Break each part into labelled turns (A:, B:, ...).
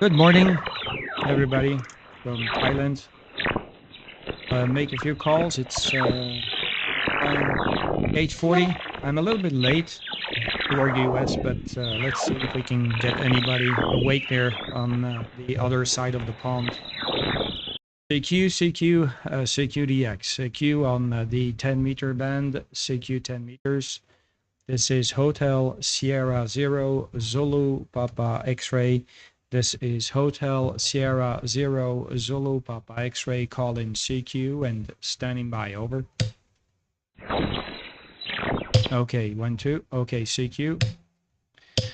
A: Good morning, everybody from Thailand. Make a few calls. It's 8:40. I'm a little bit late toward the US, but let's see if we can get anybody awake there on the other side of the pond. CQ, CQ, CQDX, CQ on the 10-meter band, CQ 10 meters. This is Hotel Sierra Zero Zulu Papa X-ray. This is Hotel Sierra Zero Zulu Papa X-ray, calling CQ and standing by, over. Okay, 1, 2, okay, CQ.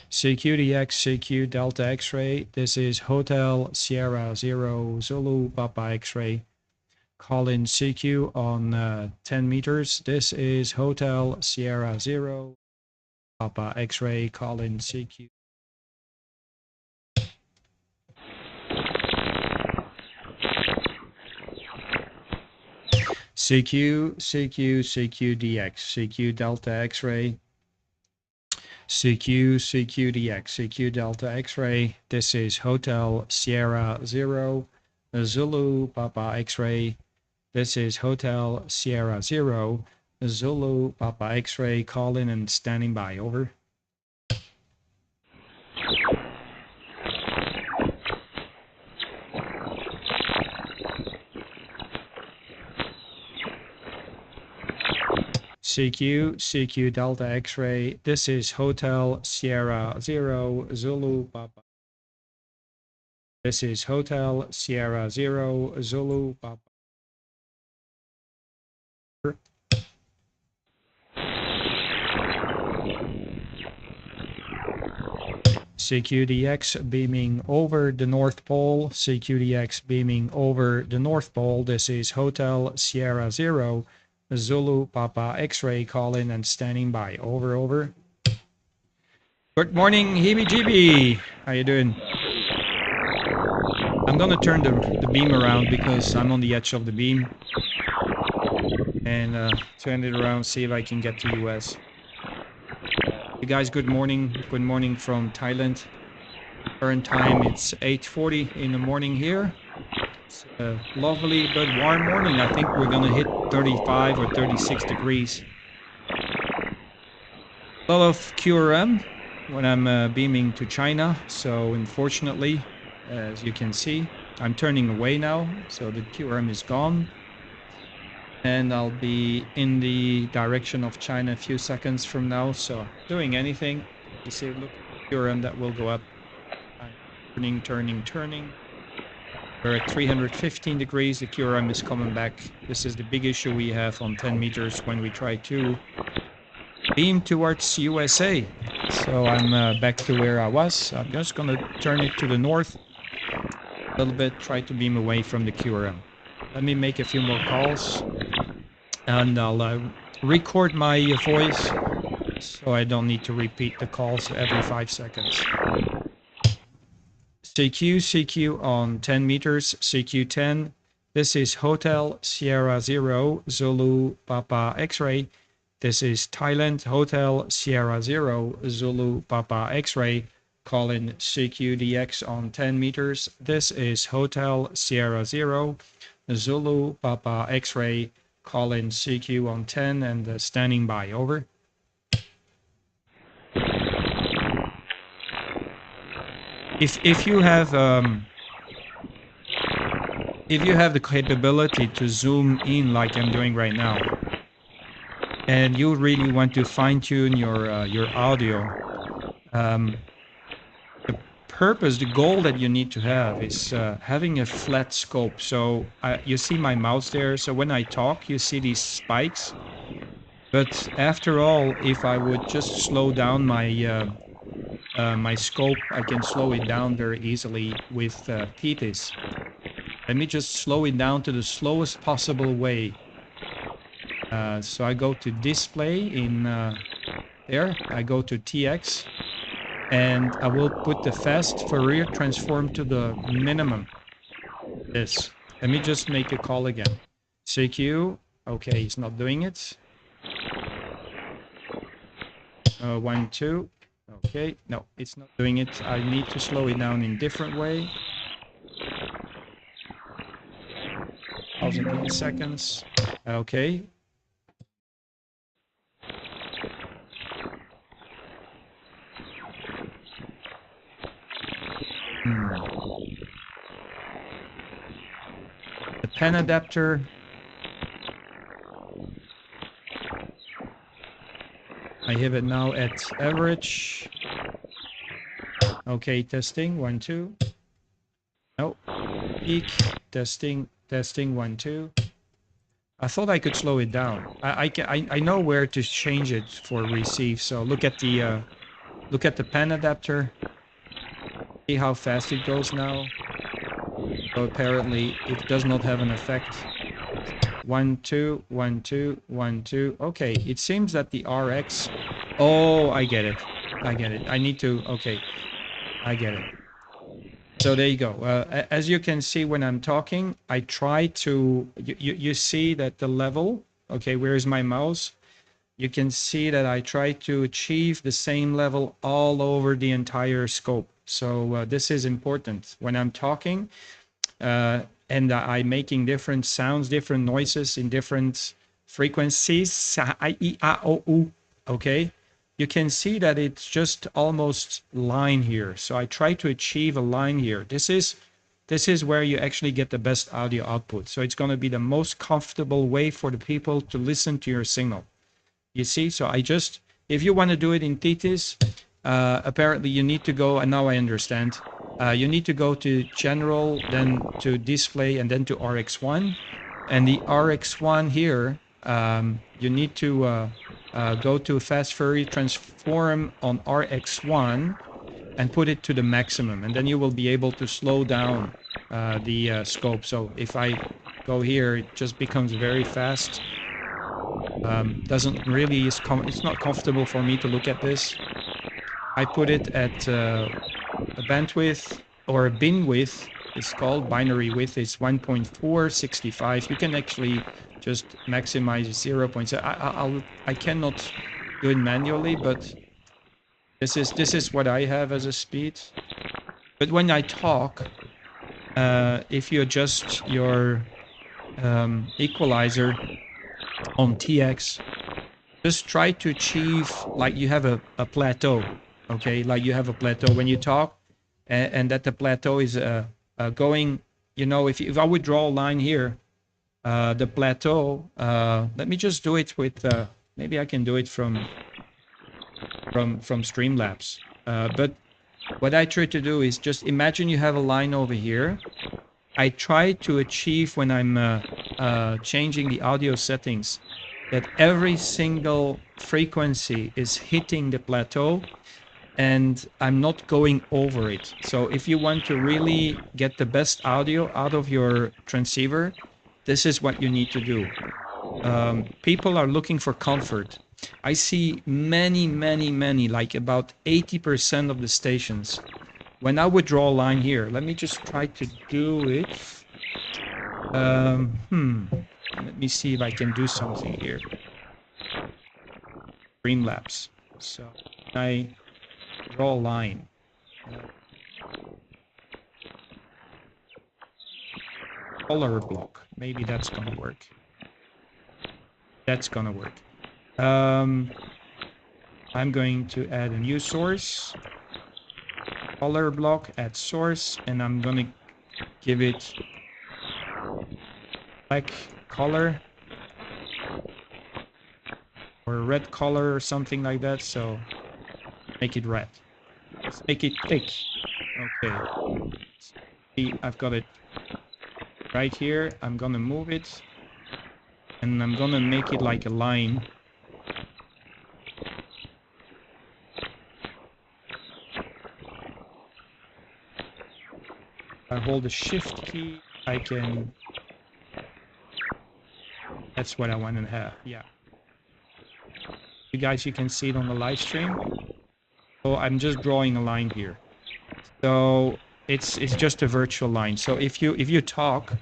A: CQDX, CQ Delta X-ray. This is Hotel Sierra Zero Zulu Papa X-ray, calling CQ on 10 meters. This is Hotel Sierra Zero Papa X-ray, calling CQ. CQ, CQ, CQDX, CQ Delta X-ray, CQ, CQDX, CQ Delta X-ray. This is Hotel Sierra Zero Zulu Papa X-ray. This is Hotel Sierra Zero Zulu Papa X-ray, calling and standing by, over. CQ, CQ Delta X-ray. This is Hotel Sierra Zero Zulu Papa. This is Hotel Sierra Zero Zulu Papa. CQDX beaming over the North Pole. CQDX beaming over the North Pole. This is Hotel Sierra Zero Zulu Papa X-ray, calling and standing by, over, over. Good morning, heebie-jeebie. How you doing? I'm gonna turn the beam around because I'm on the edge of the beam, and turn it around, see if I can get to US. Hey guys, good morning. Good morning from Thailand. Current time, it's 8:40 in the morning here. It's a lovely but warm morning. I think we're gonna hit 35 or 36 degrees. A lot of QRM when I'm beaming to China, so unfortunately, as you can see, I'm turning away now, so the QRM is gone. And I'll be in the direction of China a few seconds from now, so doing anything. You see, look, QRM that will go up. I'm turning. We're at 315 degrees, the QRM is coming back. This is the big issue we have on 10 meters when we try to beam towards USA. So I'm back to where I was. I'm just gonna turn it to the north a little bit, try to beam away from the QRM. Let me make a few more calls, and I'll record my voice so I don't need to repeat the calls every 5 seconds. CQ, CQ on 10 meters, CQ 10. This is Hotel Sierra Zero Zulu Papa X-ray. This is Thailand Hotel Sierra Zero Zulu Papa X-ray, calling CQDX on 10 meters. This is Hotel Sierra Zero Zulu Papa X-ray, calling CQ on 10 and standing by, over. If you have the capability to zoom in like I'm doing right now, and you really want to fine-tune your audio, the goal that you need to have is having a flat scope. So you see my mouse there, so when I talk you see these spikes, but after all, if I would just slow down my scope, I can slow it down very easily with Thetis. Let me just slow it down to the slowest possible way. So I go to display in there, I go to TX, and I will put the fast Fourier transform to the minimum. This. Let me just make a call again. CQ, okay, it's not doing it. 1, 2, Okay, no, it's not doing it. I need to slow it down in different way. 1000 milliseconds. Okay. The pen adapter. I have it now at average. Okay, testing, 1, 2. No, peak, testing, 1, 2. I thought I could slow it down. I know where to change it for receive. So look at the pen adapter. See how fast it goes now. So apparently it does not have an effect. 1, 2, 1, 2, 1, 2. Okay, it seems that the RX. Oh, I get it. I get it. I need to. Okay, I get it. So there you go. As you can see when I'm talking, I try to. You see that the level. Okay, where is my mouse? You can see that I try to achieve the same level all over the entire scope. So this is important when I'm talking. And I'm making different sounds, different noises in different frequencies. I, E, A, O, U. Okay, you can see that it's just almost line here. So I try to achieve a line here. This is where you actually get the best audio output. So it's going to be the most comfortable way for the people to listen to your signal. You see, so if you want to do it in Thetis, apparently you need to go, and now I understand, you need to go to general, then to display, and then to RX1. And the RX1 here, you need to go to fast Fourier transform on RX1 and put it to the maximum. And then you will be able to slow down the scope. So if I go here, it just becomes very fast. Doesn't really, it's not comfortable for me to look at this. I put it at a bandwidth or a bin width. It's called binary width. It's 1.465. You can actually just maximize 0.7. I cannot do it manually, but this is what I have as a speed. But when I talk, if you adjust your equalizer on TX, just try to achieve like you have a plateau. Okay, like you have a plateau when you talk, and that the plateau is going, you know, if I would draw a line here, the plateau, let me just do it with, maybe I can do it from Streamlabs. But what I try to do is just imagine you have a line over here. I try to achieve when I'm changing the audio settings that every single frequency is hitting the plateau and I'm not going over it. So if you want to really get the best audio out of your transceiver, this is what you need to do. People are looking for comfort. I see many, like about 80% of the stations. When I would draw a line here, let me just try to do it. Let me see if I can do something here. Streamlabs. So I draw a line. Color block. Maybe that's gonna work. That's gonna work. I'm going to add a new source. Color block, add source, and I'm gonna give it black color or red color or something like that. So make it red. Let's make it thick. Okay. See, I've got it right here. I'm gonna move it and I'm gonna make it like a line. I hold the shift key, I can, that's what I want to have, yeah. You guys, you can see it on the live stream. So I'm just drawing a line here. So it's just a virtual line. So if you talk,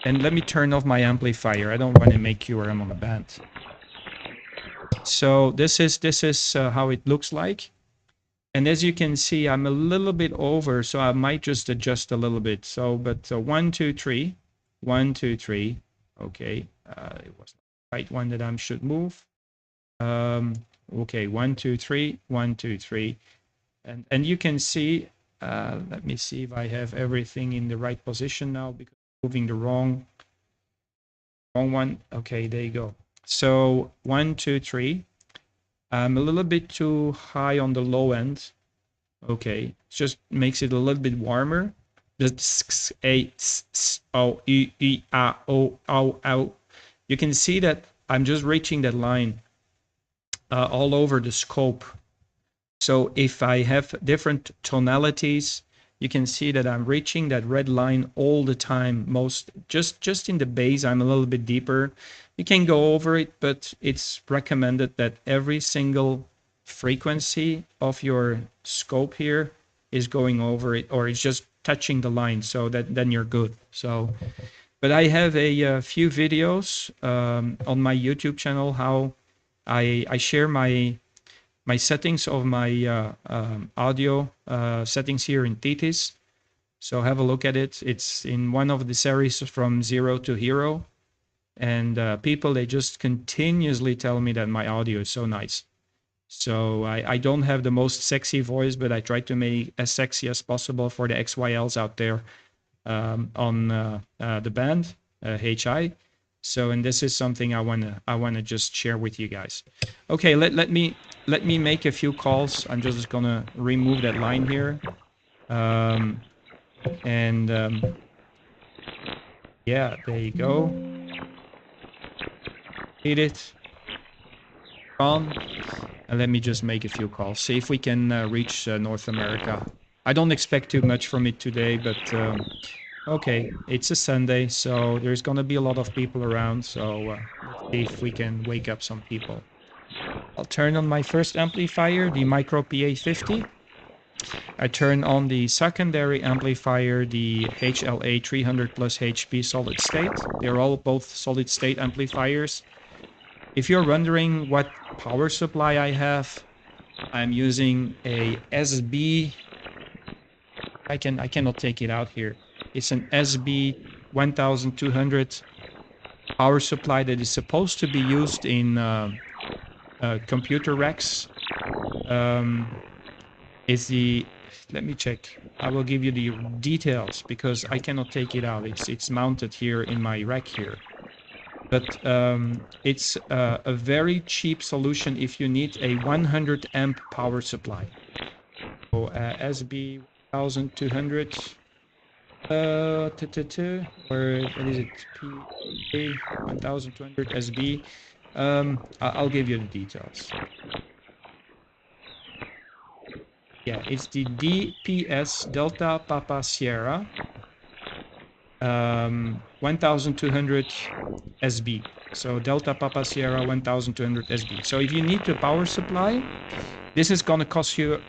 A: and let me turn off my amplifier. I don't want to make QRM on the band. So this is how it looks like. And as you can see, I'm a little bit over, so I might just adjust a little bit. So, but 1, 2, 3, 1, 2, 3. Okay, it was the right one that I should move. Okay, 1, 2, 3, 1, 2, 3. And you can see, let me see if I have everything in the right position now, because I'm moving the wrong one. Okay, there you go. So 1, 2, 3. I'm a little bit too high on the low end. Okay, just makes it a little bit warmer. The a o e e a o o. You can see that I'm just reaching that line all over the scope. So if I have different tonalities, you can see that I'm reaching that red line all the time. Just in the bass, I'm a little bit deeper. You can go over it, but it's recommended that every single frequency of your scope here is going over it, or it's just touching the line, so that then you're good. So, but I have a few videos on my YouTube channel how I share my settings of my audio settings here in Thetis. So have a look at it. It's in one of the series from 0 to Hero. And people, they just continuously tell me that my audio is so nice. So I don't have the most sexy voice, but I try to make as sexy as possible for the XYLs out there on the band, HI. So, and this is something I wanna just share with you guys. Okay, let me make a few calls. I'm just gonna remove that line here, yeah, there you go. Hit it on, and let me just make a few calls. See if we can reach North America. I don't expect too much from it today, but okay, it's a Sunday, so there's gonna be a lot of people around, so let's see if we can wake up some people. I'll turn on my first amplifier, the Micro PA50. I turn on the secondary amplifier, the HLA 300 plus HP solid state. They're all both solid state amplifiers. If you're wondering what power supply I have, I'm using a SB. I cannot take it out here. It's an SB 1200 power supply that is supposed to be used in computer racks. It's the, let me check. I will give you the details because I cannot take it out. It's mounted here in my rack here. But it's a very cheap solution if you need a 100 amp power supply. So SB 1200. Or what is it? PA 1200 SB. I'll give you the details. Yeah, it's the DPS Delta Papa Sierra 1200 SB. So Delta Papa Sierra 1200 SB. So if you need the power supply, this is gonna cost you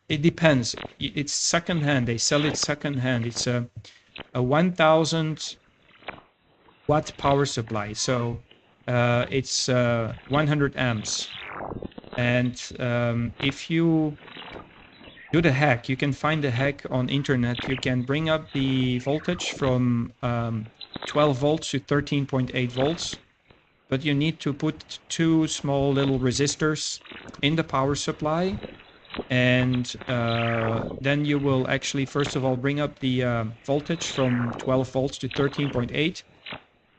A: it depends. It's secondhand. They sell it secondhand. It's a 1000 watt power supply. So it's 100 amps. And if you do the hack, you can find the hack on internet. You can bring up the voltage from 12 volts to 13.8 volts. But you need to put two small little resistors in the power supply. And then you will actually, first of all, bring up the voltage from 12 volts to 13.8.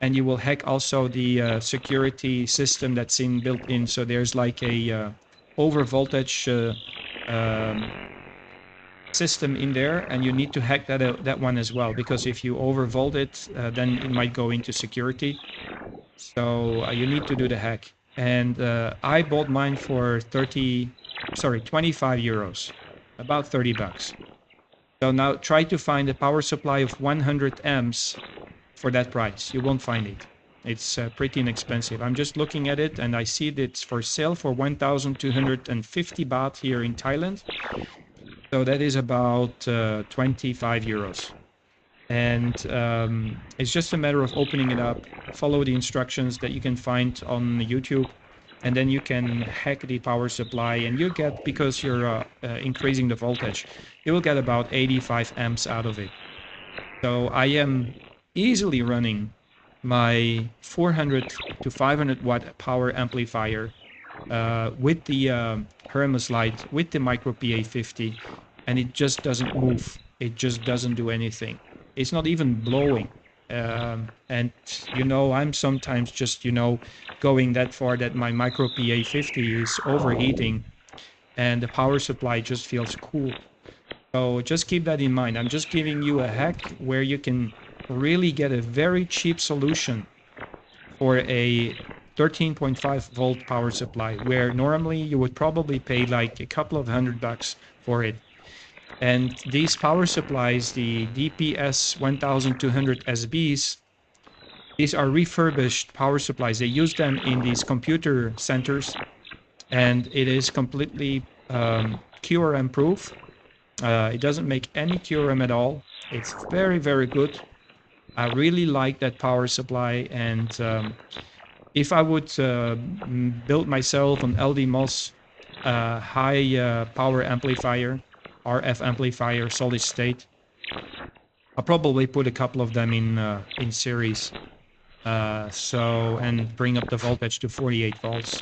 A: And you will hack also the security system that's built in. So there's like a over voltage system in there, and you need to hack that one as well, because if you overvolt it, then it might go into security. So you need to do the hack. And I bought mine for 25 euros, about 30 bucks. So now try to find a power supply of 100 amps for that price. You won't find it. It's pretty inexpensive. I'm just looking at it and I see that it's for sale for 1,250 baht here in Thailand. So that is about 25 euros. And it's just a matter of opening it up, follow the instructions that you can find on YouTube, and then you can hack the power supply, and you get, because you're increasing the voltage, you will get about 85 amps out of it. So I am easily running my 400 to 500 watt power amplifier with the Hermes Lite, with the micro PA50, and it just doesn't move. It just doesn't do anything. It's not even blowing. And you know, I'm sometimes just, you know, going that far that my micro PA50 is overheating and the power supply just feels cool. So just keep that in mind. I'm just giving you a hack where you can really get a very cheap solution for a 13.5 volt power supply, where normally you would probably pay like a couple of $100 for it. And these power supplies, the DPS 1200 SBs, these are refurbished power supplies. They use them in these computer centers, and it is completely QRM proof. It doesn't make any QRM at all. It's very, very good. I really like that power supply, and if I would build myself an LDMOS high power amplifier, RF amplifier, solid state, I'll probably put a couple of them in series, and bring up the voltage to 48 volts.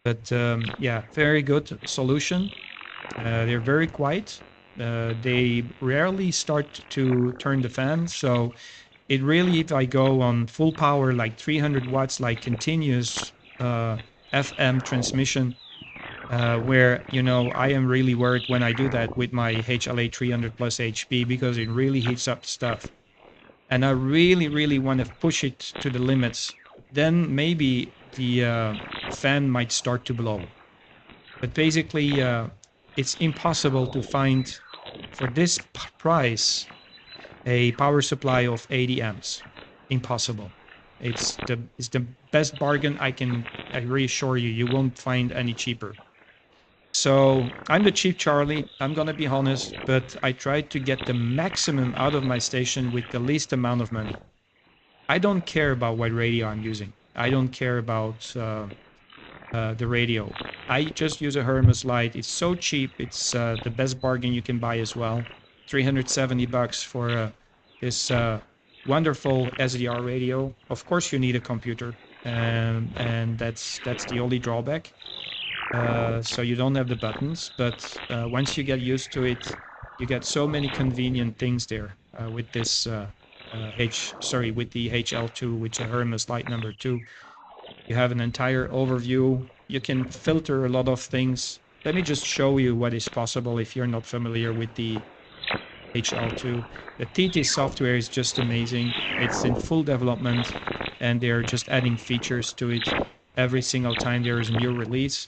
A: But yeah, very good solution. They're very quiet. They rarely start to turn the fan, so it really, if I go on full power, like 300 watts, like continuous FM transmission, where, you know, I am really worried when I do that with my HLA 300 plus HP, because it really heats up stuff. And I really, really want to push it to the limits. Then maybe the fan might start to blow. But basically, it's impossible to find, for this price, a power supply of 80 amps. Impossible. It's the best bargain I reassure you. You won't find any cheaper. So I'm the cheap Charlie, I'm gonna be honest, but I tried to get the maximum out of my station with the least amount of money. I don't care about what radio I'm using. I don't care about the radio. I just use a Hermes Lite. It's so cheap. It's the best bargain you can buy as well. $370 for this wonderful SDR radio. Of course, you need a computer, and that's the only drawback. So you don't have the buttons, but once you get used to it, you get so many convenient things there with this with the HL2, which is Hermes Lite number 2. You have an entire overview. You can filter a lot of things. Let me just show you what is possible if you're not familiar with the HL2. The TT software is just amazing. It's in full development, and they're just adding features to it every single time there is a new release.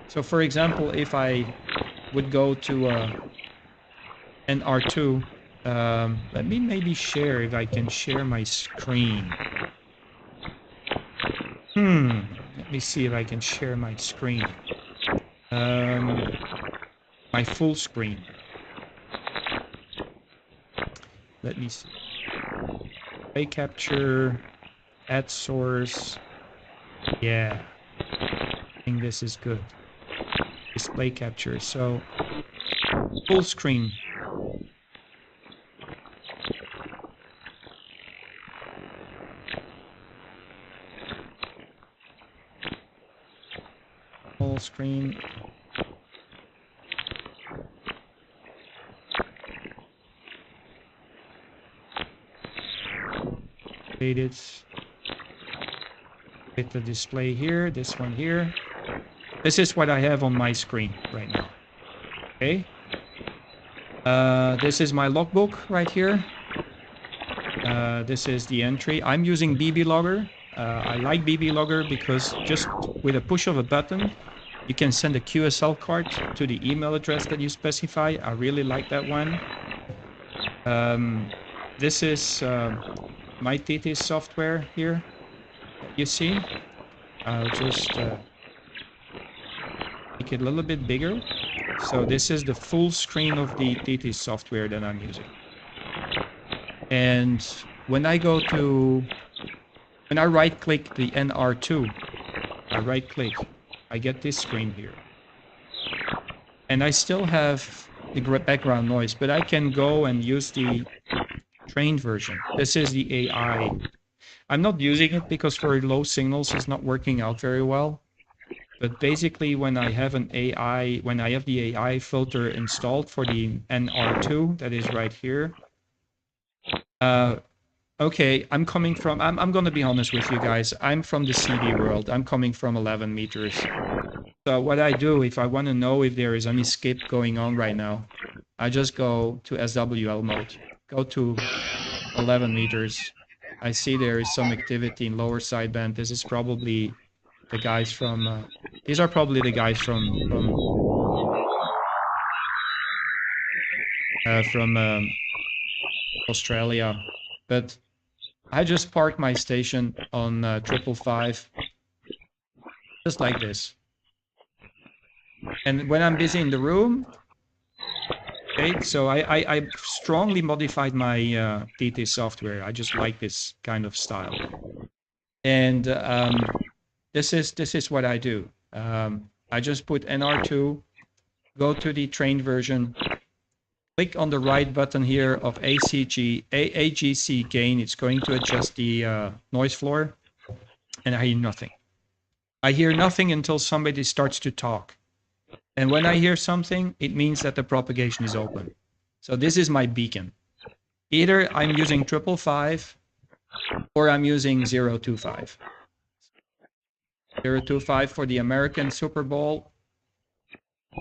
A: So for example, if I would go to NR2, let me maybe share, if I can share my screen. Let me see if I can share my screen. My full screen. Let me see. Play capture, add source. Yeah, I think this is good. Display capture. So full screen. Full screen. It with the display here, this one here. This is what I have on my screen right now. Okay. This is my logbook right here. This is the entry. I'm using BB Logger. I like BB Logger because just with a push of a button, you can send a QSL card to the email address that you specify. I really like that one. This is my TT software here. You see? I'll just make it a little bit bigger. So this is the full screen of the TT software that I'm using. And when I right click the NR2, I right click, I get this screen here. And I still have the background noise, but I can go and use the trained version. This is the AI. I'm not using it because for low signals it's not working out very well. But basically when I have an AI, when I have the AI filter installed for the NR2, that is right here. Okay, I'm going to be honest with you guys. I'm from the CD world. I'm coming from 11 meters. So what I do, if I want to know if there is any skip going on right now, I just go to SWL mode, go to 11 meters. I see there is some activity in lower sideband. This is probably the guys from, these are probably the guys from Australia. But I just parked my station on 555, just like this. And when I'm busy in the room, okay, so I strongly modified my TT software. I just like this kind of style. And this is what I do. I just put NR2, go to the trained version, click on the right button here of AGC gain. It's going to adjust the noise floor, and I hear nothing. I hear nothing until somebody starts to talk. And when I hear something, it means that the propagation is open. So this is my beacon. Either I'm using 555 or I'm using 025. 025 for the American Super Bowl.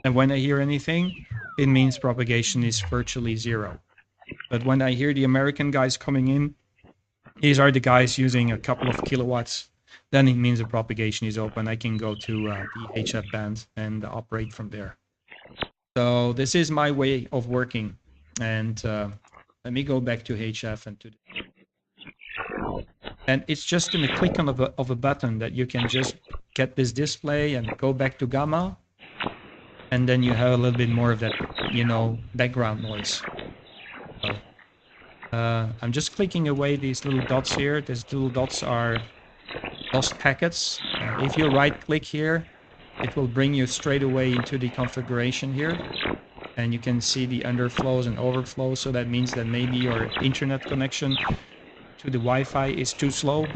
A: And when I hear anything, it means propagation is virtually zero. But when I hear the American guys coming in, these are the guys using a couple of kilowatts, then it means the propagation is open. I can go to the HF band and operate from there. So this is my way of working. And let me go back to HF and to. And it's just in a click of a button that you can just get this display and go back to gamma. And then you have a little bit more of that, you know, background noise. So, I'm just clicking away these little dots here. These little dots are lost packets. If you right click here, it will bring you straight away into the configuration here. And you can see the underflows and overflows. So that means that maybe your internet connection to the Wi-Fi is too slow.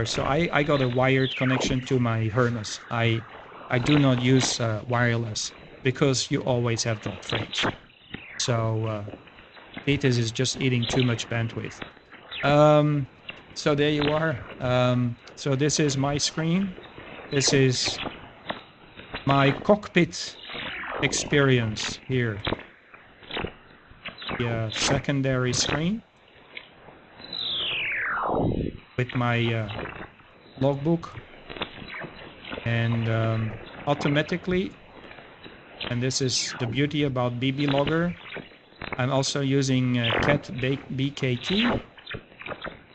A: So I got a wired connection to my Hermes. I do not use wireless because you always have drop frames. So Thetis is just eating too much bandwidth. So there you are. So this is my screen. This is my cockpit experience here. The secondary screen with my logbook, and automatically, and this is the beauty about BB Logger, I'm also using Cat BKT.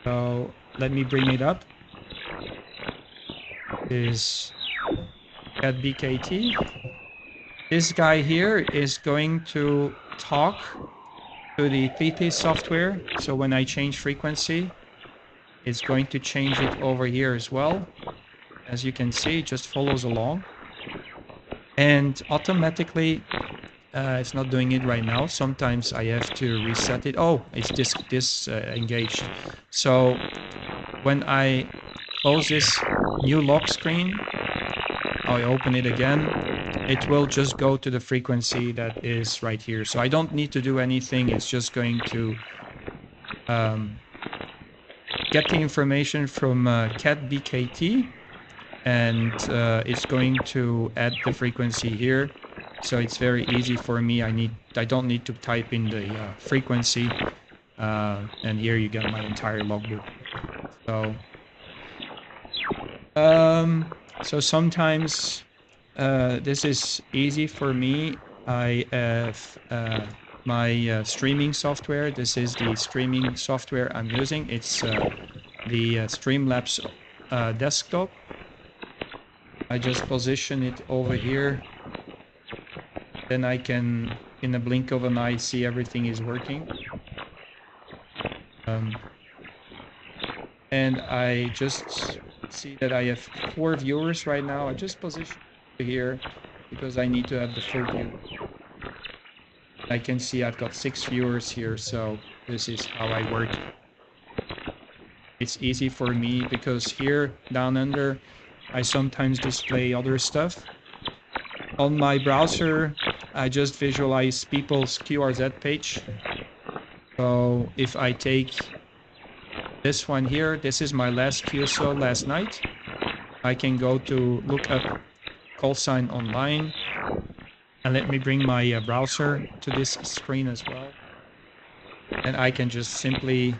A: So let me bring it up. Is Cat BKT. This guy here is going to talk to the TT software. So when I change frequency, it's going to change it over here as well. As you can see, it just follows along. And automatically, it's not doing it right now. Sometimes I have to reset it. Oh, it's disengaged. So when I close this new lock screen, I open it again, it will just go to the frequency that is right here. So I don't need to do anything. It's just going to get the information from Cat BKT, and it's going to add the frequency here. So it's very easy for me. I don't need to type in the frequency, and here you get my entire logbook. So sometimes this is easy for me. I have my streaming software. This is the streaming software I'm using. It's the Streamlabs desktop. I just position it over here. Then I can, in a blink of an eye, see everything is working. And I just see that I have 4 viewers right now. I just position here because I need to have the full view. I can see I've got 6 viewers here, so this is how I work. It's easy for me because here down under I sometimes display other stuff. On my browser, I just visualize people's QRZ page. So if I take this one here, this is my last QSO last night. I can go to look up call sign online. And let me bring my browser to this screen as well. And I can just simply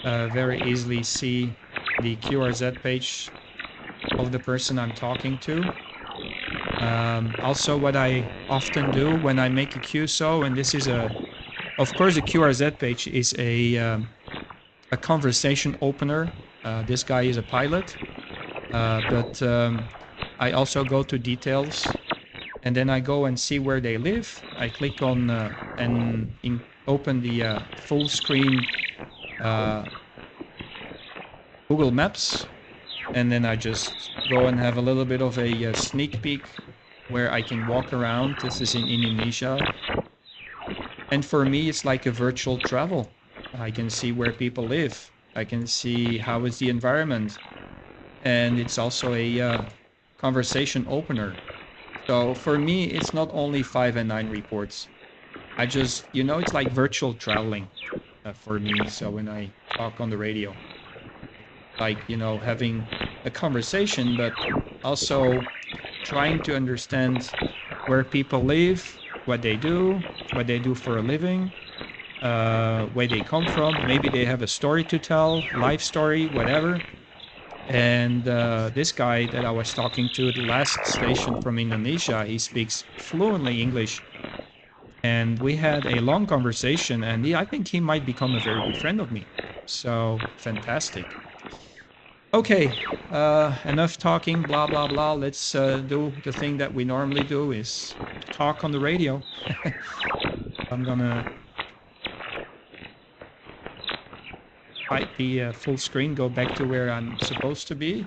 A: very easily see the QRZ page of the person I'm talking to. Also, what I often do when I make a QSO, and this is of course, the QRZ page is a conversation opener. This guy is a pilot, but I also go to details, and then I go and see where they live. I click on and open the full screen Google Maps, and then I just go and have a little bit of a sneak peek where I can walk around. This is in Indonesia. And for me, it's like a virtual travel. I can see where people live. I can see how is the environment. And it's also a conversation opener. So for me, it's not only 5 and 9 reports. I just, it's like virtual traveling for me. So when I talk on the radio, like, having a conversation, but also trying to understand where people live, what they do for a living, where they come from. Maybe they have a story to tell, life story, whatever. And this guy that I was talking to at the last station from Indonesia, he speaks fluently English. And we had a long conversation, and I think he might become a very good friend of me. So, fantastic. Okay, enough talking, blah, blah, blah. Let's do the thing that we normally do, is talk on the radio. I'm gonna fight the full screen, go back to where I'm supposed to be.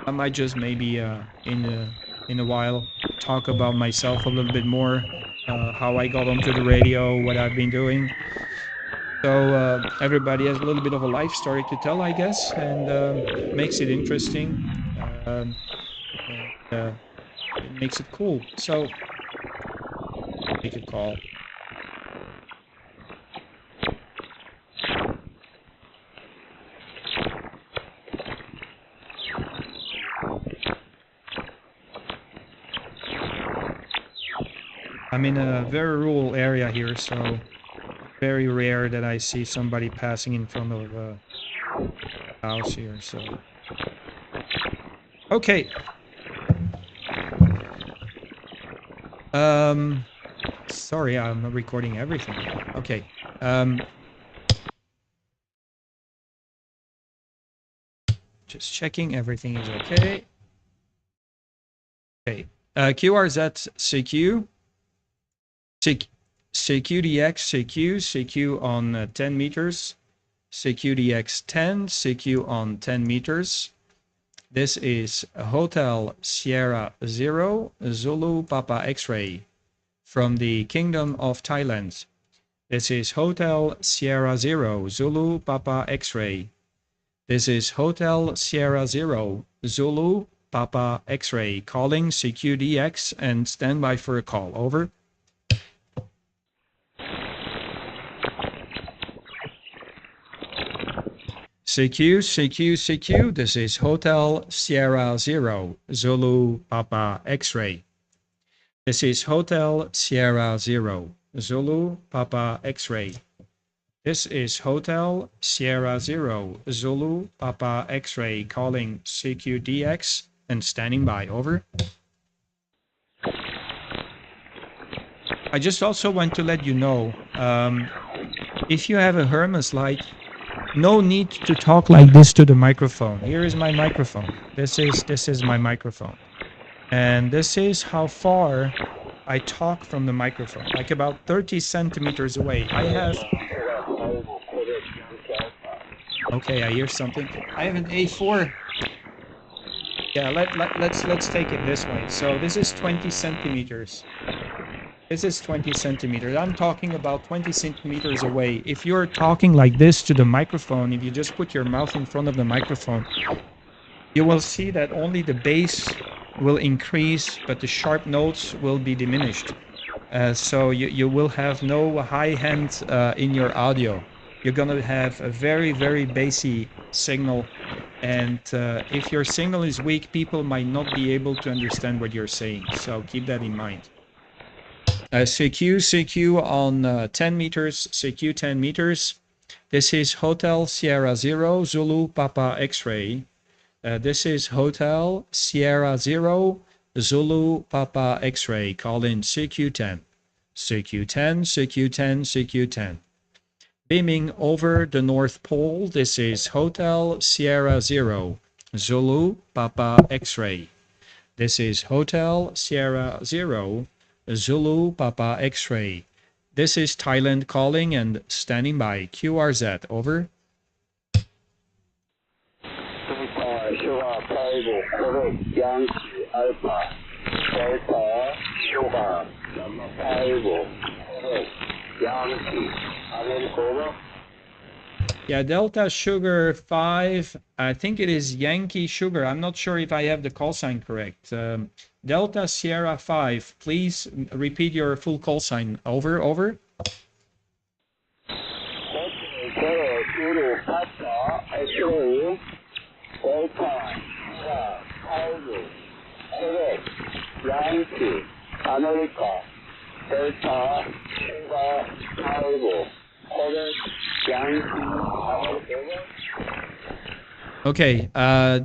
A: I might just maybe in a while talk about myself a little bit more, how I got onto the radio, what I've been doing. So everybody has a little bit of a life story to tell, I guess, and makes it interesting. It makes it cool. So take a call. I'm in a very rural area here, so very rare that I see somebody passing in front of a house here. So okay. Sorry, I'm not recording everything. Okay. Just checking everything is okay. Okay. QRZ CQ. CQDX CQ on 10 meters. CQDX 10 CQ on 10 meters. This is Hotel Sierra 0 Zulu Papa X-ray from the Kingdom of Thailand. This is Hotel Sierra 0 Zulu Papa X-ray. This is Hotel Sierra 0 Zulu Papa X-ray calling CQDX and stand by for a call. Over. CQ, this is Hotel Sierra 0 Zulu Papa X-ray. This is Hotel Sierra 0 Zulu Papa X-ray. This is Hotel Sierra 0 Zulu Papa X-ray calling CQDX and standing by. Over. I just also want to let you know, if you have a Hermes Lite, no need to talk like this to the microphone. Here is my microphone. This is my microphone. And this is how far I talk from the microphone, like about 30 centimeters away. I have Okay, I hear something. I have an A4. Yeah, let's take it this way. So this is 20 centimeters. This is 20 centimeters. I'm talking about 20 centimeters away. If you're talking like this to the microphone, if you just put your mouth in front of the microphone, you will see that only the bass will increase, but the sharp notes will be diminished. So you will have no high end in your audio. You're going to have a very, very bassy signal. And if your signal is weak, people might not be able to understand what you're saying. So keep that in mind. CQ on 10 meters, CQ 10 meters. This is Hotel Sierra Zero, Zulu Papa X-ray. This is Hotel Sierra Zero, Zulu Papa X-ray. Call in CQ10. CQ10, CQ10, CQ10. Beaming over the North Pole, this is Hotel Sierra Zero, Zulu Papa X-ray. This is Hotel Sierra Zero, Zulu Papa X-ray. This is Thailand calling and standing by. QRZ, over. Yeah, Delta Sugar 5, I think it is Yankee Sugar. I'm not sure if I have the call sign correct. Delta Sierra 5, please repeat your full call sign. Over, over. Okay,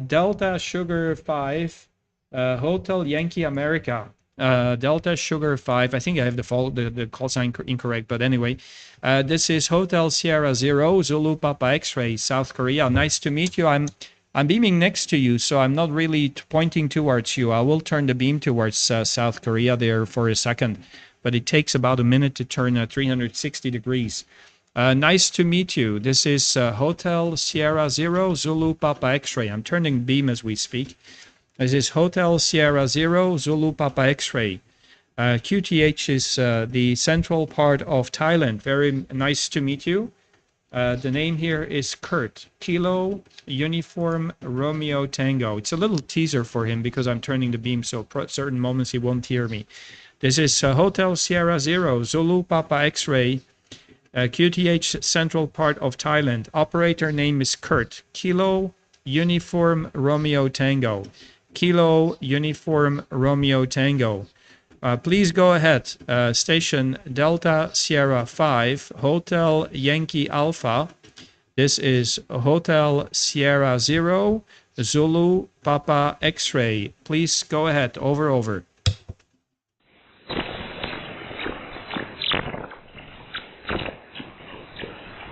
A: Delta Sugar 5, Hotel Yankee America. Delta Sugar 5, I think I have the call sign incorrect, but anyway. This is Hotel Sierra Zero, Zulu Papa X-ray, South Korea. Nice to meet you. I'm beaming next to you, so I'm not really pointing towards you. I will turn the beam towards South Korea there for a second, but it takes about a minute to turn 360 degrees. Nice to meet you. This is Hotel Sierra Zero, Zulu Papa X-ray. I'm turning beam as we speak. This is Hotel Sierra Zero, Zulu Papa X-ray. QTH is the central part of Thailand. Very nice to meet you. The name here is Kurt. Kilo Uniform Romeo Tango. It's a little teaser for him because I'm turning the beam, so certain moments he won't hear me. This is Hotel Sierra Zero, Zulu Papa X-ray. QTH central part of Thailand. Operator name is Kurt. Kilo Uniform Romeo Tango. Kilo Uniform Romeo Tango. Please go ahead. Station Delta Sierra 5, Hotel Yankee Alpha. This is Hotel Sierra 0, Zulu Papa X-ray. Please go ahead. Over, over.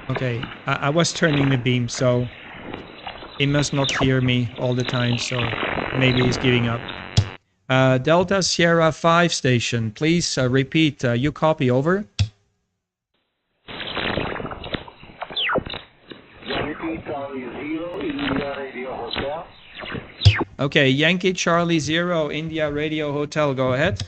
A: Okay, I was turning the beam, so he must not hear me all the time, so maybe he's giving up. Delta Sierra 5 station, please repeat. You copy, over. Okay, Yankee Charlie 0, India Radio Hotel, go ahead.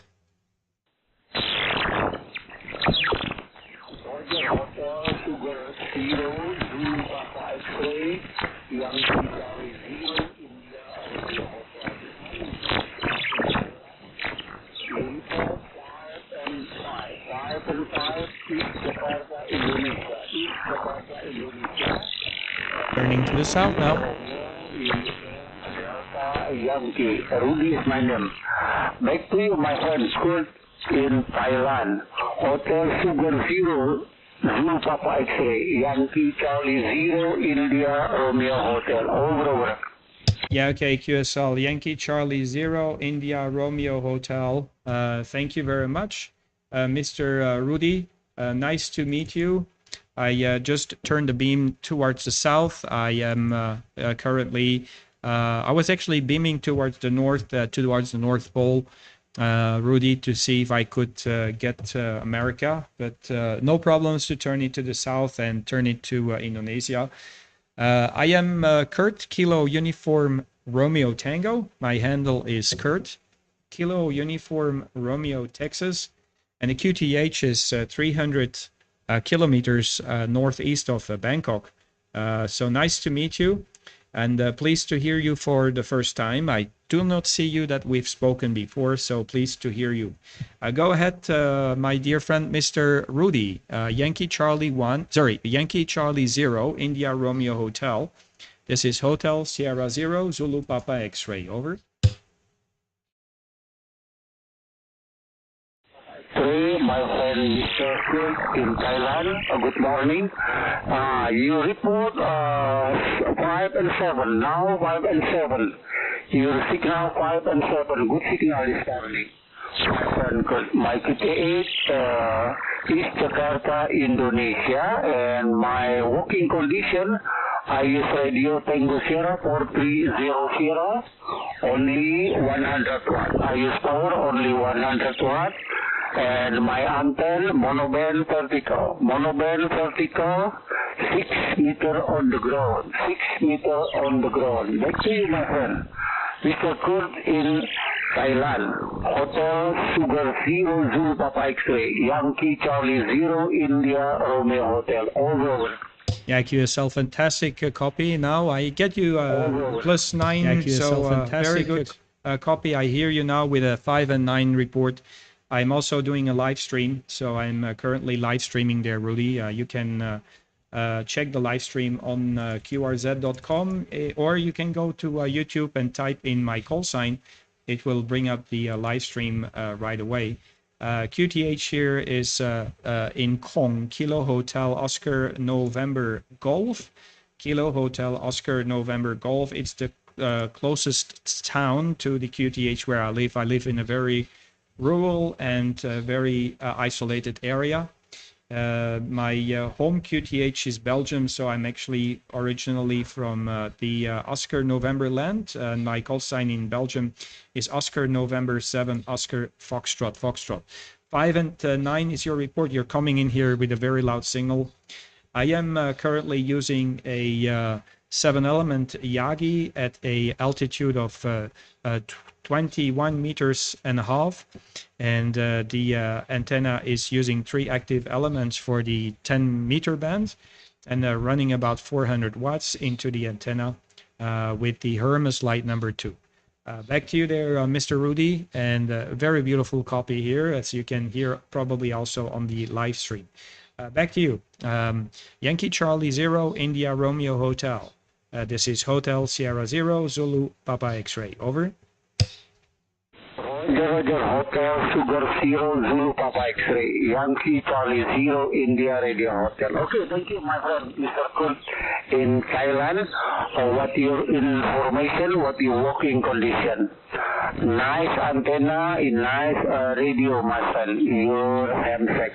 A: Turning to the south now.
B: Yagi, Rudy is my name. Back to you, my friend, school in Thailand. Hotel Sugar 0, Zulu Papa X-ray, Yankee Charlie 0, India Romeo Hotel. Over, over.
A: Yeah, okay, QSL, Yankee Charlie 0, India Romeo Hotel. Thank you very much. Mr. Rudy, nice to meet you. I just turned the beam towards the south. I am currently, I was actually beaming towards the north, towards the North Pole, Rudy, to see if I could get America, but no problems to turn it to the south and turn it to Indonesia. I am Kurt, Kilo Uniform Romeo Tango. My handle is Kurt, Kilo Uniform Romeo Texas. And the QTH is 300 kilometers northeast of Bangkok. So nice to meet you, and pleased to hear you for the first time. I do not see you that we've spoken before, so pleased to hear you. Go ahead, my dear friend, Mr. Rudy. Yankee Charlie 0, India Romeo Hotel. This is Hotel Sierra 0, Zulu Papa X-ray. Over.
B: My friend Mr. Kurt in Thailand. Good morning. You report 5 and 7. Now 5 and 7. Your signal 5 and 7. Good signal this morning. My friend Kurt. My QTH is Jakarta, Indonesia, and my working condition, I use radio Tango Sierra 4300, only 100 watt. I use power only 100 watt. And my antenna, monoband vertical. Monoband vertical, 6 meter on the ground. 6 meter on the ground. Back to you, my friend. Mr. Kurt in Thailand. Hotel Sugar 0 Zulu Papa X-ray. Yankee Charlie 0 India Romeo Hotel. Over.
A: Yeah, QSL, fantastic copy. Now I get you +9, yeah, QSL, so very good copy. I hear you now with a 5 and 9 report. I'm also doing a live stream, so I'm currently live streaming there, Rudy. You can check the live stream on qrz.com, or you can go to YouTube and type in my call sign. It will bring up the live stream right away. QTH here is in Kong, Kilo Hotel Oscar November Golf. Kilo Hotel Oscar November Golf. It's the closest town to the QTH where I live. I live in a very rural and very isolated area. My home QTH is Belgium, so I'm actually originally from the Oscar November land. My call sign in Belgium is Oscar November 7, Oscar Foxtrot, Foxtrot. 5 and 9 is your report. You're coming in here with a very loud signal. I am currently using a 7-element Yagi at a altitude of 21 meters and a half, and the antenna is using 3 active elements for the 10-meter band, and running about 400 watts into the antenna with the Hermes Lite number 2. Back to you there, Mr. Rudy, and a very beautiful copy here, as you can hear probably also on the live stream. Back to you. Yankee Charlie 0, India Romeo Hotel. This is Hotel Sierra 0, Zulu Papa X-ray. Over.
B: Roger, Hotel Sugar 0 Zulu Papa X-ray. Yankee Charlie 0 India Radio Hotel. Okay, thank you, my friend, Mr. Kurt in Thailand. What your information, what your working condition. Nice antenna in nice radio, my friend. Your handshake.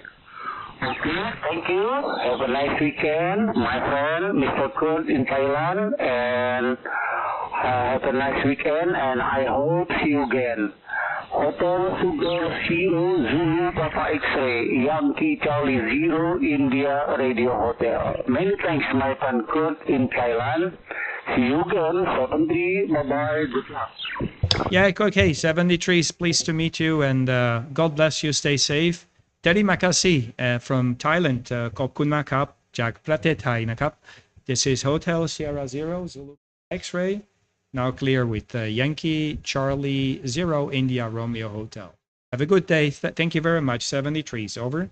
B: Okay, thank you. Have a nice weekend, my friend, Mr. Kurt in Thailand, and have a nice weekend, and I hope see you again. Hotel Sugar 0 Zulu Papa X-ray, Yankee Charlie 0 India Radio Hotel. Many thanks, my friend Kurt in Thailand. See you again, 73. Bye-bye. Good luck.
A: Yeah, okay, 73. Pleased to meet you, and God bless you. Stay safe. Terima kasih from Thailand. ขอบคุณมากครับจากประเทศไทยนะครับ. This is Hotel Sierra 0 Zulu X-ray. Now clear with Yankee Charlie 0 India Romeo Hotel. Have a good day. Thank you very much. 73's over.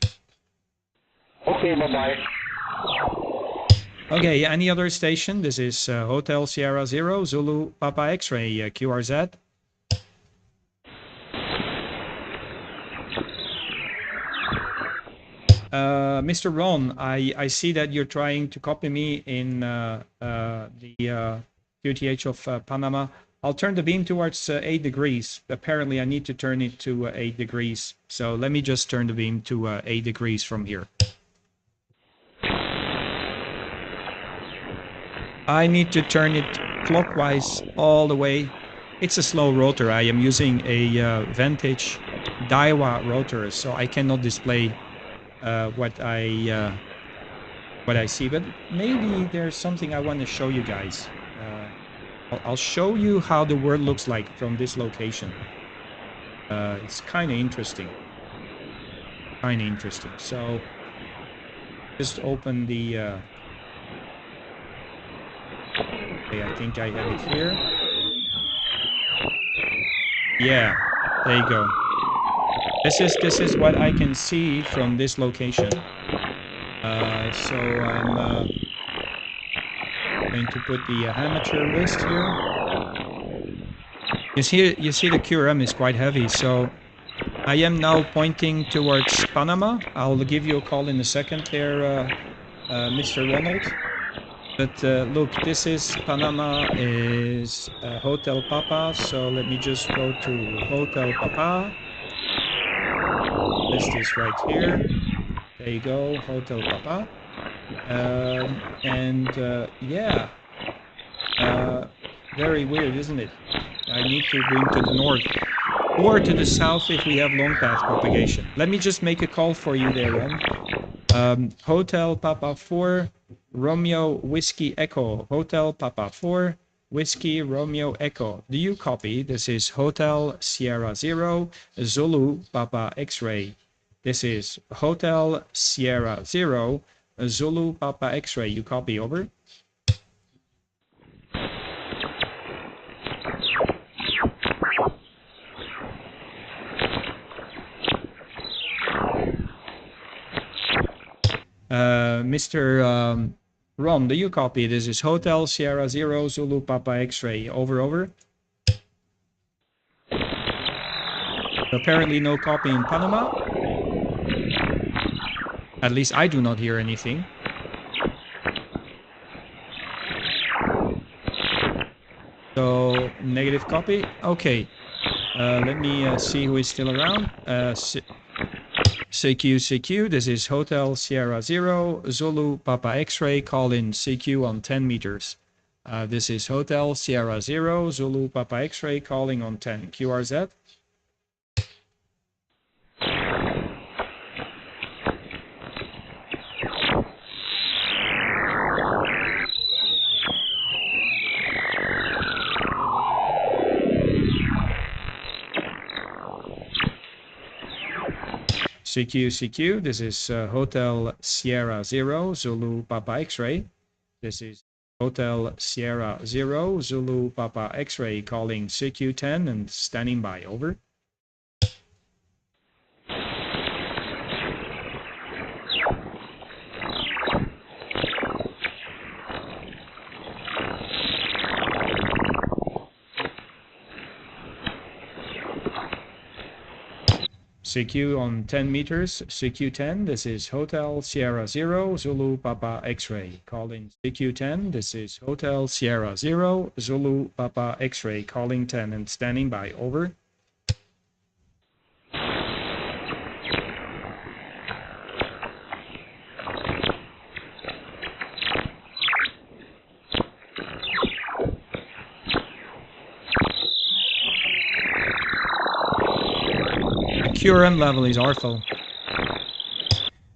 B: Okay, bye-bye.
A: Okay, any other station? This is Hotel Sierra 0 Zulu Papa X-ray QRZ. Mr. Ron, I see that you're trying to copy me in the QTH of Panama. I'll turn the beam towards 8 degrees. Apparently, I need to turn it to 8 degrees. So let me just turn the beam to 8 degrees from here. I need to turn it clockwise all the way. It's a slow rotor. I am using a vintage Daiwa rotor, so I cannot display what I what I see, but maybe there's something I want to show you guys. I'll show you how the world looks like from this location. It's kind of interesting. Kind of interesting. So just open the okay, I think I have it here. Yeah, there you go. This is what I can see from this location. So I'm going to put the amateur wrist here. You see the QRM is quite heavy, so I am now pointing towards Panama. I'll give you a call in a second there, Mr. Ronald. But look, this is Panama, is Hotel Papa. So let me just go to Hotel Papa. This is right here. There you go, Hotel Papa. Yeah, very weird, isn't it? I need to bring to the north or to the south if we have long path propagation. Let me just make a call for you there, Ron. Hotel Papa 4, Romeo Whiskey Echo. Hotel Papa 4, Whiskey Romeo Echo. Do you copy? This is Hotel Sierra 0, Zulu Papa X-Ray. This is Hotel Sierra 0, Zulu Papa X-Ray. You copy, over? Mr. Ron, do you copy? This is Hotel Sierra 0, Zulu Papa X-Ray. Over, over. Apparently no copy in Panama. At least I do not hear anything. So, negative copy. Okay. Let me see who is still around. CQ, this is Hotel Sierra 0, Zulu Papa X-Ray, call in CQ on 10 meters. This is Hotel Sierra 0, Zulu Papa X-Ray, calling on 10. QRZ. CQ, this is Hotel Sierra 0, Zulu Papa X-Ray. This is Hotel Sierra 0, Zulu Papa X-Ray, calling CQ10 and standing by, over. CQ on 10 meters, CQ10, this is Hotel Sierra 0, Zulu Papa X-Ray. Calling CQ10, this is Hotel Sierra 0, Zulu Papa X-Ray, calling 10 and standing by, over. QRM level is awful.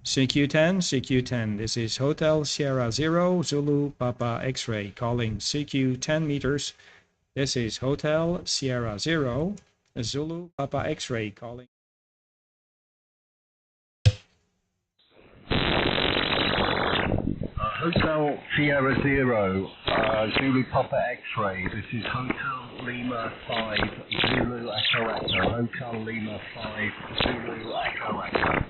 A: CQ10, this is Hotel Sierra 0, Zulu Papa X-Ray, calling CQ 10 meters. This is Hotel Sierra 0, Zulu Papa X-Ray, calling.
C: Hotel Sierra 0, Zulu Papa X-Ray. This is Hotel Lima 5, Zulu Echo Echo. Hotel Lima 5, Zulu Echo Echo.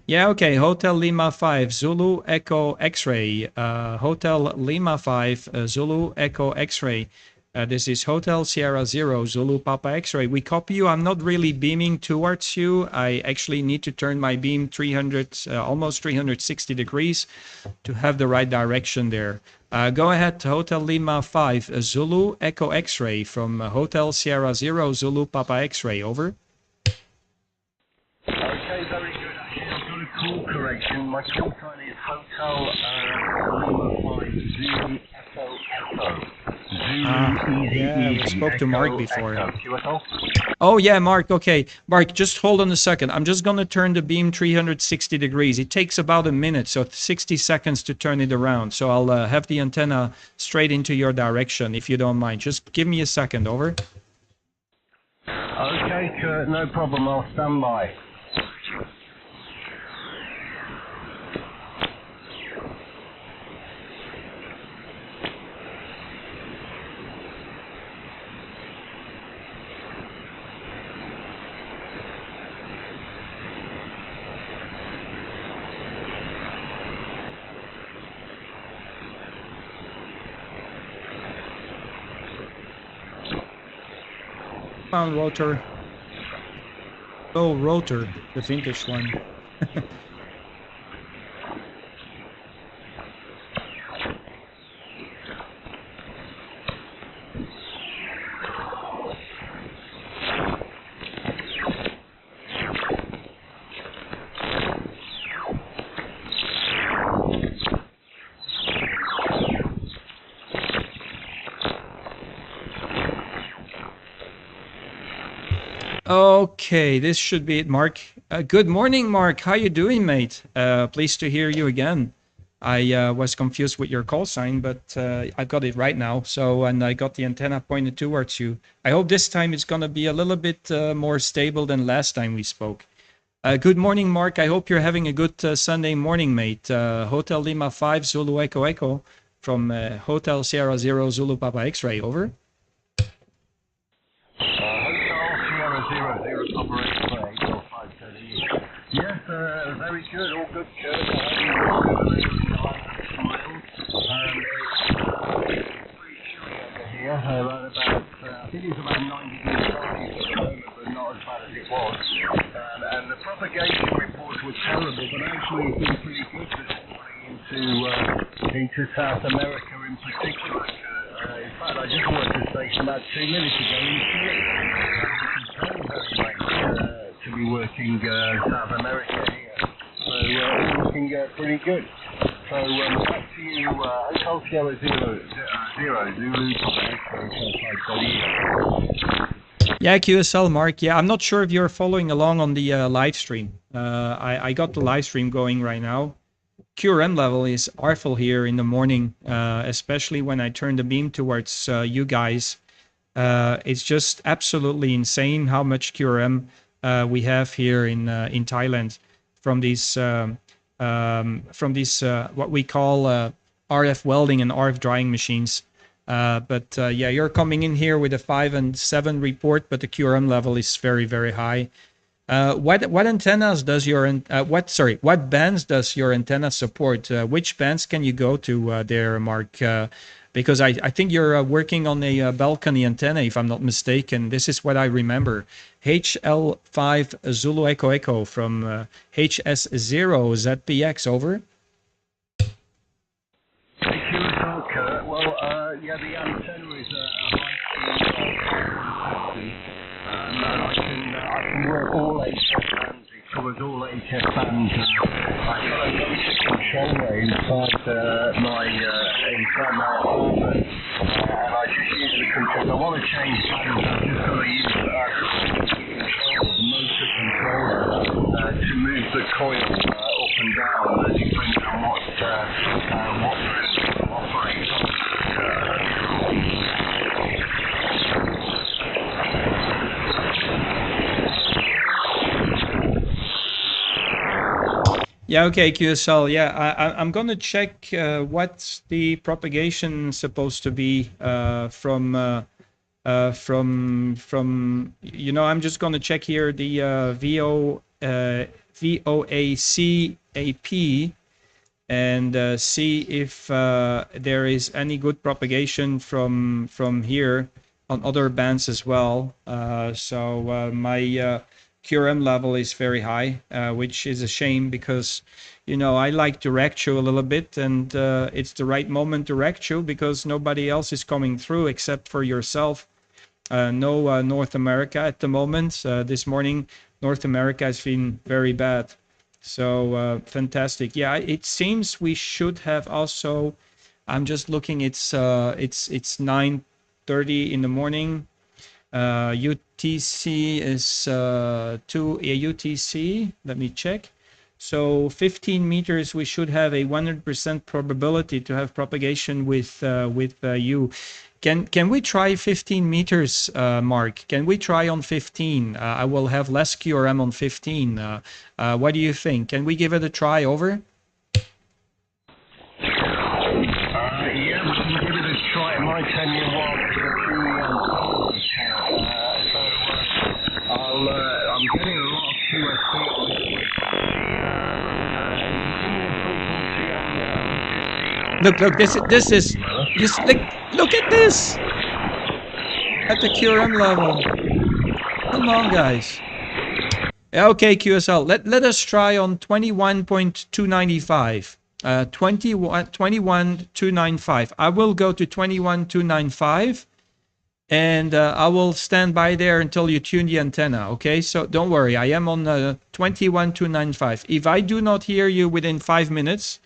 A: Yeah, okay. Hotel Lima 5, Zulu Echo X-Ray. Hotel Lima 5, Zulu Echo X-Ray. This is Hotel Sierra 0, Zulu Papa X-Ray. We copy you. I'm not really beaming towards you. I actually need to turn my beam 300, almost 360 degrees to have the right direction there. Go ahead, Hotel Lima 5, Zulu Echo X-Ray from Hotel Sierra 0, Zulu Papa X-Ray. Over.
C: Okay, very good. Actually, I've got a call correction. My call sign is Hotel Lima 5, Zulu Echo Echo. Zulu, easy,
A: yeah, we
C: easy.
A: spoke to Mark before.
C: Echo, QSL.
A: Oh, yeah, Mark. Okay. Mark, just hold on a second. I'm just going to turn the beam 360 degrees. It takes about a minute, so 60 seconds to turn it around. So I'll have the antenna straight into your direction, if you don't mind. Just give me a second, over.
C: Okay, Kurt, no problem. I'll stand by.
A: Found rotor. Oh, rotor, the vintage one. Okay, this should be it, Mark. Good morning, Mark. How you doing, mate? Pleased to hear you again. I was confused with your call sign, but I got it right now. So, and I got the antenna pointed towards you. I hope this time it's going to be a little bit more stable than last time we spoke. Good morning, Mark. I hope you're having a good Sunday morning, mate. Hotel Lima 5 Zulu Echo Echo from Hotel Sierra Zero Zulu Papa X-ray, over.
C: Yes, very good, all good, Kurt. Here, around about, I think it's about 90 degrees Celsius at the moment, but not as bad as it was. And the propagation reports were terrible, but actually it's been pretty good this morning into South America in particular. In fact, I just wanted to station about 2 minutes ago in Chile, which is very late to be working South America here. So it's looking pretty good. So back to you, Hotel Sierra Zero Zulu
A: Yeah, QSL, Mark. Yeah, I'm not sure if you're following along on the live stream. I got the live stream going right now. QRM level is awful here in the morning, especially when I turn the beam towards you guys. It's just absolutely insane how much QRM we have here in Thailand from these what we call RF welding and RF drying machines. But yeah, you're coming in here with a 5 and 7 report, but the QRM level is very, very high. What antennas does your what bands does your antenna support? Which bands can you go to there, Mark? Because I think you're working on a balcony antenna, if I'm not mistaken. This is what I remember. HL5 Zulu Echo Echo from HS0 ZPX, over.
C: Well, yeah, the antenna is a high speed I can work all HS bands. It covers all HS bands. I've got a motor controller inside my apartment, and I just use the controller. I want to change bands. I've just got to use the motor controller to move the coil up and down, depending on what operates.
A: Yeah, okay, QSL. Yeah, I'm going to check what's the propagation supposed to be from you know, I'm just going to check here the VOAC AP and see if there is any good propagation from here on other bands as well. So my QRM level is very high, which is a shame because, you know, I like to direct you a little bit, and it's the right moment to direct you because nobody else is coming through except for yourself. No North America at the moment. This morning, North America has been very bad. So fantastic. Yeah, it seems we should have also I'm just looking. It's 9:30 in the morning. UTC is 2 UTC. Let me check. So 15 meters, we should have a 100% probability to have propagation with you. Can we try 15 meters, Mark? Can we try on 15? I will have less QRM on 15. What do you think? Can we give it a try? Over?
C: Yeah, we can give it a try. It might take me a while to get through the I'm getting a lot of QSP on this.
A: Look, this is just look at this at the QRM level. Come on, guys. Okay, QSL. Let us try on 21.295. 21.295. I will go to 21.295, and I will stand by there until you tune the antenna. Okay, so don't worry. I am on 21.295. If I do not hear you within 5 minutes,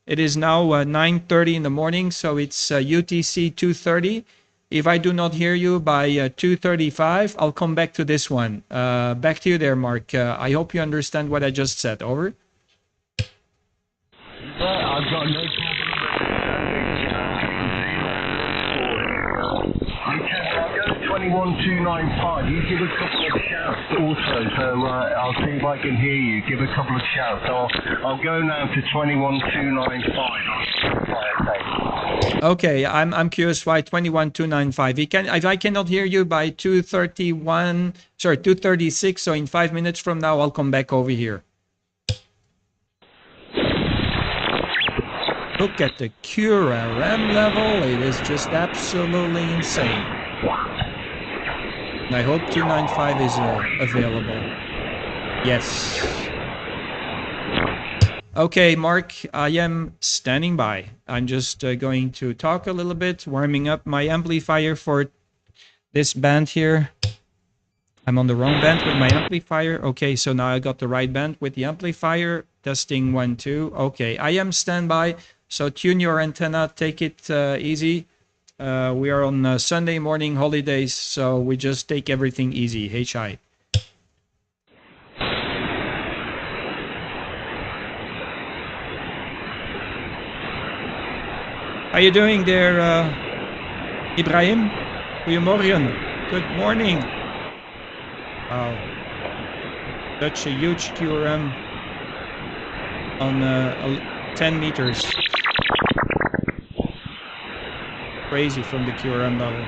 A: it is now 9:30 in the morning, so it's UTC 2:30. If I do not hear you by 2:35, I'll come back to this one. Back to you there, Mark. I hope you understand what I just said. Over.
C: I've got no problem. I'll go to 21.295. You give a couple of shouts also, so I'll see if I can hear you. Give a couple of shouts. I'll go now to 21.295.
A: Okay, I'm curious why 21.295. If I cannot hear you by 2:36, so in 5 minutes from now, I'll come back over here. Look at the QRM level. It is just absolutely insane. And I hope 295 is available. Yes. Okay, Mark, I am standing by. I'm just going to talk a little bit, warming up my amplifier for this band here. I'm on the wrong band with my amplifier. Okay, so now I got the right band with the amplifier. Testing 1, 2. Okay, I am standby. So tune your antenna, take it easy. We are on Sunday morning holidays, so we just take everything easy. HI. How you doing there, Ibrahim? Goedemorgen. Good morning. Wow. Such a huge QRM on 10 meters. Crazy from the QRM level.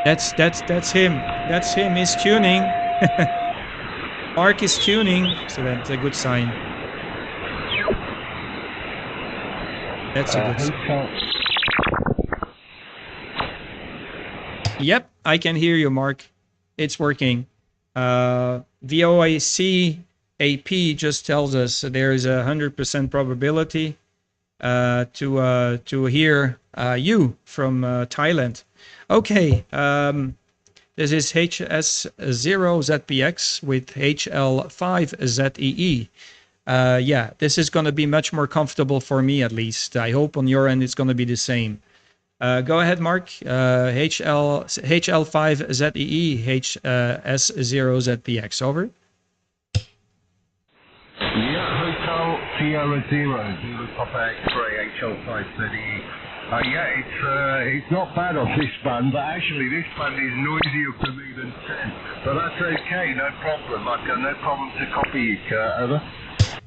A: That's him. That's him. He's tuning. Mark is tuning, so that's a good sign. That's a good sign. Yep, I can hear you, Mark. It's working. VOIC AP just tells us there is a 100% probability to hear you from Thailand. Okay, this is HS0ZPX with HL5ZEE. Yeah, this is going to be much more comfortable for me, at least. I hope on your end it's going to be the same. Go ahead, Mark. HL5ZEE, HS0ZPX. Over.
C: Yeah, Hotel Sierra Zero, Zulu Papa X-Ray, HL5ZEE. Yeah, it's not bad off this band, but actually this band is noisier for me than 10. But that's okay, no problem. I've got no problem to copy you, Kurt. Over.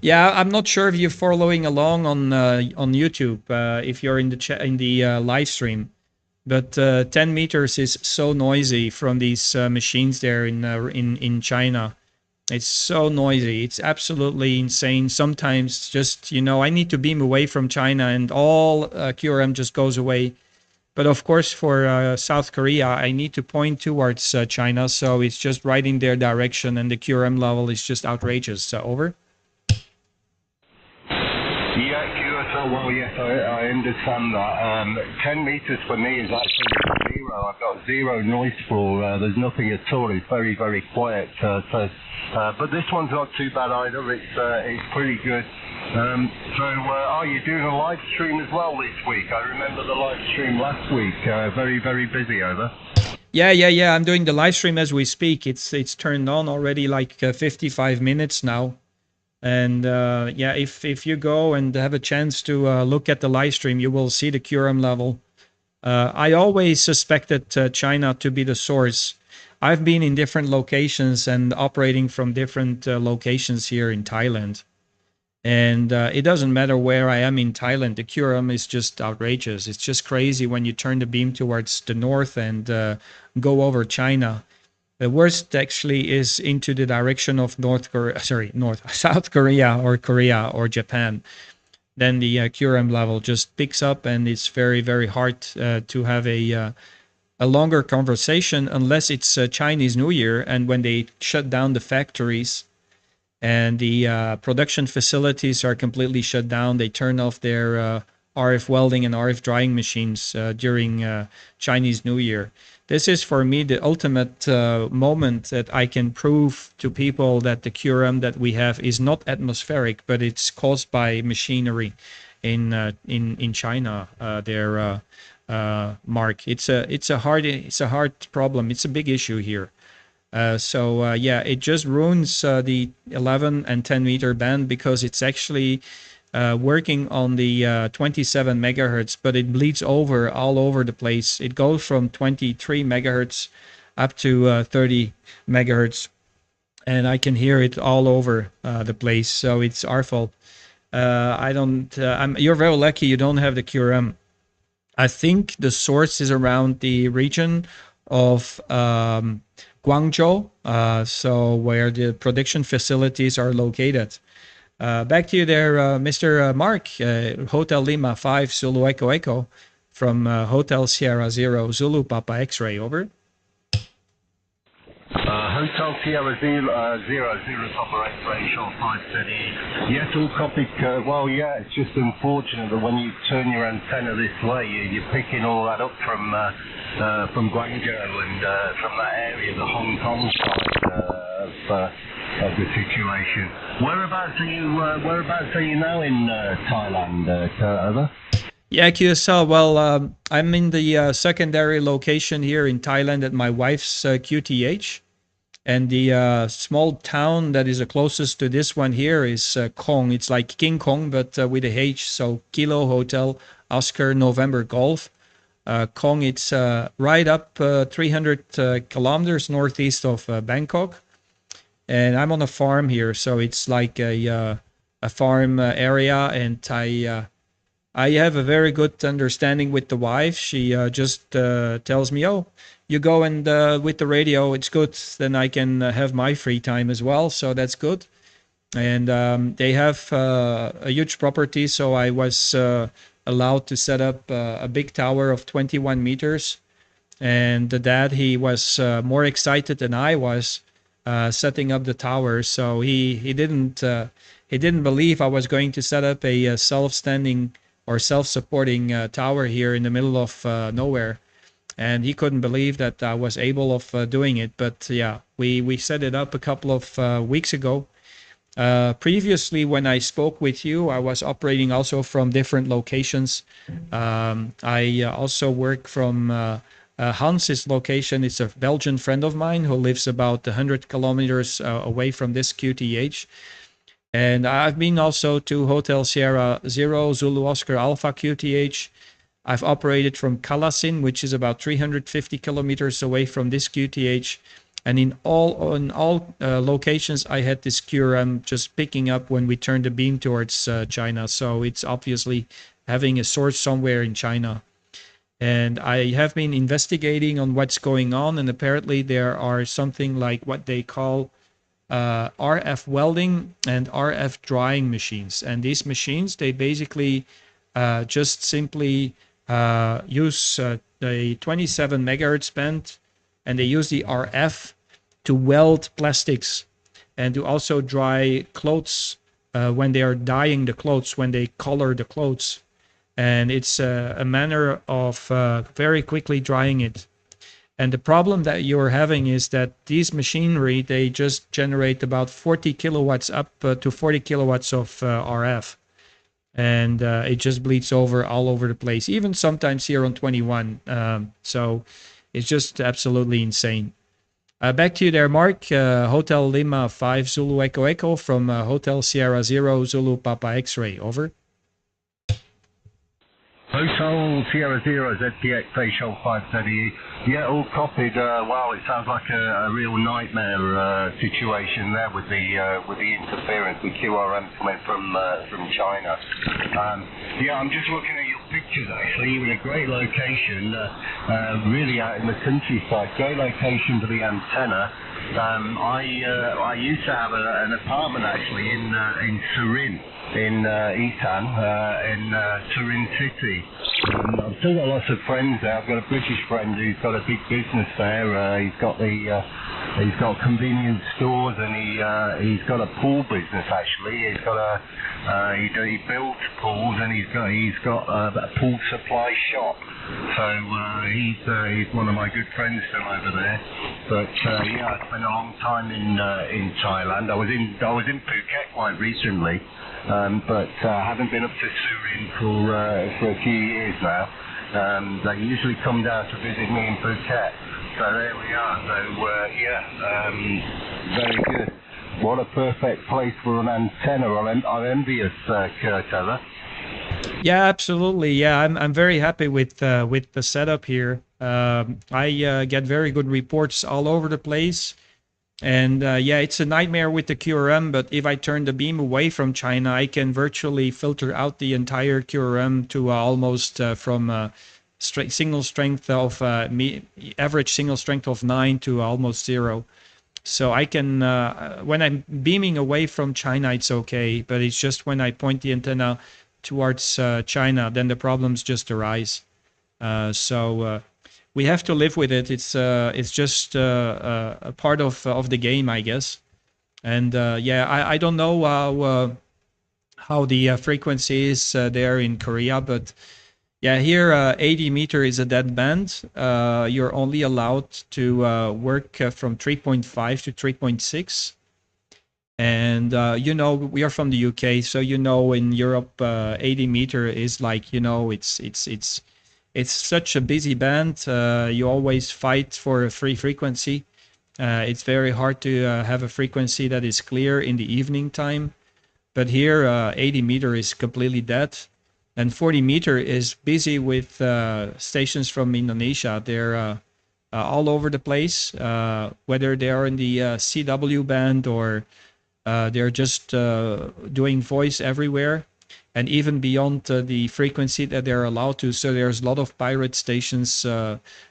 A: Yeah, I'm not sure if you're following along on YouTube, if you're in the live stream, but 10 meters is so noisy from these machines there in China. It's so noisy. It's absolutely insane. Sometimes just, I need to beam away from China and all QRM just goes away. But of course, for South Korea, I need to point towards China. So it's just right in their direction and the QRM level is just outrageous. Over.
C: So, well, yes, I understand that. 10 meters for me is actually zero. I've got zero noise floor. There's nothing at all. It's very, very quiet. But this one's not too bad either. It's pretty good. Are you doing a live stream as well this week? I remember the live stream last week. Very, very busy, over.
A: Yeah. I'm doing the live stream as we speak. It's turned on already, like 55 minutes now. And yeah, if you go and have a chance to look at the live stream, you will see the QRM level. I always suspected China to be the source. I've been in different locations and operating from different locations here in Thailand. And it doesn't matter where I am in Thailand, the QRM is just outrageous. It's just crazy when you turn the beam towards the north and go over China. The worst actually is into the direction of South Korea or Japan. Then the QRM level just picks up, and it's very, very hard to have a longer conversation unless it's Chinese New Year, and when they shut down the factories and the production facilities are completely shut down. They turn off their RF welding and RF drying machines during Chinese New Year. This is for me the ultimate moment that I can prove to people that the QRM that we have is not atmospheric, but it's caused by machinery in China. Mark, it's a hard problem. It's a big issue here. Yeah, it just ruins the 11 and 10 meter band because it's actually working on the 27 megahertz, but it bleeds over all over the place. It goes from 23 megahertz up to 30 megahertz, and I can hear it all over the place. So it's our fault. You're very lucky you don't have the QRM. I think the source is around the region of Guangzhou, so where the production facilities are located. Back to you there, Mr. Mark, Hotel Lima 5 Zulu Echo Echo from Hotel Sierra 0 Zulu Papa X-Ray, over.
C: Hotel Sierra 0 Papa X-Ray Short 530. Yes, all copied. Well, yeah, it's just unfortunate that when you turn your antenna this way, you're picking all that up from Guangzhou and from that area, the Hong Kong side of the situation. Whereabouts are you now in Thailand, over?
A: Yeah, QSL. Well, I'm in the secondary location here in Thailand at my wife's QTH. And the small town that is the closest to this one here is Kong. It's like King Kong, but with a H. So Kilo Hotel Oscar November Golf. Kong, it's right up 300 kilometers northeast of Bangkok. And I'm on a farm here, so it's like a farm area, and I have a very good understanding with the wife. She just tells me, oh, you go and with the radio, it's good. Then I can have my free time as well, so that's good. And they have a huge property, so I was allowed to set up a big tower of 21 meters. And the dad, he was more excited than I was setting up the tower. So he didn't believe I was going to set up a self-standing or self-supporting tower here in the middle of nowhere. And he couldn't believe that I was able of doing it. But yeah, we set it up a couple of weeks ago. Previously, when I spoke with you, I was operating also from different locations. I also work from Hans's location. It's a Belgian friend of mine who lives about 100 kilometers away from this QTH. And I've been also to Hotel Sierra 0 Zulu Oscar Alpha QTH. I've operated from Kalasin, which is about 350 kilometers away from this QTH. And in all locations, I had this QRM just picking up when we turned the beam towards China. So it's obviously having a source somewhere in China. And I have been investigating on what's going on. And apparently there are something like what they call RF welding and RF drying machines. And these machines, they basically just simply use the 27 megahertz band, and they use the RF to weld plastics and to also dry clothes when they are dyeing the clothes, when they color the clothes. And it's a manner of very quickly drying it. And the problem that you're having is that these machinery, they just generate about 40 kilowatts up to 40 kilowatts of RF. And it just bleeds over all over the place, even sometimes here on 21. So it's just absolutely insane. Back to you there, Mark. Hotel Lima 5 Zulu Echo Echo from Hotel Sierra 0 Zulu Papa X-Ray. Over.
C: Hotel Sierra Zero ZPX Facial 530. Yeah, all copied. Wow, it sounds like a real nightmare situation there with the interference with QRM coming from China. Yeah, I'm just looking at your pictures actually. You're in a great location, really out in the countryside. Great location for the antenna. I used to have an apartment actually in Surin. In Itan, in Turin City. I've still got lots of friends there. I've got a British friend who's got a big business there. He's got convenience stores and he's got a pool business actually. He's got he builds pools and he's got a pool supply shop. So he's one of my good friends still over there. But yeah, I spent a long time in Thailand. I was in Phuket quite recently. But haven't been up to Surin for a few years now. They usually come down to visit me in Phuket. So there we are. So yeah, very good. What a perfect place for an antenna. I'm envious, Kurt Heather.
A: Yeah, absolutely. Yeah, I'm very happy with the setup here. I get very good reports all over the place. And yeah, it's a nightmare with the QRM, but if I turn the beam away from China, I can virtually filter out the entire QRM to almost from single strength of average single strength of 9 to almost 0. So I can, when I'm beaming away from China, it's okay, but it's just when I point the antenna towards China, then the problems just arise. So we have to live with it. It's just a part of the game, I guess. And yeah, I don't know how the frequency is there in Korea, but yeah, here 80 meter is a dead band. You're only allowed to work from 3.5 to 3.6. And you know, we are from the UK, so you know, in Europe 80 meter is like, you know, it's such a busy band. You always fight for a free frequency. It's very hard to have a frequency that is clear in the evening time. But here, 80 meter is completely dead. And 40 meter is busy with stations from Indonesia. They're all over the place, whether they are in the CW band or they're just doing voice everywhere. And even beyond the frequency that they're allowed to. So there's a lot of pirate stations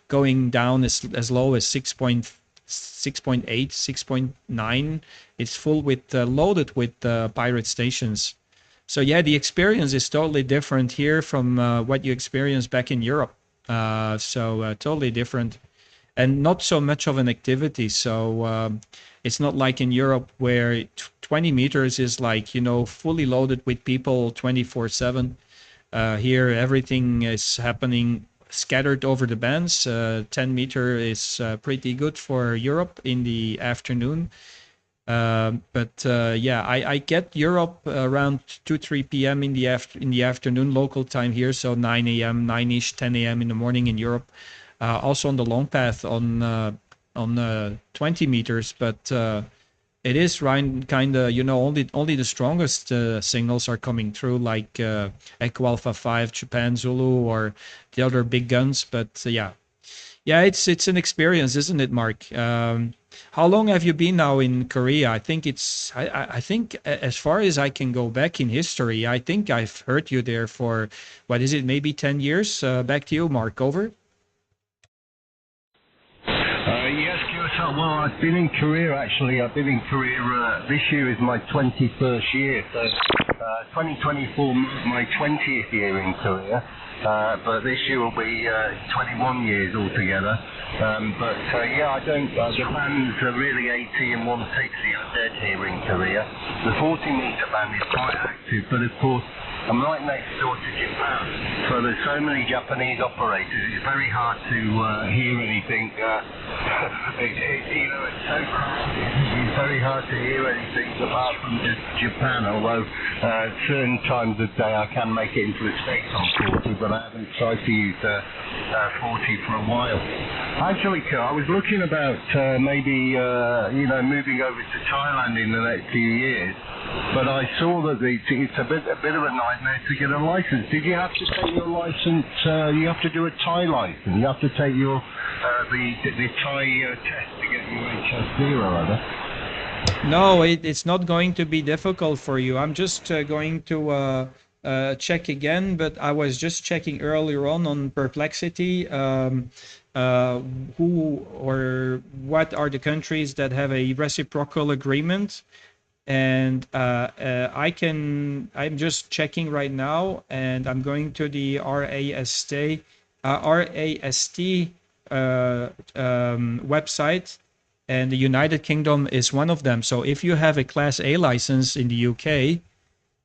A: going down as low as 6.8, 6.9. It's full with loaded with pirate stations. So yeah, the experience is totally different here from what you experienced back in Europe. So totally different. And not so much of an activity. So it's not like in Europe where 20 meters is like, you know, fully loaded with people 24/7. Here, everything is happening scattered over the bands. 10 meter is pretty good for Europe in the afternoon. But yeah, I get Europe around 2-3 p.m. in the afternoon local time here. So 9 a.m., 9ish, 10 a.m. in the morning in Europe. Also on the long path on 20 meters, but it is kind of, you know, only the strongest signals are coming through, like Echo Alpha 5, Japan Zulu, or the other big guns. But yeah, it's an experience, isn't it, Mark? How long have you been now in Korea? I think I think as far as I can go back in history, I think I've heard you there for, what is it, maybe 10 years? Back to you, Mark. Over.
C: Yes, Well, I've been in Korea actually. I've been in Korea. This year is my 21st year, so 2024 my 20th year in Korea. But this year will be 21 years altogether. Yeah, I don't. The bands are really 80 and 160 are dead here in Korea. The 40-meter band is quite active, but of course I'm right next door to Japan, so there's so many Japanese operators. It's very hard to hear anything. It's so crowded. It's very hard to hear anything apart from just Japan. Although certain times of day I can make it into the States on 40, but I haven't tried to use 40 for a while. Actually, I was looking about maybe moving over to Thailand in the next few years. But I saw that it's a bit of a nightmare to get a license. Did you have to take your license? You have to do a Thai license. You have to take your the Thai test to get your HS0 or other.
A: No, it's not going to be difficult for you. I'm just going to check again, but I was just checking earlier on Perplexity. Who or what are the countries that have a reciprocal agreement? And I'm just checking right now, and I'm going to the RAST website, and the United Kingdom is one of them. So if you have a Class A license in the UK,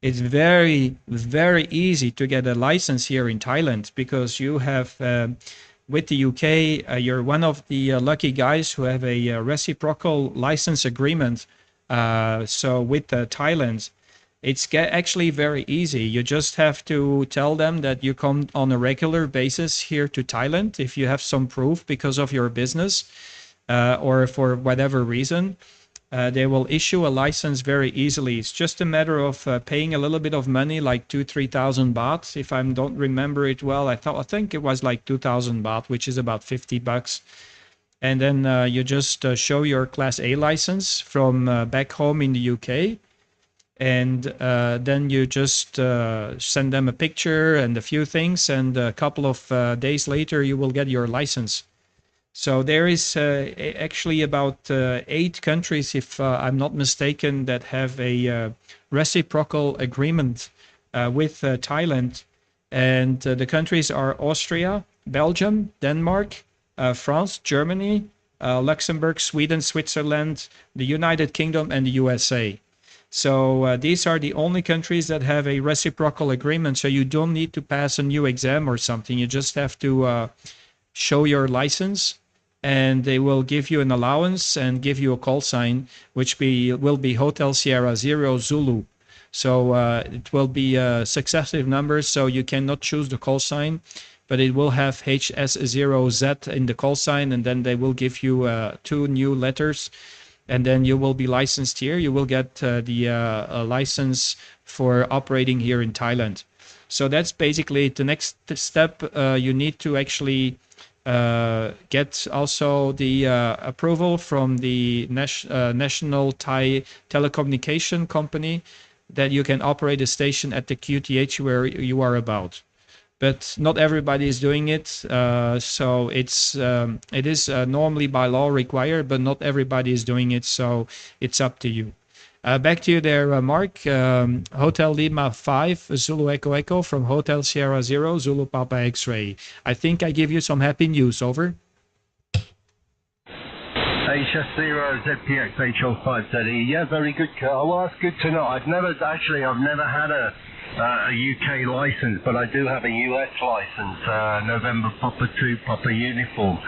A: it's very, very easy to get a license here in Thailand, because you have, with the UK, you're one of the lucky guys who have a reciprocal license agreement. So with Thailand, it's actually very easy. You just have to tell them that you come on a regular basis here to Thailand if you have some proof because of your business, or for whatever reason. They will issue a license very easily. It's just a matter of paying a little bit of money, like 2,000-3,000 baht. If I don't remember it well, I think it was like 2,000 baht, which is about $50. And then you just show your Class A license from back home in the UK. And then you just send them a picture and a few things. And a couple of days later, you will get your license. So there is actually about 8 countries, if I'm not mistaken, that have a reciprocal agreement with Thailand. And the countries are Austria, Belgium, Denmark, France, Germany, Luxembourg, Sweden, Switzerland, the United Kingdom, and the USA. So these are the only countries that have a reciprocal agreement. So you don't need to pass a new exam or something. You just have to show your license, and they will give you an allowance and give you a call sign, which will be Hotel Sierra Zero Zulu. So it will be successive numbers, so you cannot choose the call sign, but it will have HS0Z in the call sign, and then they will give you 2 new letters, and then you will be licensed here. You will get the license for operating here in Thailand. So that's basically the next step. You need to actually get also the approval from the National Thai Telecommunication Company that you can operate a station at the QTH where you are about. But not everybody is doing it, so it is normally by law required, but not everybody is doing it, so it's up to you. Back to you there, Mark. Hotel Lima 5, Zulu Echo Echo from Hotel Sierra Zero, Zulu Papa X-Ray. I think I give you some happy news, over.
C: HS0 ZPX HL5ZE. Yeah, very good, Kurt. Well, that's good to know. I've never had a UK license, but I do have a US license, November Papa 2 Papa Uniform.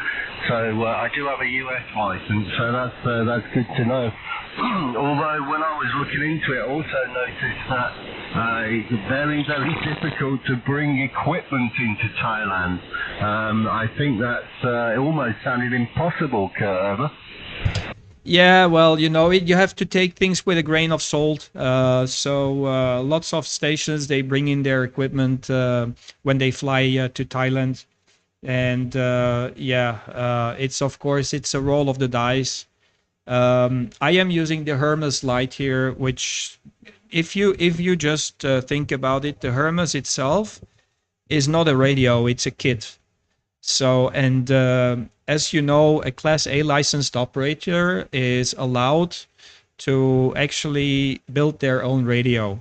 C: So I do have a US license, so that's good to know. Although when I was looking into it, I also noticed that it's very, very difficult to bring equipment into Thailand. I think that's almost sounded impossible, Kurt.
A: Yeah, well, you have to take things with a grain of salt. So lots of stations, they bring in their equipment when they fly to Thailand. And it's, of course, it's a roll of the dice. I am using the Hermes Lite here, which if you just think about it, the Hermes itself is not a radio, it's a kit. So, and as you know, a Class A licensed operator is allowed to actually build their own radio.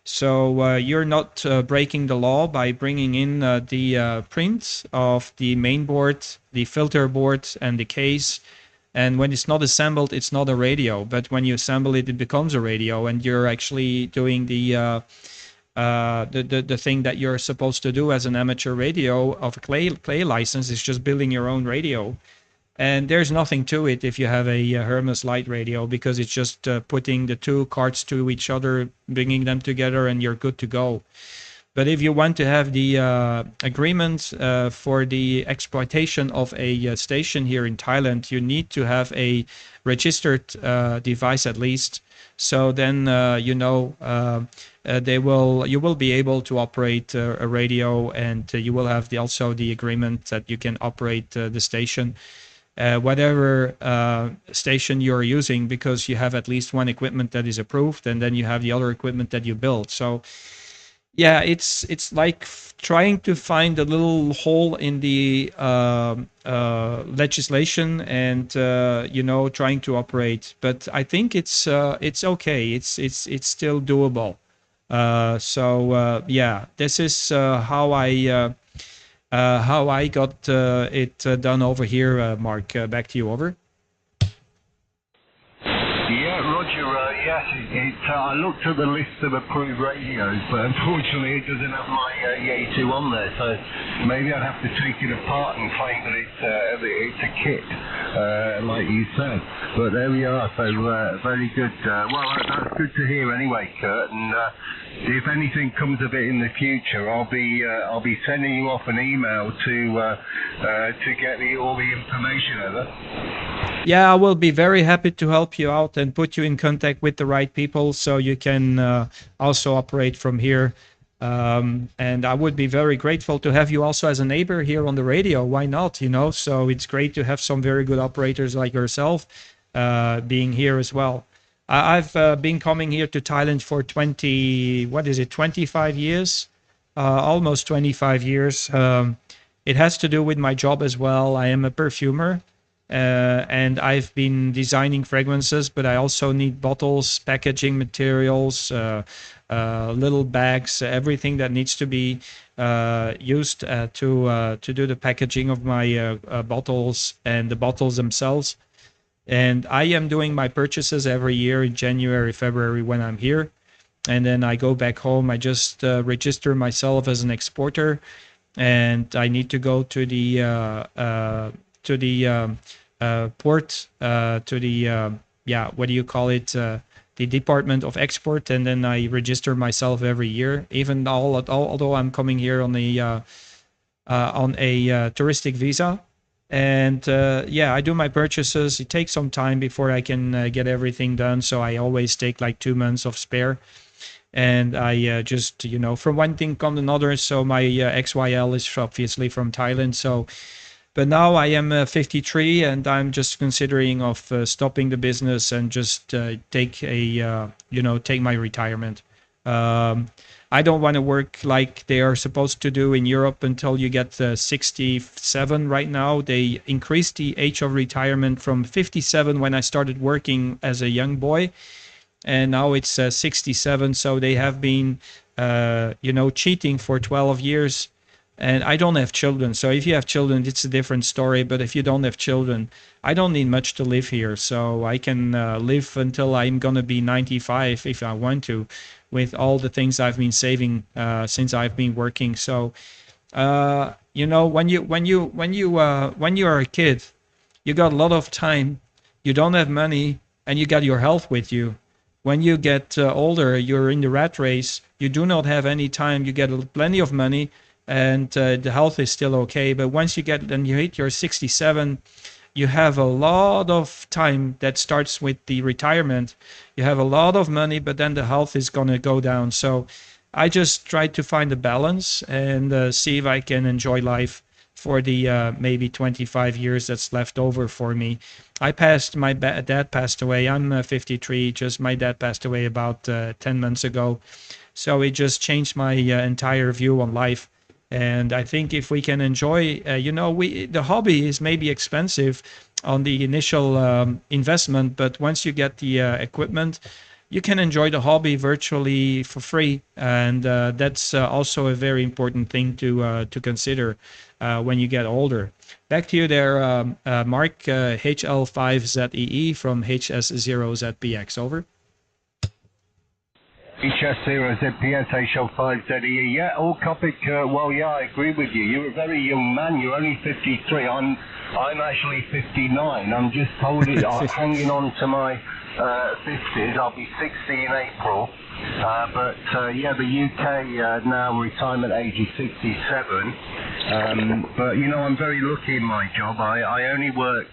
A: So you're not breaking the law by bringing in the print of the main board, the filter board, and the case. And when it's not assembled, it's not a radio. But when you assemble it, it becomes a radio, and you're actually doing the thing that you're supposed to do as an amateur radio of a clay license is just building your own radio. And there's nothing to it if you have a Hermes Lite radio, because it's just putting the two cards to each other, bringing them together, and you're good to go. But if you want to have the agreement for the exploitation of a station here in Thailand, you need to have a registered device at least. So then you will be able to operate a radio, and you will have also the agreement that you can operate the station. Whatever station you're using, because you have at least one equipment that is approved, and then you have the other equipment that you build. So yeah, it's like trying to find a little hole in the legislation, and trying to operate. But I think it's okay. It's still doable. Yeah, this is how I got it done over here. Mark, back to you. Over.
C: Yeah, Roger, yes, I looked at the list of approved radios, but unfortunately it doesn't have my Yagi 2 on there, so maybe I'd have to take it apart and claim that it's a kit, like you said. But there we are, so very good. Well, that's good to hear anyway, Kurt, and if anything comes of it in the future, I'll be sending you off an email to get all the information over.
A: Yeah, I will be very happy to help you out and put you in contact with the right people, so you can also operate from here. And I would be very grateful to have you also as a neighbor here on the radio. Why not? So it's great to have some very good operators like yourself being here as well. I've been coming here to Thailand for 25 years, almost 25 years. It has to do with my job as well. I am a perfumer. And I've been designing fragrances, but I also need bottles, packaging materials, little bags, everything that needs to be used to do the packaging of my bottles and the bottles themselves. And I am doing my purchases every year in January, February when I'm here. And then I go back home. I just register myself as an exporter, and I need to go to the port, to the what do you call it, the Department of Export, and then I register myself every year, even although I'm coming here on a touristic visa. And I do my purchases. It takes some time before I can get everything done, so I always take like 2 months of spare. And I just from one thing come another. So my XYL is obviously from Thailand, so but now I am 53, and I'm just considering of stopping the business and just take my retirement. I don't want to work like they are supposed to do in Europe until you get 67 right now. They increased the age of retirement from 57 when I started working as a young boy, and now it's 67. So they have been, cheating for 12 years. And I don't have children. So if you have children, it's a different story. But if you don't have children, I don't need much to live here. So I can live until I'm going to be 95 if I want to, with all the things I've been saving since I've been working. So, when you are a kid, you got a lot of time, you don't have money, and you got your health with you. When you get older, you're in the rat race. You do not have any time. You get plenty of money, and the health is still okay. But once you hit your 67, you have a lot of time that starts with the retirement. You have a lot of money, but then the health is going to go down. So I just try to find a balance and see if I can enjoy life for the maybe 25 years that's left over for me. My dad passed away. I'm 53. My dad passed away about 10 months ago. So it just changed my entire view on life. And I think if we can enjoy, the hobby is maybe expensive on the initial investment, but once you get the equipment, you can enjoy the hobby virtually for free, and that's also a very important thing to consider when you get older. Back to you there, Mark, HL5ZEE from HS0ZPX, over.
C: HS0ZPS HL5ZEE. Yeah, all topic. Well, yeah, I agree with you. You're a very young man. You're only 53. I'm actually 59. I'm just hanging on to my 50s. I'll be 60 in April. But yeah, the UK now retirement age is 67. But you know, I'm very lucky in my job. I only work.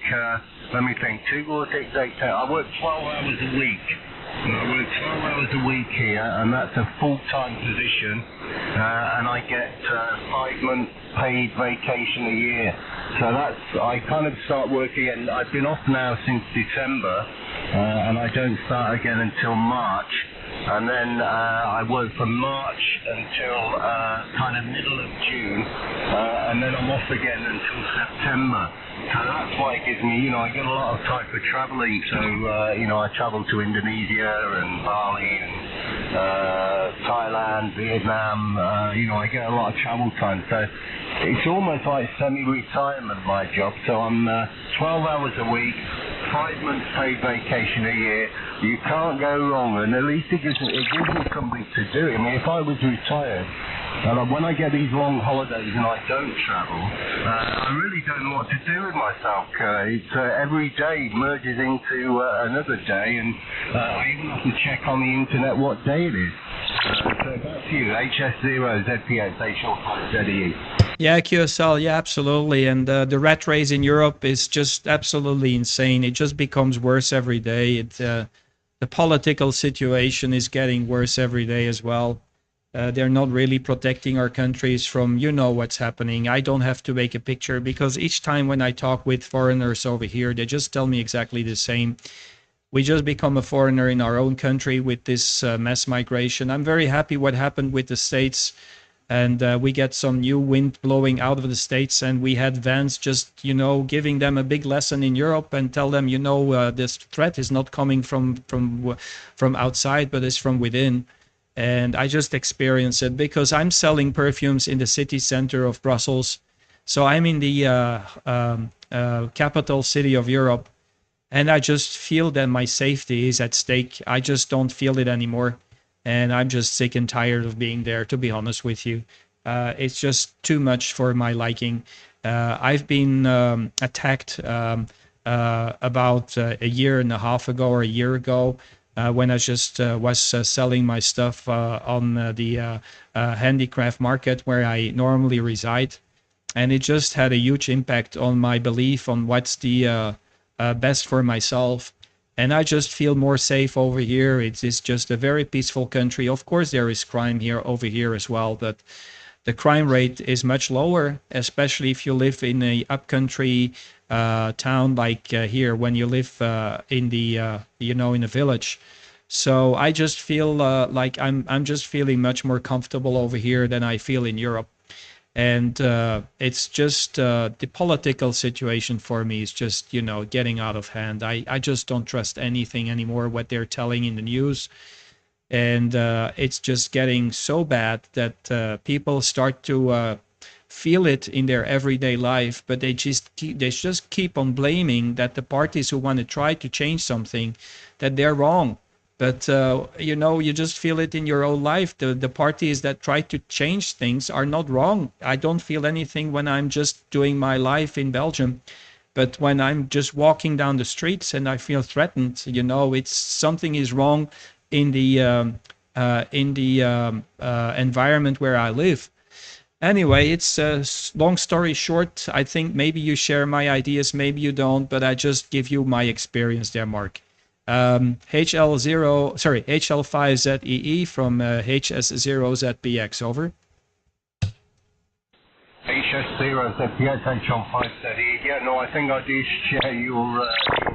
C: Let me think. 2 or 6, 8, 10. I work 12 hours a week. I work 12 hours a week here, and that's a full-time position, and I get 5 months paid vacation a year. So I kind of start working, and I've been off now since December, and I don't start again until March. And then I work from March until kind of middle of June, and then I'm off again until September. So that's why it gives me, I get a lot of time for traveling. So, I travel to Indonesia and Bali and Thailand, Vietnam. I get a lot of travel time. So it's almost like semi-retirement, my job. So I'm 12 hours a week, 5 months paid vacation a year. You can't go wrong, and at least it gives me something to do. I mean, if I was retired, and when I get these long holidays and I don't travel, I really don't know what to do with myself. It's every day merges into another day, and I even have to check on the internet what day it is. So back to you, HS0ZPS HL5ZEE.
A: Yeah, QSL, yeah, absolutely. And the rat race in Europe is just absolutely insane. It just becomes worse every day. The political situation is getting worse every day as well. They're not really protecting our countries from, what's happening. I don't have to make a picture, because each time when I talk with foreigners over here, they just tell me exactly the same. We just become a foreigner in our own country with this mass migration. I'm very happy what happened with the States, and we get some new wind blowing out of the States, and we had Vance just, giving them a big lesson in Europe and tell them, this threat is not coming from outside, but it's from within. And I just experienced it because I'm selling perfumes in the city center of Brussels. So I'm in the capital city of Europe, and I just feel that my safety is at stake. I just don't feel it anymore. And I'm just sick and tired of being there, to be honest with you. It's just too much for my liking. I've been attacked about a year and a half ago or a year ago, when I just was selling my stuff on the handicraft market where I normally reside. And it just had a huge impact on my belief on what's the best for myself. And I just feel more safe over here. It's just a very peaceful country. Of course, there is crime over here as well, but the crime rate is much lower, especially if you live in a upcountry town like here, when you live in the in a village. So I just feel like I'm just feeling much more comfortable over here than I feel in Europe. And it's just the political situation for me is just, getting out of hand. I just don't trust anything anymore, what they're telling in the news. And it's just getting so bad that people start to feel it in their everyday life, but they just keep on blaming that the parties who want to try to change something, that they're wrong. But, you just feel it in your own life. The parties that try to change things are not wrong. I don't feel anything when I'm just doing my life in Belgium. But when I'm just walking down the streets and I feel threatened, it's something is wrong in the environment where I live. Anyway, it's long story short. I think maybe you share my ideas, maybe you don't, but I just give you my experience there, Mark. HL5ZEE from HS0ZPX, over.
C: HS0ZPX HL5ZEE. Yeah, no, I think I do share your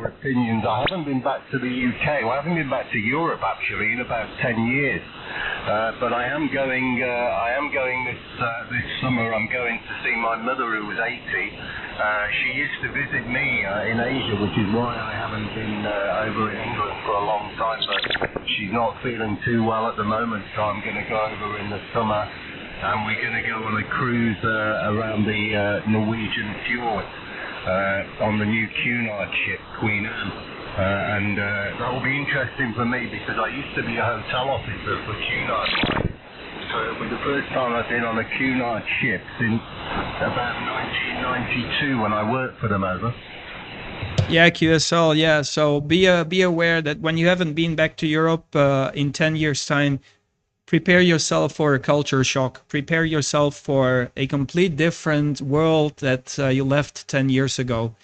C: opinions. I haven't been back to the UK. Well, I haven't been back to Europe, actually, in about 10 years. But I am going. This summer. I'm going to see my mother, who was 80. She used to visit me in Asia, which is why I haven't been over in England for a long time. But she's not feeling too well at the moment, so I'm going to go over in the summer, and we're going to go on a cruise around the Norwegian fjord on the new Cunard ship, Queen Anne. And that will be interesting for me because I used to be a hotel officer for Cunard Line. So it was the first time I've been on a Cunard ship since about 1992 when I worked for them over.
A: Yeah, QSL. Yeah. So be aware that when you haven't been back to Europe in 10 years' time, prepare yourself for a culture shock. Prepare yourself for a complete different world that you left 10 years ago.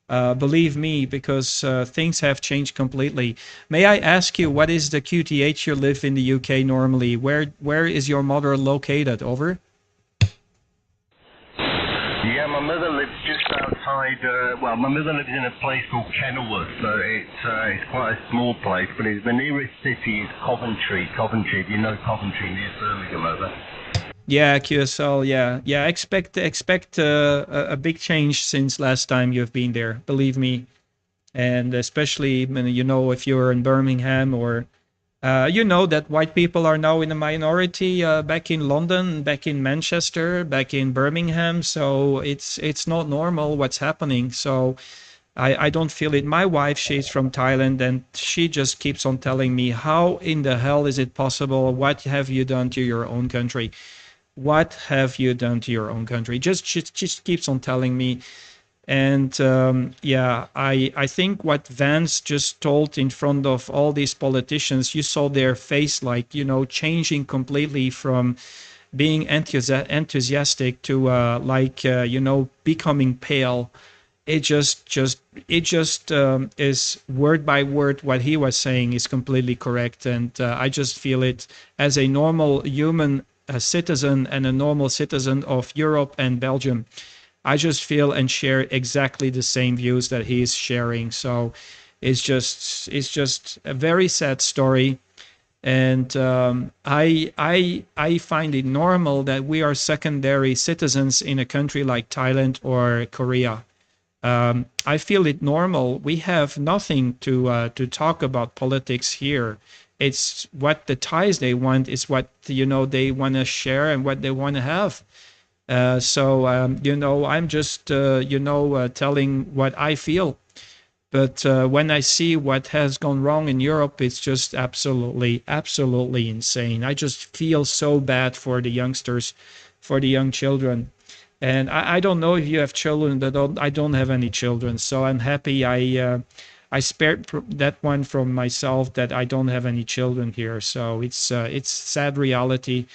A: Believe me, because things have changed completely. May I ask you, what is the QTH you live in the UK normally? Where is your mother located? Over?
C: Yeah, my mother lives just outside, my mother lives in a place called Kenilworth, so it's quite a small place, but the nearest city is Coventry. Coventry, if you know Coventry, near Birmingham over.
A: Yeah, QSL, yeah. Expect a big change since last time you've been there, believe me. And especially, if you're in Birmingham or, that white people are now in a minority back in London, back in Manchester, back in Birmingham. So it's not normal what's happening. So I don't feel it. My wife, she's from Thailand, and she just keeps on telling me, how in the hell is it possible? What have you done to your own country? What have you done to your own country? Just keeps on telling me. And I think what Vance just told in front of all these politicians, you saw their face changing completely from being enthusiastic to becoming pale. It just is word by word what he was saying is completely correct, and I just feel it as a normal human citizen and a normal citizen of Europe and Belgium. I just feel and share exactly the same views that he is sharing. So it's just a very sad story. And I find it normal that we are secondary citizens in a country like Thailand or Korea. I feel it normal. We have nothing to talk about politics here. It's what the Thais they want is what they want to share and what they want to have. I'm just telling what I feel. But when I see what has gone wrong in Europe, it's just absolutely insane. I just feel so bad for the youngsters, for the young children. And I don't know if you have children, but I don't have any children. So I'm happy I spared that one from myself, that I don't have any children here. So it's sad reality.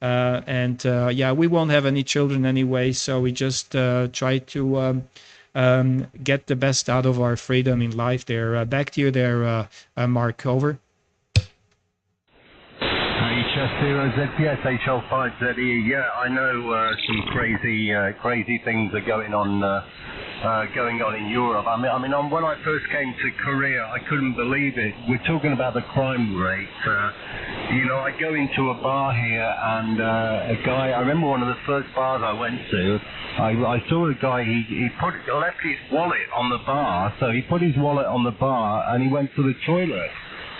A: We won't have any children anyway. So we just try to get the best out of our freedom in life there. Back to you there, Mark, over.
C: HS0 ZPS HL5ZE. Yeah, I know some crazy things are going on in Europe. I mean, when I first came to Korea, I couldn't believe it. We're talking about the crime rate. I go into a bar here, and a guy. I remember one of the first bars I went to. I saw a guy. He left his wallet on the bar. So he put his wallet on the bar, and he went to the toilet.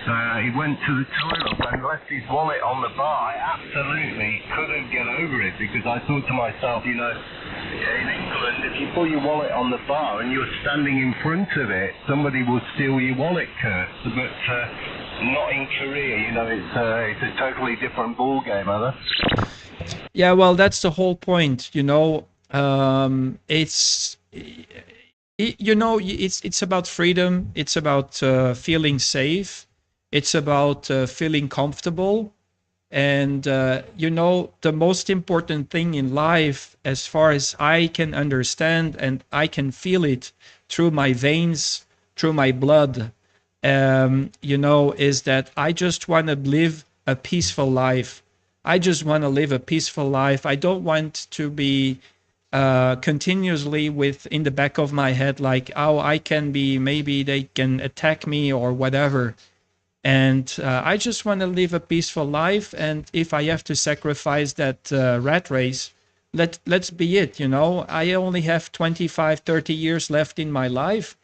C: He went to the toilet and left his wallet on the bar. I absolutely couldn't get over it, because I thought to myself, in England, if you put your wallet on the bar and you're standing in front of it, somebody will steal your wallet, Kurt. But not in Korea, it's a totally different ball game, other.
A: Yeah, well, that's the whole point. It's about freedom. It's about feeling safe. It's about feeling comfortable. And, the most important thing in life, as far as I can understand and I can feel it through my veins, through my blood, is that I just want to live a peaceful life. I just want to live a peaceful life. I don't want to be continuously in the back of my head, like, oh, I can be, maybe they can attack me or whatever. And I just want to live a peaceful life. And if I have to sacrifice that rat race, let's be it. You know, I only have 25, 30 years left in my life,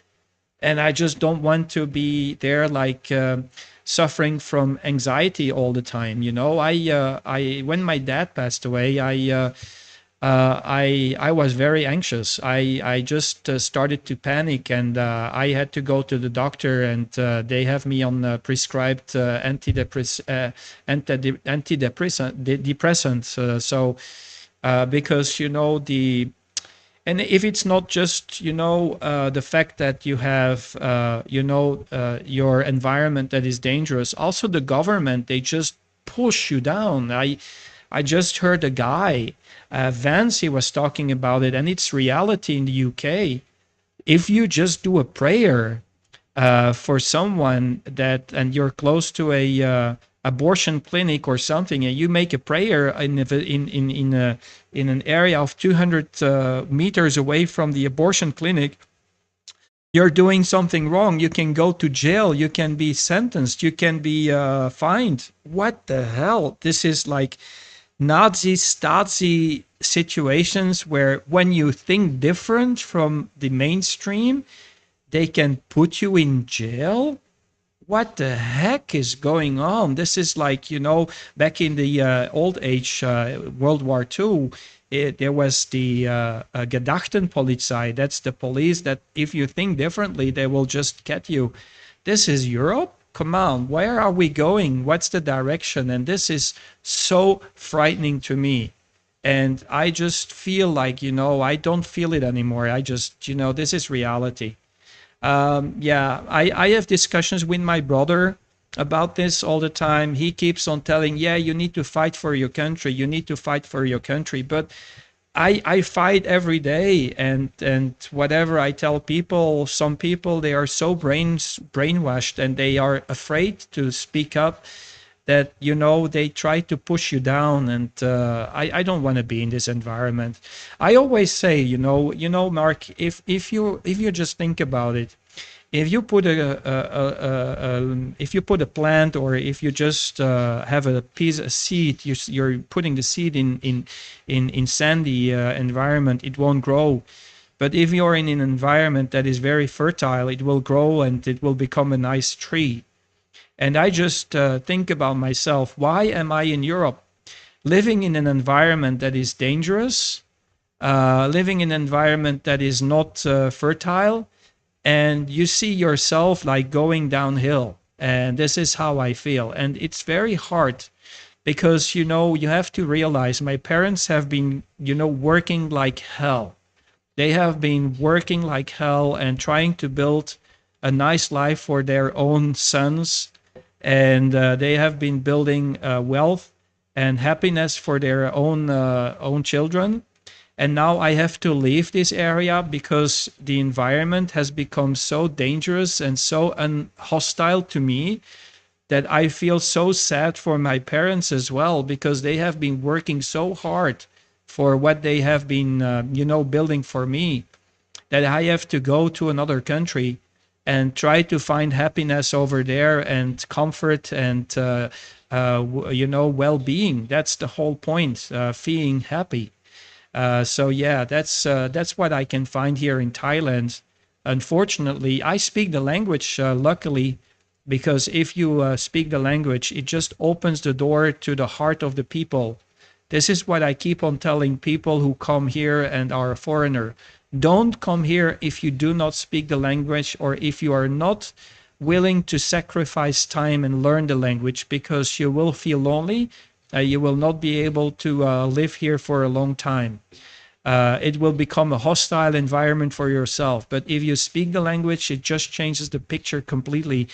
A: and I just don't want to be there like suffering from anxiety all the time. You know, I when my dad passed away, I was very anxious. I just started to panic, and I had to go to the doctor, and they have me on prescribed antidepressants. Because you know and if it's not just the fact that you have your environment that is dangerous, also the government, they just push you down. I just heard a guy, Vance, he was talking about it, and it's reality in the UK. If you just do a prayer for someone and you're close to a abortion clinic or something, and you make a prayer in an area of 200 meters away from the abortion clinic, you're doing something wrong. You can go to jail. You can be sentenced. You can be fined. What the hell? This is like Nazi Stasi situations where when you think different from the mainstream, they can put you in jail. What the heck is going on? This is like, back in the old age, World War II, there was the Gedachtenpolizei. That's the police that if you think differently, they will just get you. This is Europe? Come on, where are we going? What's the direction? And this is so frightening to me. And I just feel like, I don't feel it anymore. I just, this is reality. I have discussions with my brother about this all the time. He keeps on telling, yeah, you need to fight for your country. You need to fight for your country. But I fight every day, and whatever I tell people, some people, they are so brainwashed, and they are afraid to speak up, that they try to push you down. And I don't want to be in this environment. I always say, Mark, if you just think about it, if you put if you put a plant, or if you just have a seed, you're putting the seed in sandy environment, it won't grow. But if you're in an environment that is very fertile, it will grow and it will become a nice tree. And I just think about myself, why am I in Europe, living in an environment that is dangerous, living in an environment that is not fertile, and you see yourself like going downhill. And this is how I feel. And it's very hard because, you have to realize my parents have been, working like hell. They have been working like hell and trying to build a nice life for their own sons. And they have been building wealth and happiness for their own children. And now I have to leave this area because the environment has become so dangerous and so hostile to me, that I feel so sad for my parents as well, because they have been working so hard for what they have been, building for me, that I have to go to another country and try to find happiness over there, and comfort, and well-being. That's the whole point, feeling happy. So yeah, that's what I can find here in Thailand. Unfortunately, I speak the language, luckily, because if you speak the language, it just opens the door to the heart of the people. This is what I keep on telling people who come here and are a foreigner. Don't come here if you do not speak the language, or if you are not willing to sacrifice time and learn the language, because you will feel lonely. You will not be able to live here for a long time. It will become a hostile environment for yourself. But if you speak the language, it just changes the picture completely.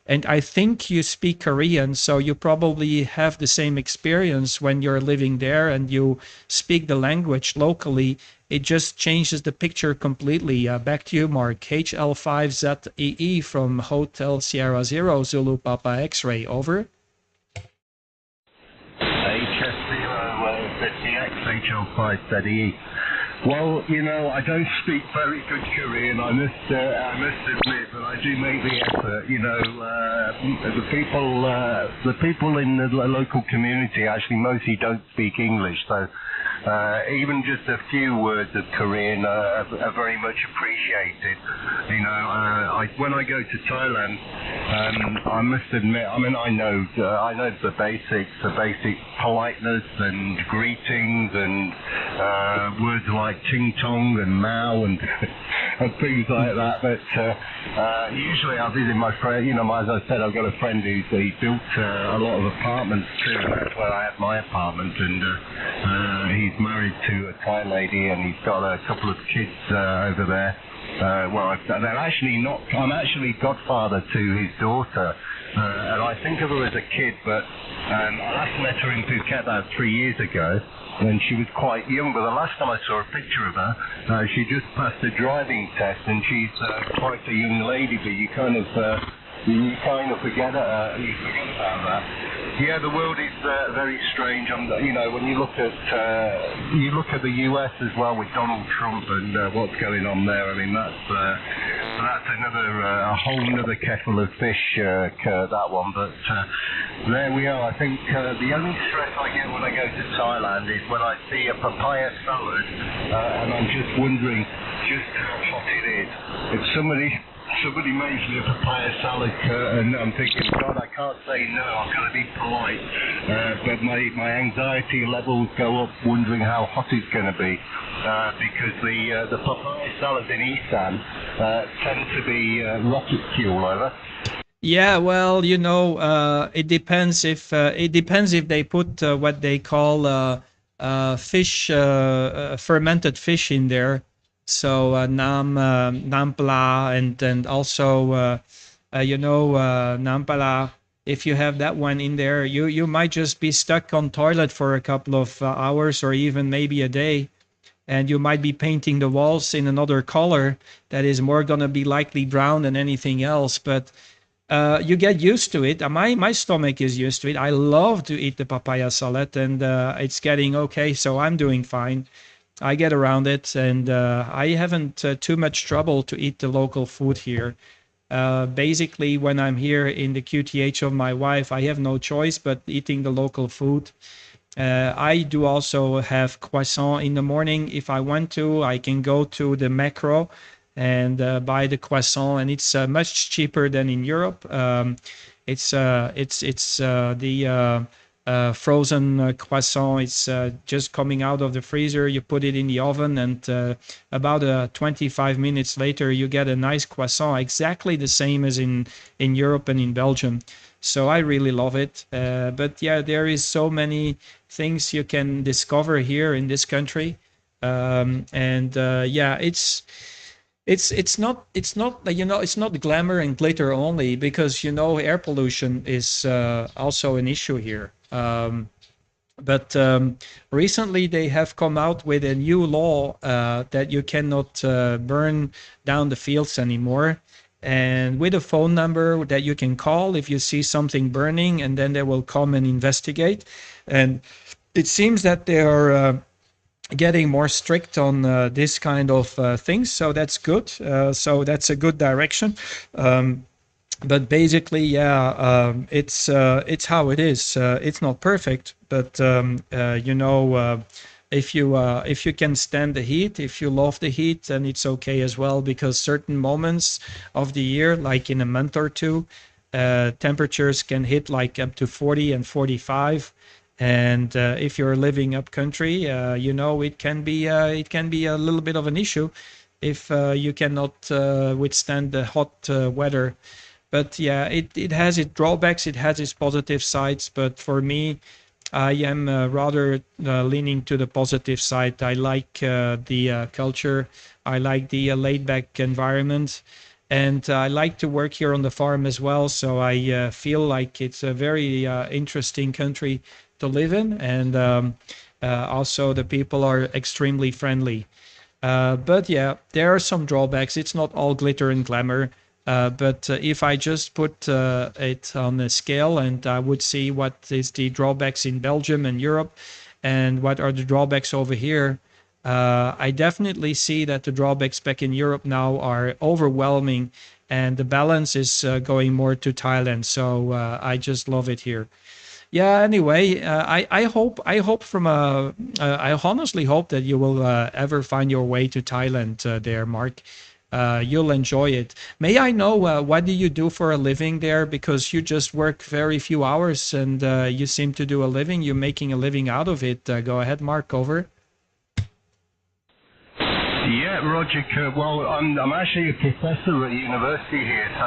A: And I think you speak Korean, so you probably have the same experience when you're living there and you speak the language locally. It just changes the picture completely. Back to you, Mark. HL5ZEE from Hotel Sierra Zero, Zulu Papa X-Ray. Over.
C: HS050X, HL5ZE. Well, you know, I don't speak very good Korean. I must admit, but I do make the effort. You know, the people in the local community actually mostly don't speak English, so even just a few words of Korean are very much appreciated. You know, when I go to Thailand, I must admit, I mean, I know the basic politeness and greetings and words like ting tong and mao and and things like that. But usually I visit my friend. You know, as I said, I've got a friend he built a lot of apartments too. And that's where I have my apartment, and he's married to a Thai lady, and he's got a couple of kids over there. Well, they're actually not. I'm actually godfather to his daughter, and I think of her as a kid. But I last met her in Phuket about 3 years ago, and she was quite young. But the last time I saw a picture of her, she just passed a driving test, and she's quite a young lady. But you kind of forget about that. Yeah, the world is very strange. You know, when you look at the US as well with Donald Trump and what's going on there. I mean, that's a whole another kettle of fish. That one, but there we are. I think the only stress I get when I go to Thailand is when I see a papaya salad, and I'm just wondering just how hot it is. If somebody makes me a papaya salad, and I'm thinking, God, I can't say no, I've got to be polite. But my anxiety levels go up wondering how hot it's going to be, because the papaya salads in Isan tend to be rocket fuel over.
A: Yeah, well, you know, it depends if they put what they call fish, fermented fish in there. So nam pla, and also nam pala. If you have that one in there, you might just be stuck on toilet for a couple of hours or even maybe a day, and you might be painting the walls in another color that is more gonna be likely brown than anything else. But you get used to it. My stomach is used to it. I love to eat the papaya salad, and it's getting okay, so I'm doing fine. I get around it, and I haven't too much trouble to eat the local food here. Basically, when I'm here in the QTH of my wife, I have no choice but eating the local food. I do also have croissant in the morning. If I want to, I can go to the macro and buy the croissant, and it's much cheaper than in Europe. It's the frozen croissant. It's just coming out of the freezer. You put it in the oven, and about 25 minutes later, you get a nice croissant, exactly the same as in Europe and in Belgium. So I really love it. But yeah, there is so many things you can discover here in this country, and yeah, it's not it's not glamour and glitter only, because air pollution is also an issue here. But recently they have come out with a new law that you cannot burn down the fields anymore, and with a phone number that you can call if you see something burning, and then they will come and investigate. And it seems that they are getting more strict on this kind of things, so that's good. So that's a good direction. But basically, yeah, it's how it is. It's not perfect, but if you can stand the heat, if you love the heat, then it's okay as well, because certain moments of the year, like in a month or two, temperatures can hit like up to 40 and 45. And if you're living up country, it can be a little bit of an issue if you cannot withstand the hot weather. But yeah, it has its drawbacks, it has its positive sides. But for me, I am rather leaning to the positive side. I like the culture. I like the laid-back environment. And I like to work here on the farm as well. So I feel like it's a very interesting country to live in. And also the people are extremely friendly. But yeah, there are some drawbacks. It's not all glitter and glamour. But if I just put it on a scale, and I would see what is the drawbacks in Belgium and Europe and what are the drawbacks over here, I definitely see that the drawbacks back in Europe now are overwhelming, and the balance is going more to Thailand. So I just love it here. Yeah. Anyway, I hope I honestly hope that you will ever find your way to Thailand, there, Mark. You'll enjoy it. May I know what do you do for a living there? Because you just work very few hours and you seem to do a living. You're making a living out of it. Go ahead, Mark. Over.
C: Yeah, Roger. Well, I'm actually a professor at university here, so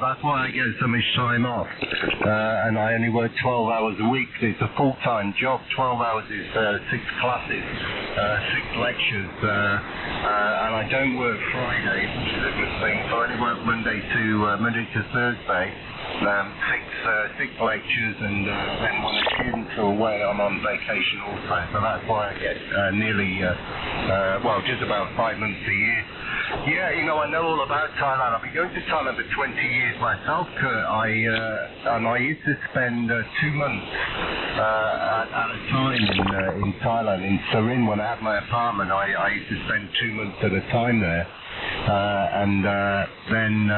C: that's why I get so much time off. And I only work 12 hours a week. It's a full-time job. 12 hours is 6 classes, 6 lectures, and I don't work Friday, which is a good thing. So I only work Monday to Thursday. 6 lectures, and then when the students are away, I'm on vacation also. So that's why I get nearly, just about 5 months a year. Yeah, I know all about Thailand. I've been going to Thailand for 20 years myself, Kurt. I used to spend 2 months at a time in Thailand, in Surin. When I had my apartment, I used to spend 2 months at a time there. Then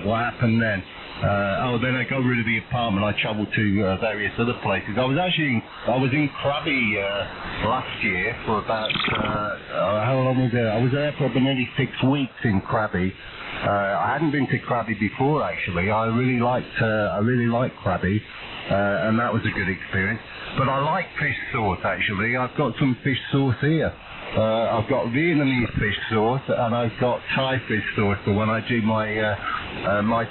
C: what happened then? Then I got rid of the apartment. I travelled to various other places. I was in Krabi last year for about how long was there? I was there for nearly 6 weeks in Krabi. I hadn't been to Krabi before actually. I really liked Krabi, and that was a good experience. But I like fish sauce actually. I've got some fish sauce here. I've got Vietnamese fish sauce and I've got Thai fish sauce for when I do my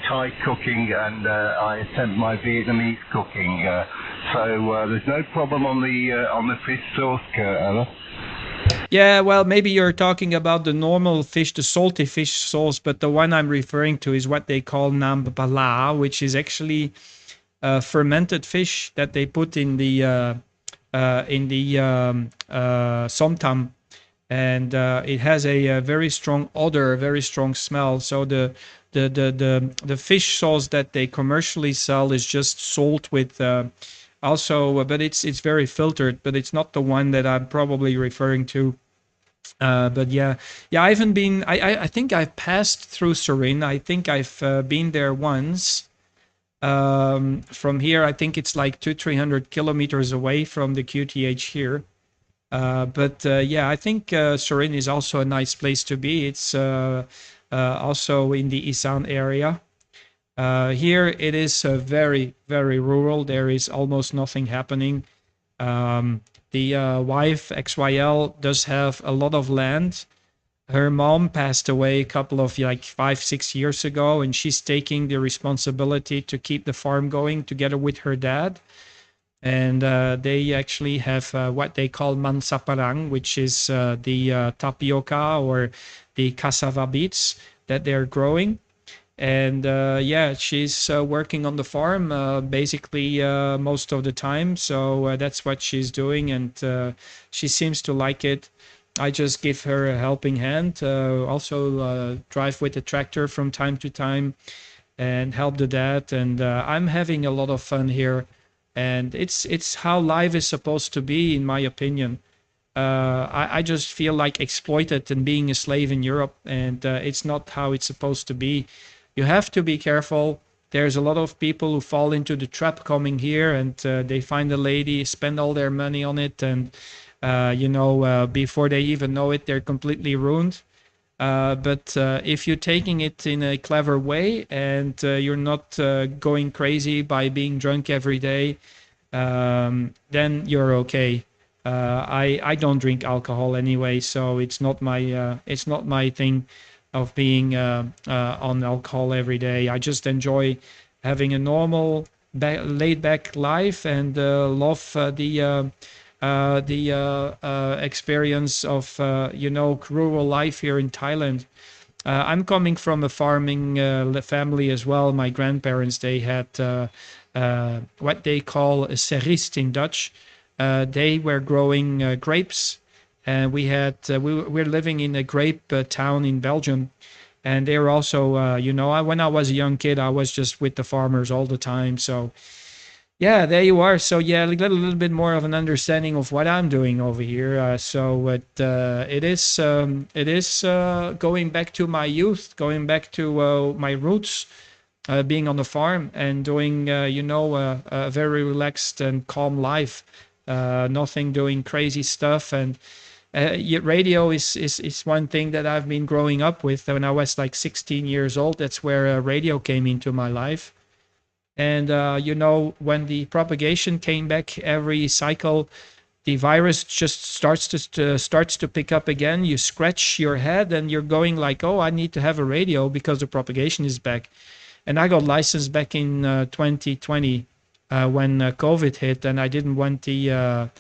C: Thai cooking and I attempt my Vietnamese cooking. So there's no problem on the fish sauce, Kurt.
A: Yeah, well, maybe you're talking about the normal fish, the salty fish sauce, but the one I'm referring to is what they call nam pala, which is actually fermented fish that they put in the somtam, and it has a very strong odor, a very strong smell. So the fish sauce that they commercially sell is just salt with also, but it's very filtered, but it's not the one that I'm probably referring to. But yeah, I haven't been. I think I've passed through Surin. I think I've been there once. From here, I think it's like 200-300 kilometers away from the QTH here. But yeah, I think Surin is also a nice place to be. It's also in the Isan area. Here it is very, very rural. There is almost nothing happening. The wife, XYL, does have a lot of land. Her mom passed away a couple of 5-6 years ago, and she's taking the responsibility to keep the farm going together with her dad. And they actually have what they call mansaparang, which is the tapioca or the cassava beets that they're growing. And yeah, she's working on the farm basically most of the time. So that's what she's doing, and she seems to like it. I just give her a helping hand. Also drive with the tractor from time to time and help the dad. And I'm having a lot of fun here. And it's how life is supposed to be, in my opinion. I just feel like exploited and being a slave in Europe, and it's not how it's supposed to be. You have to be careful. There's a lot of people who fall into the trap coming here, and they find a lady, spend all their money on it, and before they even know it, they're completely ruined. But if you're taking it in a clever way and you're not going crazy by being drunk every day, then you're okay. I don't drink alcohol anyway, so it's not my thing of being on alcohol every day. I just enjoy having a normal, laid back life and love the experience of rural life here in Thailand. I'm coming from a farming family as well. My grandparents, they had what they call a serist in Dutch. They were growing grapes, and we're living in a grape town in Belgium. And they were also when I was a young kid, I was just with the farmers all the time. So Yeah, there you are. So yeah, a little bit more of an understanding of what I'm doing over here. It is going back to my youth, going back to my roots, being on the farm and doing a very relaxed and calm life. Nothing doing crazy stuff. And yet radio is one thing that I've been growing up with. When I was like 16 years old, that's where radio came into my life. And when the propagation came back every cycle, the virus just starts to pick up again. You scratch your head and you're going like, oh, I need to have a radio because the propagation is back. And I got licensed back in 2020 when COVID hit, and I didn't want the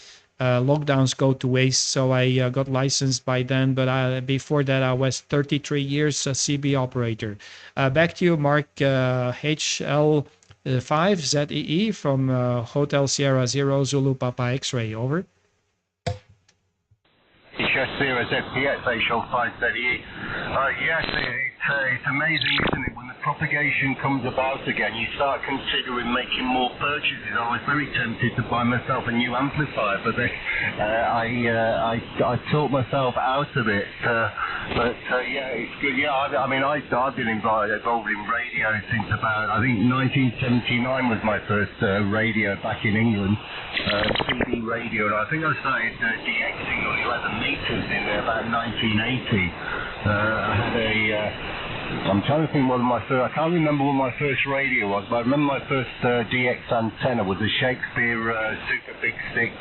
A: lockdowns go to waste, so I got licensed by then. But before that, I was 33 years a CB operator. Back to you, Mark. HL5ZEE from Hotel Sierra Zero Zulu Papa X-ray. Over.
C: Yes, Sierra ZPX HL5ZEE. Yes, it's amazing, isn't it? When the propagation comes about again, you start considering making more purchases. I was very tempted to buy myself a new amplifier, but then I talked myself out of it. Yeah, it's good. Yeah, I mean, I've been involved in radio since about, I think 1979 was my first radio back in England, CD radio, and I think I started DXing on 11 meters in about 1980. I had I'm trying to think what my first, I can't remember what my first radio was, but I remember my first DX antenna was a Shakespeare super big stick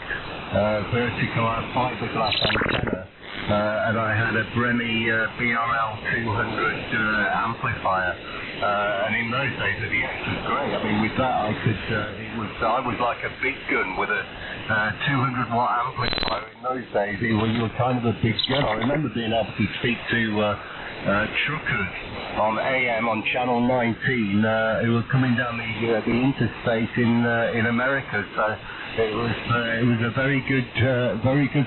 C: vertical fiberglass antenna. And I had a Bremy BRL 200 amplifier, and in those days the DX was great. I mean, with that I was like a big gun with a 200 watt amplifier. In those days you were kind of a big gun. I remember being able to speak to truckers on AM on channel 19 who were coming down the interstate in America. So it was a very good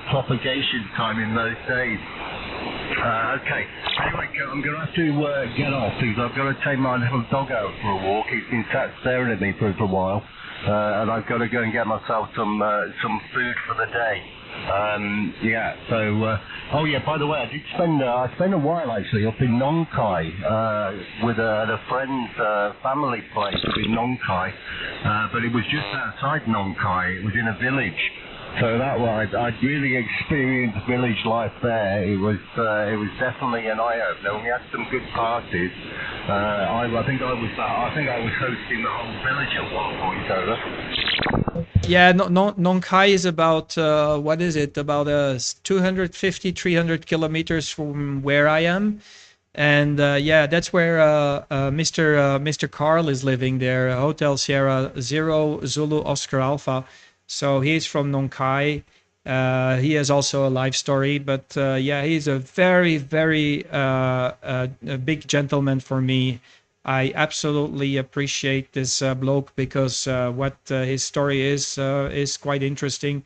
C: propagation time in those days. Okay. Anyway, I'm going to have to get off because I've got to take my little dog out for a walk. He's been sat staring at me for a while, and I've got to go and get myself some food for the day. Yeah. So. Oh yeah. By the way, I spent a while actually up in Nong Khai with a friend's family place up in Nong Khai, but it was just outside Nong Khai. It was in a village. So that was, I'd really experienced village life there. It was definitely an eye opener. We had some good parties. I think I was hosting the whole village at one point.
A: Yeah, Nong Khai is about what is it? About 250, 300 kilometers from where I am. And yeah, that's where Mr. Carl is living there. Hotel Sierra Zero Zulu Oscar Alpha. So he's from Nong Khai. He has also a life story, but yeah, he's a very, very a big gentleman for me. I absolutely appreciate this bloke because what his story is quite interesting.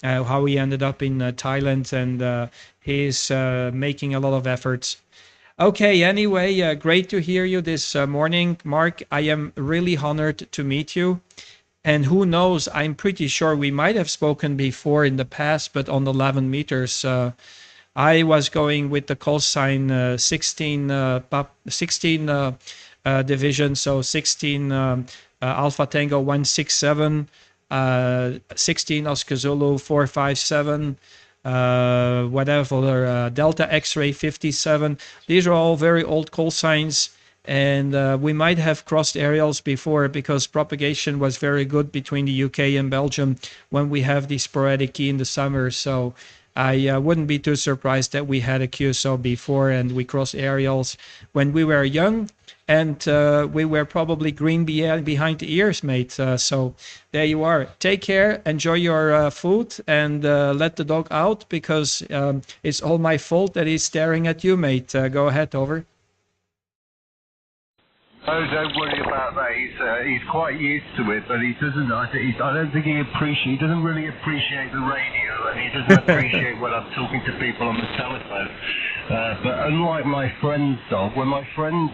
A: How he ended up in Thailand, and he's making a lot of efforts. Okay, anyway, great to hear you this morning, Mark. I am really honored to meet you. And who knows, I'm pretty sure we might have spoken before in the past, but on the 11 meters, I was going with the call sign 16 division, so 16 Alpha Tango 167, 16 Oscar Zulu 457, whatever, Delta X-ray 57. These are all very old call signs. And we might have crossed aerials before because propagation was very good between the UK and Belgium when we have the sporadic key in the summer. So I wouldn't be too surprised that we had a QSO before and we crossed aerials when we were young. And we were probably green behind the ears, mate. So there you are. Take care. Enjoy your food and let the dog out because it's all my fault that he's staring at you, mate. Go ahead, over.
C: Oh, don't worry about that. He's quite used to it, but he doesn't. I don't think he doesn't really appreciate the radio, and he doesn't appreciate when I'm talking to people on the telephone. But unlike my friend's dog, when my friend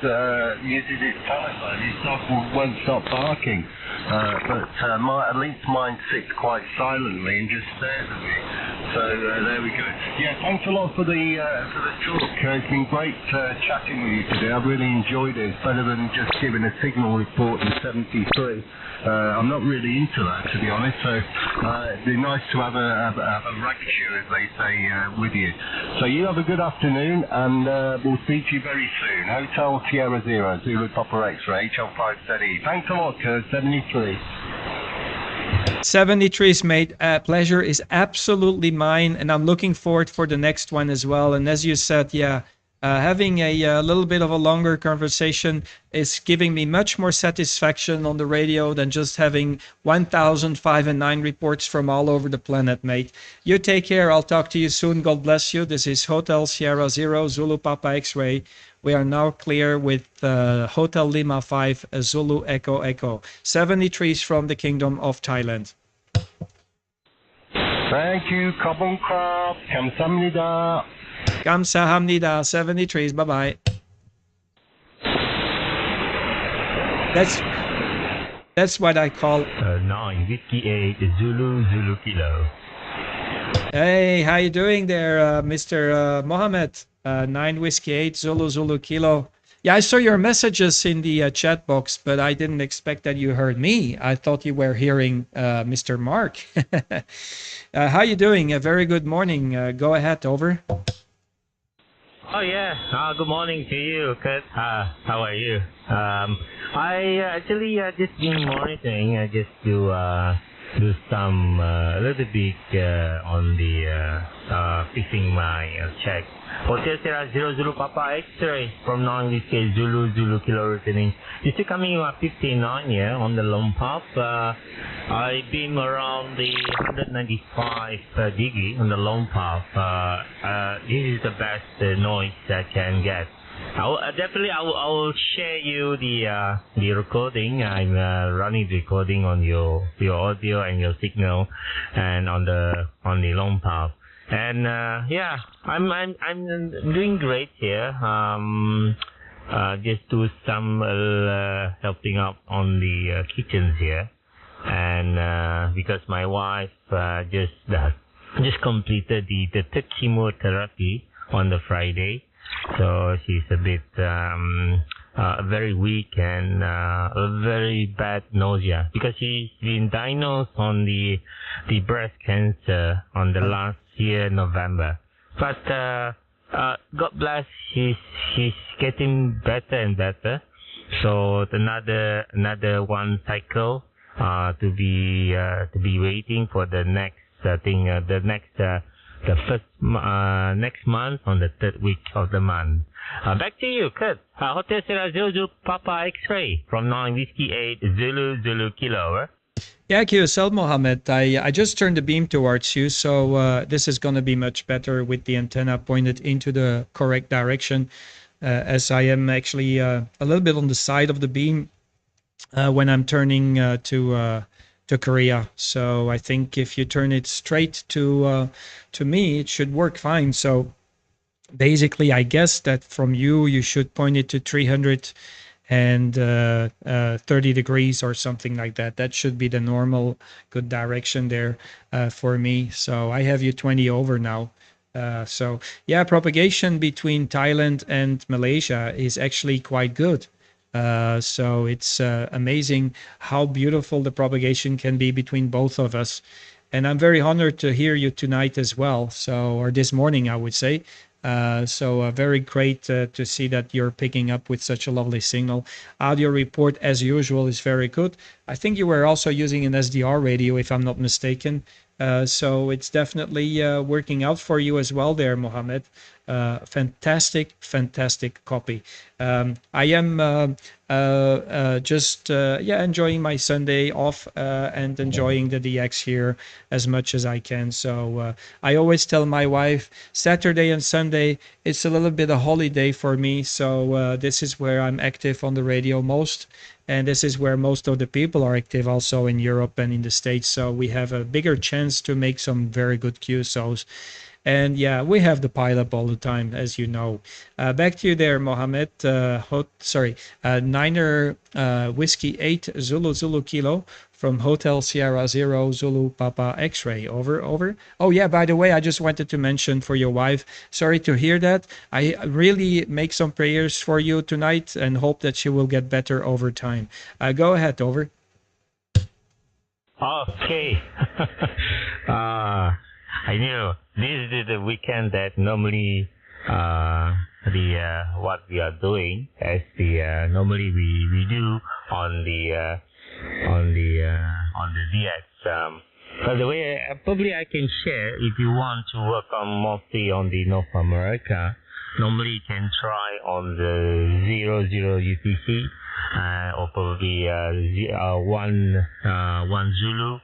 C: uses his telephone, his dog won't stop barking. At least mine sits quite silently and just stares at me. So there we go. Yeah, thanks a lot for the talk. It's been great chatting with you today. I've really enjoyed it. It's better than just giving a signal report in 73. I'm not really into that, to be honest, so it'd be nice to have a lecture, as they say, with you. So you have a good afternoon, and we'll speak to you very soon. Hotel Sierra Zero, Zulu Papa X-Ray, HL5ZE. Thanks a lot, Kurt. 73.
A: 73's mate, pleasure is absolutely mine, and I'm looking forward for the next one as well. And as you said, yeah, having a little bit of a longer conversation is giving me much more satisfaction on the radio than just having 1005 and 9 reports from all over the planet, mate. You take care. I'll talk to you soon. God bless you. This is Hotel Sierra Zero, Zulu Papa X-Ray. We are now clear with Hotel Lima 5, Zulu Echo Echo. 73's from the Kingdom of Thailand.
C: Thank you. Kabong Krab. Kamsahamnida.
A: Kamsahamnida. 73's. Bye-bye. That's what I call
D: 9 Whiskey 8 Zulu Kilo.
A: Hey, how you doing there, Mr. Mohammed? 9 Whiskey 8 Zulu Kilo. Yeah, I saw your messages in the chat box, but I didn't expect that you heard me. I thought you were hearing Mr. Mark. How you doing? A very good morning. Go ahead, over.
D: Oh yeah, good morning to you, Kurt. How are you? I actually just been monitoring just to do some a little bit on the fixing my check. Hotel Sierra Zero Zulu Papa X-Ray from 9 Whiskey Zulu Kilo returning. This is coming 59 yeah, on the long path. I've been around the 195 digi on the long path. This is the best noise I can get. I will share you the recording. I'm running the recording on your audio and your signal, and on the long path. And yeah, I'm doing great here. Just do some helping out on the kitchens here, and because my wife just completed the third chemotherapy on the Friday. So she's a bit very weak and very bad nausea because she's been diagnosed on the breast cancer on the last year November. But God bless, she's getting better and better. So another one cycle to be waiting for the next the first next month on the third week of the month. Back to you, Kurt. Hotel Sierra Zulu Papa X-Ray from 9 Whiskey 8 Zulu Kilo.
A: Yeah, QSL Mohammed. I just turned the beam towards you, so this is going to be much better with the antenna pointed into the correct direction, as I am actually a little bit on the side of the beam when I'm turning to Korea. So I think if you turn it straight to me, it should work fine. So basically, I guess that from you should point it to 330 degrees or something like that. That should be the normal good direction there for me. So I have you 20 over now. So yeah, propagation between Thailand and Malaysia is actually quite good. So it's amazing how beautiful the propagation can be between both of us. And I'm very honored to hear you tonight as well. So, or this morning, I would say. So very great to see that you're picking up with such a lovely signal. Audio report, as usual, is very good. I think you were also using an SDR radio, if I'm not mistaken. So it's definitely working out for you as well there, Mohammed. Fantastic copy. I am just enjoying my Sunday off and enjoying the DX here as much as I can. So I always tell my wife Saturday and Sunday it's a little bit a holiday for me. So this is where I'm active on the radio most. And this is where most of the people are active also in Europe and in the States. So we have a bigger chance to make some very good QSOs. And yeah, we have the pile up all the time, as you know. Back to you there, Mohammed. Niner Whiskey 8 Zulu Zulu Kilo from Hotel Sierra Zero Zulu Papa X-ray. Over, over. Oh yeah, by the way, I just wanted to mention for your wife, sorry to hear that. I really make some prayers for you tonight and hope that she will get better over time. Go ahead, over.
D: Okay. I knew this is the weekend that normally what we are doing as the normally we do on the DX. By the way, probably I can share if you want to work on mostly on the North America. Normally you can try on the 00 UTC or probably 1 Zulu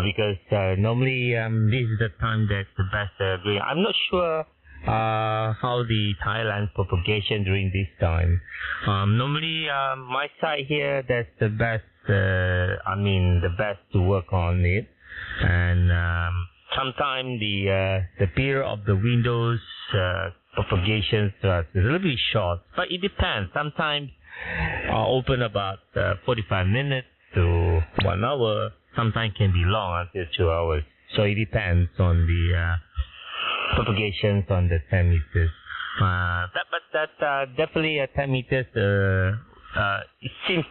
D: because normally this is the time that's the best doing. I'm not sure how the Thailand propagation during this time. Normally my side here that's the best. The best to work on it, and sometimes the period of the windows propagations is a little bit short, but it depends. Sometimes open about 45 minutes to 1 hour. Sometimes can be long until 2 hours. So it depends on the propagations on the 10 meters. But definitely 10 meters. It seems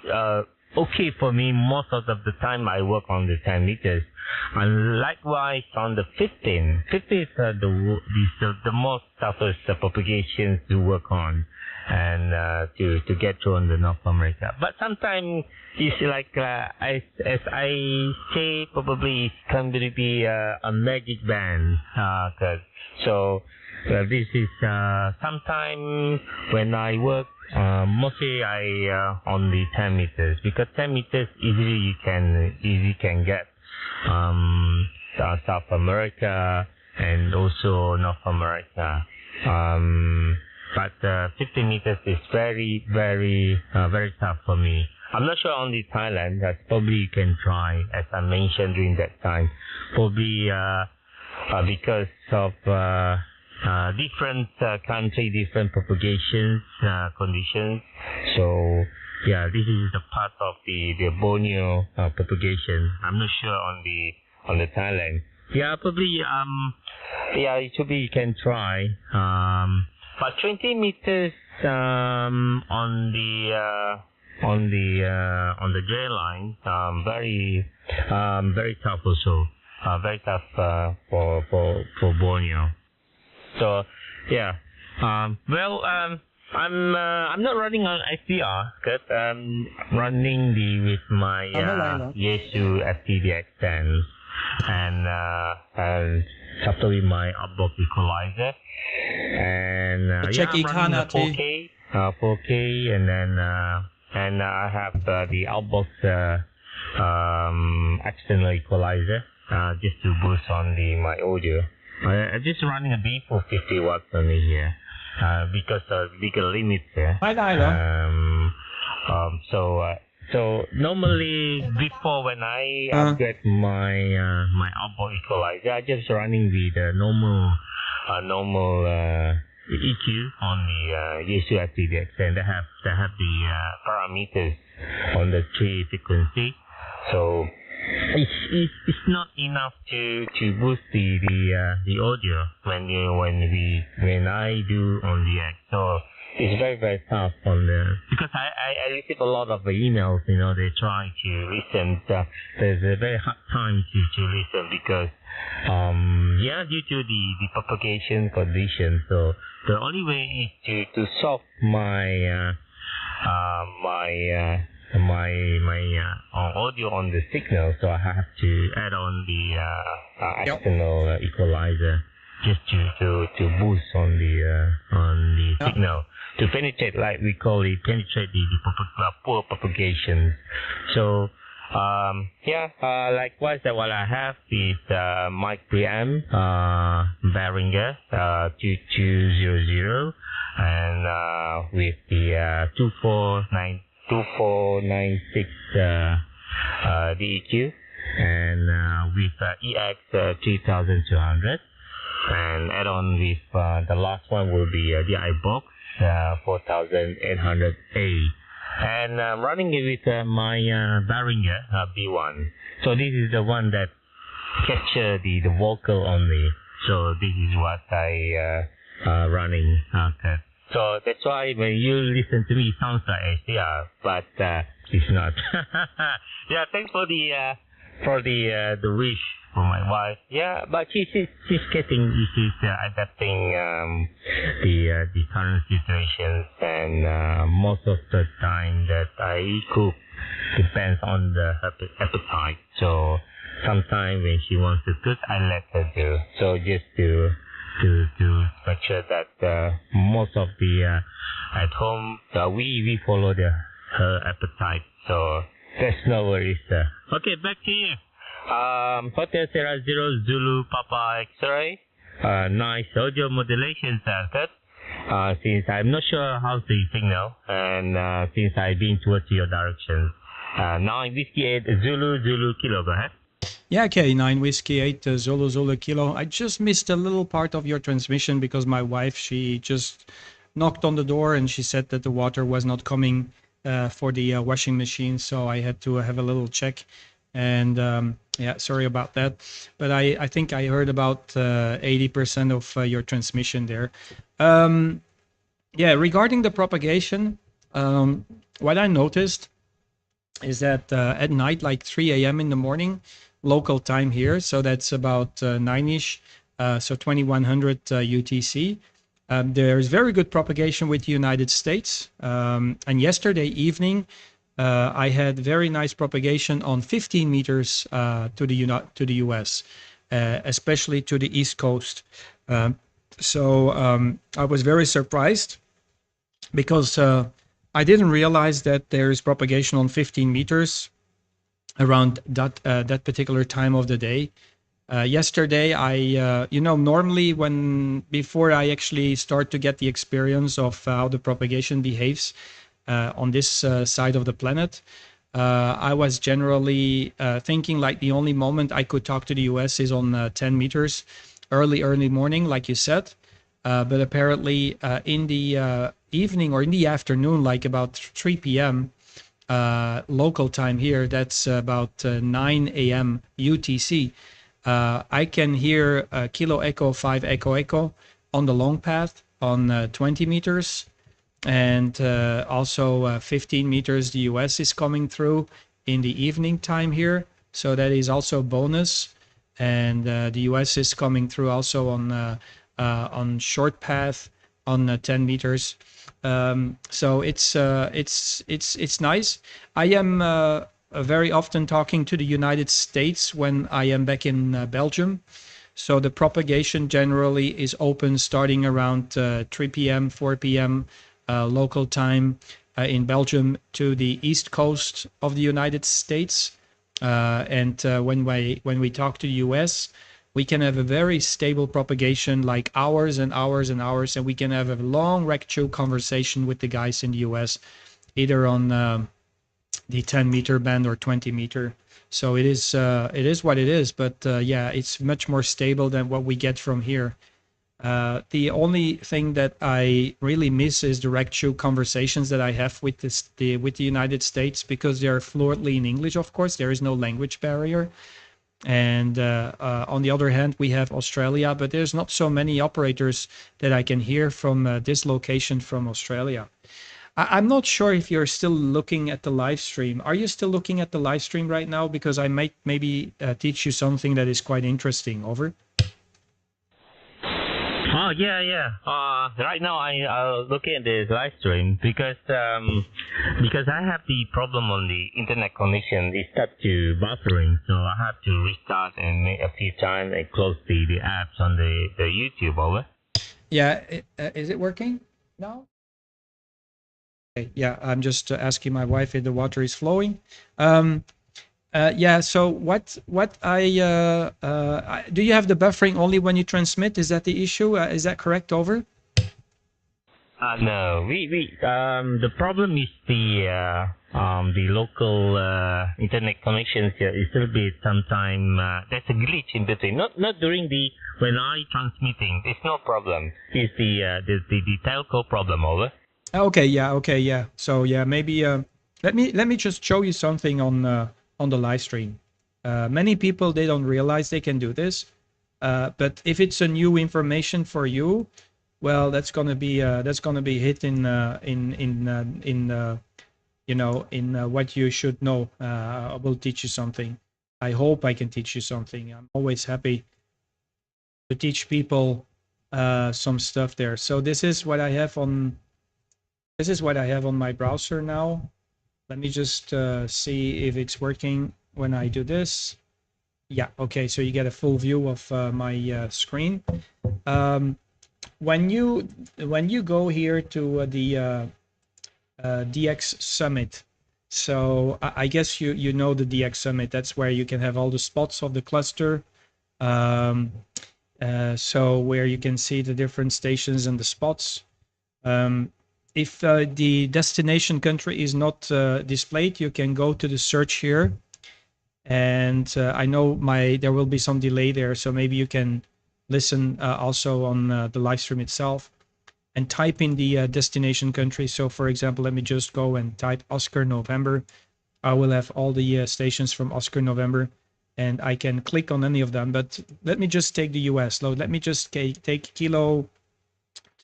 D: okay for me. Most of the time I work on the 10 meters. And likewise on the 15. 15 is the most toughest propagations to work on and to get through on the North America. But sometimes it's like as I say, probably it's going to be a magic band. This is sometime when I work. Mostly I on the 10 meters because 10 meters easily can get South America and also North America. But 15 meters is very tough for me. I'm not sure on the Thailand. That probably you can try, as I mentioned during that time. Probably because of different country, different propagations conditions. So yeah, this is the part of the Borneo propagation. I'm not sure on the Thailand. Yeah, probably it should be you can try. But 20 meters on the J line, very tough also. Very tough for Borneo. So yeah, I'm not running on FDR, but I'm running with my Yaesu FTDX10 and coupled with my outbox equalizer, and I'm running the 4K, and then and I have the outbox external equalizer just to boost on my audio. I'm just running a B450 watts only here because of legal limits here. So normally before when I upgrade my outboard equalizer, I just running with the normal EQ on the Yaesu FTDX, and they have the parameters on the 3 frequency. So it's not enough to boost the audio when I do on the X. So it's very tough on because I receive a lot of emails. They try to listen. There's a very hard time to listen because due to the propagation condition. So the only way is to solve my audio on the signal, so I have to add on the external equalizer just to boost on the signal to penetrate, like we call it, penetrate the poor propagation. So likewise what I have is mic preamp Behringer 2200 and with the 2496 DEQ and with EX 3200 and add on with the last one will be the iBox 4800A, and I'm running it with my Behringer B1. So this is the one that capture the vocal only. So this is what I running. Okay. So that's why when you listen to me, it sounds like ACR, but it's not. Yeah, thanks for the wish for my wife. Yeah, but she's adapting the current situations, and most of the time that I cook depends on the appetite. So sometimes when she wants to cook, I let her do. So just to make sure that most of the at home we follow her appetite. So there's no worries. Okay, back to you. Hotel Sierra Zero Zulu Papa X-ray. Nice audio modulation circuit. Since I'm not sure how's the signal, and since I've been towards your direction. 9 Whiskey 8 Zulu Zulu Kilo. Go ahead.
A: Yeah, okay, 9 Whiskey 8 Zulu Zulu Kilo. I just missed a little part of your transmission because my wife, she just knocked on the door and she said that the water was not coming for the washing machine, so I had to have a little check. And yeah, sorry about that. But I think I heard about 80% of your transmission there. Yeah, regarding the propagation, what I noticed is that at night, like 3 a.m. in the morning, local time here, so that's about 9ish, so 2100 UTC. There's very good propagation with the United States, and yesterday evening I had very nice propagation on 15 meters to the US, especially to the East Coast. So I was very surprised because I didn't realize that there is propagation on 15 meters around that particular time of the day. Yesterday, I normally before I actually start to get the experience of how the propagation behaves on this side of the planet, I was generally thinking like the only moment I could talk to the US is on 10 meters, early morning, like you said. But apparently in the evening or in the afternoon, like about 3 p.m. Local time here, that's about 9 a.m. UTC. I can hear Kilo Echo 5 Echo Echo on the long path on 20 meters. And also 15 meters the US is coming through in the evening time here. So that is also bonus. And the US is coming through also on short path on 10 meters. So it's nice. I am very often talking to the United States when I am back in Belgium. So the propagation generally is open starting around 3 p.m., 4 p.m. Local time in Belgium to the east coast of the United States. And when we talk to the US, we can have a very stable propagation, like hours and hours and hours, and we can have a long recto conversation with the guys in the US, either on the 10-meter band or 20 meter. So it is what it is, but yeah, it's much more stable than what we get from here. The only thing that I really miss is direct show conversations that I have with the United States, because they are fluently in English. Of course, there is no language barrier. And on the other hand, we have Australia, but there's not so many operators that I can hear from this location from Australia. I'm not sure if you're still looking at the live stream. Are you still looking at the live stream right now? Because I might maybe teach you something that is quite interesting. Over.
D: Oh yeah. Right now I'll look at the live stream because I have the problem on the internet connection. It starts to buffering, so I have to restart and make a few times and close the apps on the YouTube. Over.
A: Yeah, is it working now? Okay, yeah, I'm just asking my wife if the water is flowing. Yeah, so what do you have the buffering only when you transmit? Is that the issue? Is that correct? Over?
D: No, the problem is the local internet connections here is a little bit sometime there's a glitch in between. Not during when I transmitting, it's no problem. It's the telco problem. Over.
A: Okay, yeah. So yeah, maybe let me just show you something on the live stream. Many people, they don't realize they can do this, but if it's a new information for you, well, that's gonna be hit in what you should know. I will teach you something. I hope I can teach you something. I'm always happy to teach people some stuff there. So this is what I have on my browser now. Let me just see if it's working when I do this. Yeah, okay, so you get a full view of my screen. When you go here to the DX Summit, so I guess you know the DX Summit. That's where you can have all the spots of the cluster. So where you can see the different stations and the spots. If the destination country is not displayed, you can go to the search here. And I know there will be some delay there, so maybe you can listen also on the live stream itself and type in the destination country. So for example, let me just go and type Oscar November. I will have all the stations from Oscar November, and I can click on any of them. But let me just take the US. Let me just take Kilo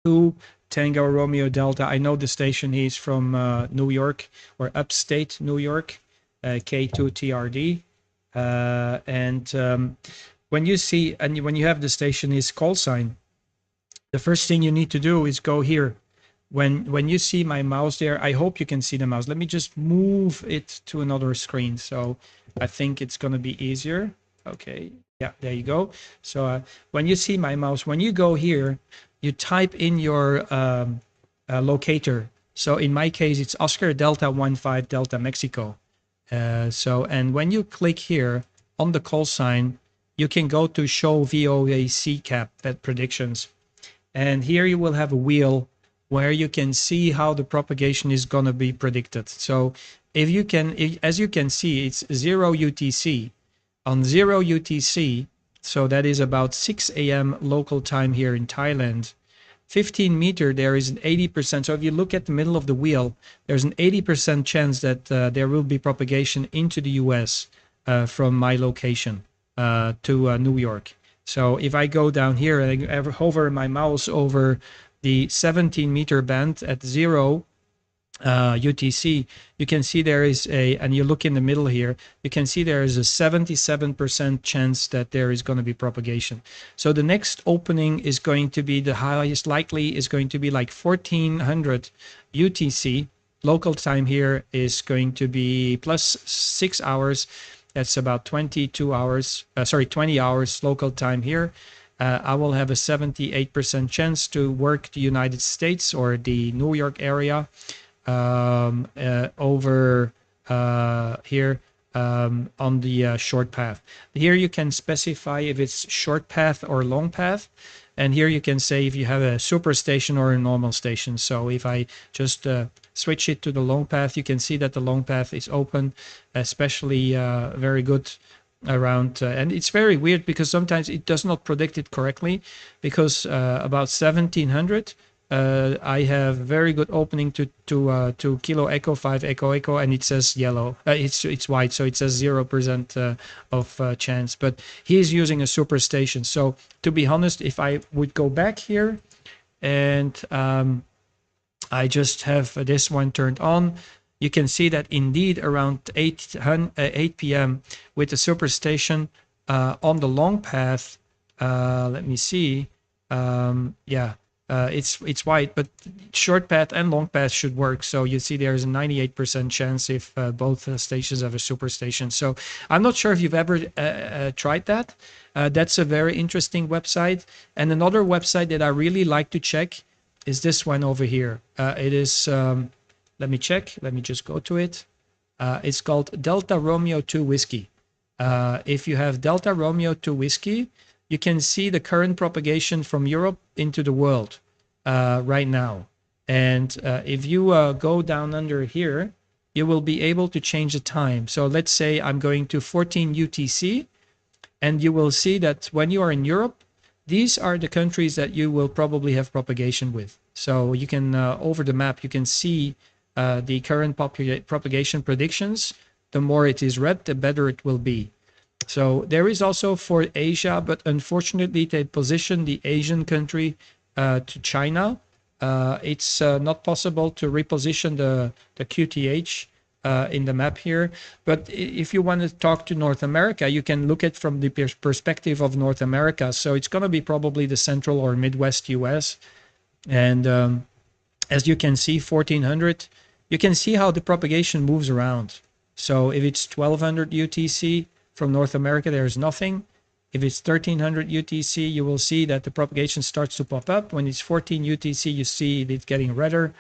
A: 2 Tango Romeo Delta. I know the station is from New York or upstate New York, K2TRD. When you see when you have the station is call sign, the first thing you need to do is go here. When you see my mouse there, I hope you can see the mouse. Let me just move it to another screen. So I think it's going to be easier. Okay. Yeah, there you go. So when you see my mouse, when you go here, you type in your locator. So in my case, it's Oscar Delta 15 Delta Mexico. And when you click here on the call sign, you can go to show VOAC cap predictions. And here you will have a wheel where you can see how the propagation is going to be predicted. So as you can see, it's 0 UTC. On 0 UTC, so that is about 6 a.m. local time here in Thailand, 15 meter, there is an 80%. So if you look at the middle of the wheel, there's an 80% chance that there will be propagation into the US from my location to New York. So if I go down here and I hover my mouse over the 17 meter band at 0 UTC, you can see there is and you look in the middle here, you can see there is a 77% chance that there is going to be propagation. So the next opening is going to be, the highest likely is going to be like 1400 UTC. Local time here is going to be plus 6 hours. That's about 22 hours, 20 hours local time here. I will have a 78% chance to work the United States or the New York area over here on the short path. Here you can specify if it's short path or long path. And here you can say if you have a super station or a normal station. So if I just switch it to the long path, you can see that the long path is open, especially very good around. And it's very weird because sometimes it does not predict it correctly, because about 1700, I have very good opening to Kilo Echo 5 Echo, and it says yellow. It's white, so it says 0% of chance. But he is using a super station. So to be honest, if I would go back here and I just have this one turned on, you can see that indeed around 8 p.m. with the super station on the long path. Let me see. Yeah. It's white, but short path and long path should work. So you see there's a 98% chance if both stations have a super station. So I'm not sure if you've ever tried that. That's a very interesting website. And another website that I really like to check is this one over here. It is, let me check. Let me just go to it. It's called Delta Romeo 2 Whiskey. If you have Delta Romeo 2 Whiskey, you can see the current propagation from Europe into the world right now. And if you go down under here, you will be able to change the time. So let's say I'm going to 14 UTC, and you will see that when you are in Europe, these are the countries that you will probably have propagation with. So you can, over the map, you can see the current propagation predictions. The more it is red, the better it will be. So there is also for Asia, but unfortunately they position the Asian country to China. It's not possible to reposition the QTH in the map here. But if you want to talk to North America, you can look at from the perspective of North America. So it's going to be probably the central or Midwest US. And as you can see, 1400, you can see how the propagation moves around. So if it's 1200 UTC from North America, there's nothing. If it's 1300 UTC, you will see that the propagation starts to pop up. When it's 14 UTC, you see it getting redder,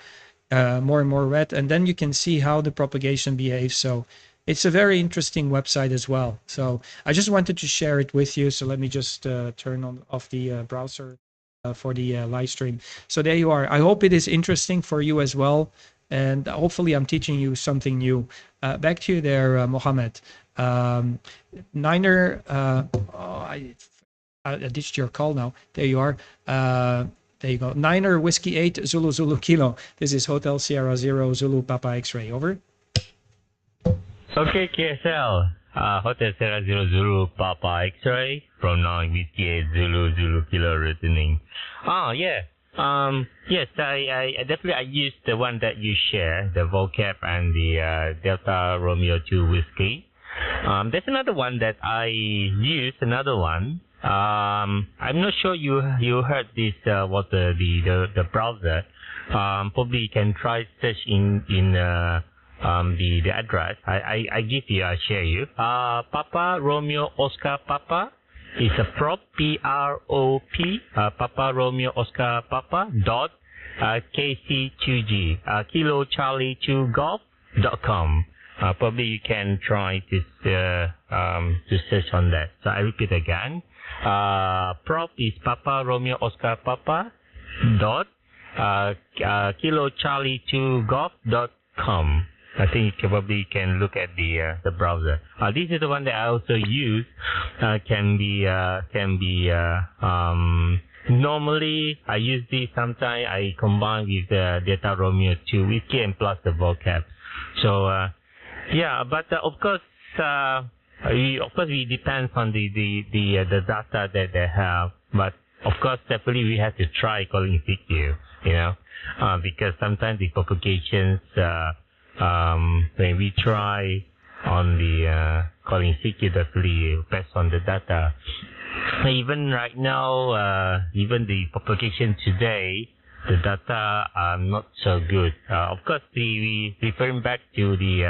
A: more and more red. And then you can see how the propagation behaves. So it's a very interesting website as well. So I just wanted to share it with you. So let me just turn off the browser for the live stream. So there you are. I hope it is interesting for you as well. And hopefully I'm teaching you something new. Back to you there, Mohammed. Niner, I ditched your call now. There you are. There you go. Niner Whiskey 8 Zulu Zulu Kilo. This is Hotel Sierra Zero Zulu Papa X-Ray. Over.
D: Okay, KSL. Hotel Sierra Zero Zulu Papa X-Ray from 9 Whiskey 8 Zulu Zulu Kilo returning. Yeah. Yes, I definitely use the one that you share, the vocab and the Delta Romeo 2 Whiskey. There's another one that I use, another one. I'm not sure you heard this, what the browser. Probably you can try search in the address. I give you, I share you. Papa Romeo Oscar Papa is a prop, P-R-O-P, Papa Romeo Oscar Papa dot KC2G, Kilo Charlie 2 Golf.com. Probably you can try to search on that. So I repeat again. Prop is Papa Romeo Oscar Papa dot Kilo Charlie 2 Golf.com. I think you probably can look at the browser. This is the one that I also use. Can be normally I use this. Sometimes I combine with the Delta Romeo 2 Whiskey and plus the vocab. So yeah, but of course we depend on the data that they have. But of course, definitely we have to try calling CQ, because sometimes the propagations. When we try on the calling CQ, definitely based on the data. Even right now, even the propagation today, the data are not so good. Of course, we referring back to the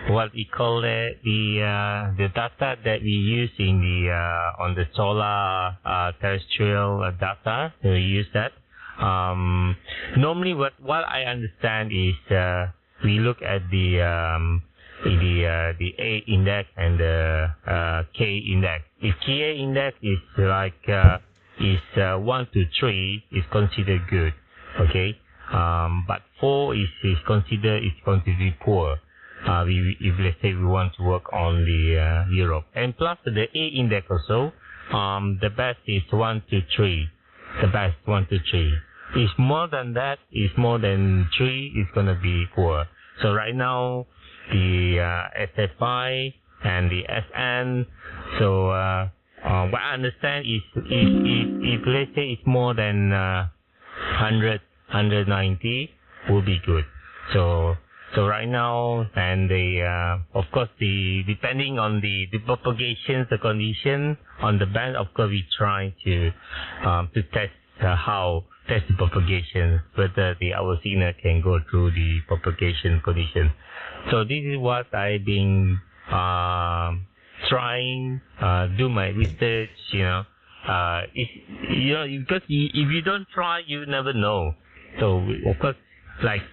D: what we call it, the data that we use in the on the solar terrestrial data. We use that. Normally, what I understand is we look at the A index and the K index. If Ka index is like 1 to 3, is considered good, okay. But 4 is considered poor. If let's say we want to work on the Europe, and plus the A index also, the best is 1 to 3. The best 1 to 3. If more than that, if more than 3, it's gonna be poor. So right now, the SFI and the SN. So what I understand is if let's say it's more than 100, 190, will be good. So right now, and of course depending on the propagations, the condition on the band, of course we try to test test the propagation, whether our signal can go through the propagation condition. So this is what I've been trying, do my research, because if you don't try, you never know. So of course, like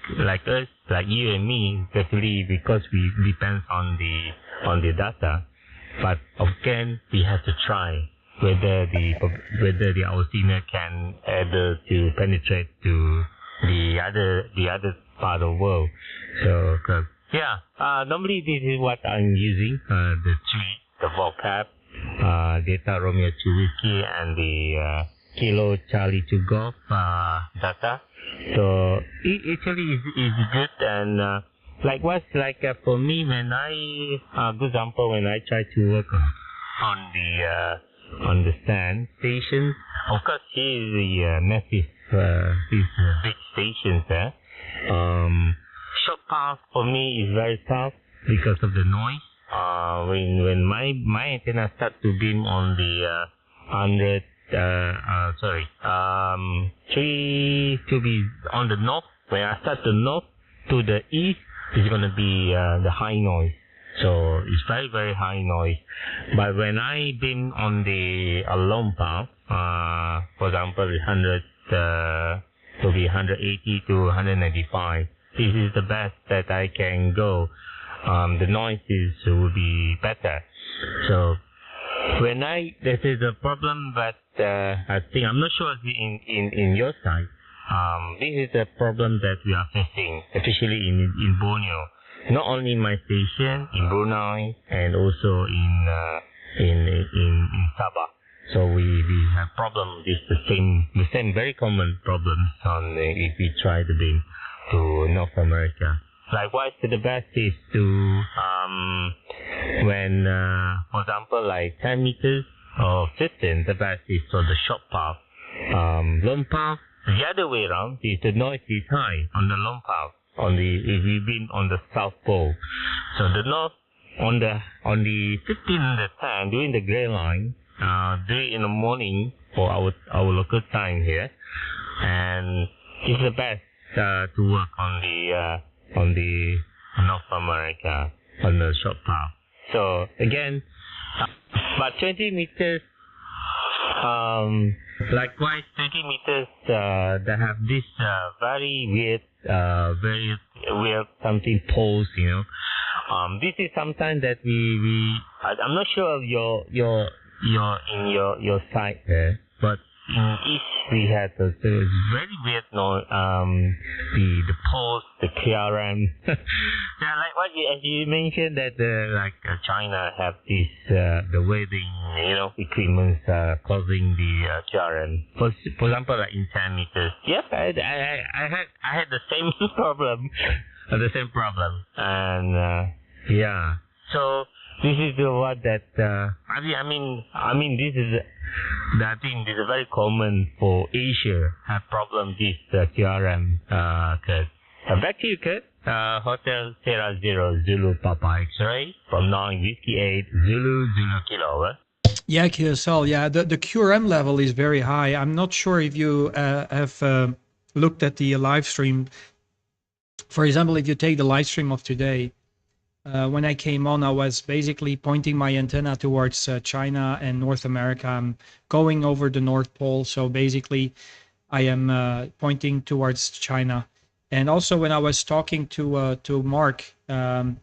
D: us, like you and me, definitely because we depend on the data. But again, we have to try whether our signal can able to penetrate to the other part of the world. So normally this is what I'm using, the vocab, Delta Romeo 2 Whiskey and the Kilo Charlie 2 Golf data. So it actually is good, and likewise, for me, when I, good example, when I try to work on the stand station, of course, here is the massive, these big stations there. Short path for me is very tough because of the noise. When my antenna start to beam on the 3 to be on the north. When I start the north to the east, it's gonna be the high noise. So it's very, very high noise. But when I beam on the long path, for example, 100 to be 180 to 195, this is the best that I can go. The noises will be better. So when this is a problem, but I think, I'm not sure in your side, this is a problem that we are facing, especially in Borneo. Not only in my station, in Brunei, and also in Sabah. So we have problem with the same very common problems if we try to beam to North America. Likewise, the best is to when for example like 10 meters or 15, the best is for the short path. Long path, the other way around, is the noise is high on the long path. If you've been on the South Pole, so the north on the 15 and the 10 during the gray line, do it in the morning for our local time here, and it's the best to work on the North America on the short path. So again, but 20 meters, likewise 20 meters that have this very weird something poles, this is sometimes that I'm not sure your site there, but in East we had the very weird noise, the poles, the KRM. Yeah, like what you mentioned that China have this the welding equipment causing the KRM. For example, like in 10 meters. Yes, I had the same problem, and yeah. So this is the what that I mean this is. I think this is very common for Asia have problem this QRM. Kurt. Back to you, Kurt. Hotel Sierra Zero Zulu Papa X-ray from 9 Whiskey 8 Zulu Kilo.
A: Yeah, QSL. Yeah, the QRM level is very high. I'm not sure if you have looked at the live stream. For example, if you take the live stream of today, when I came on, I was basically pointing my antenna towards China and North America. I'm going over the North Pole, so basically I am pointing towards China. And also when I was talking to Mark in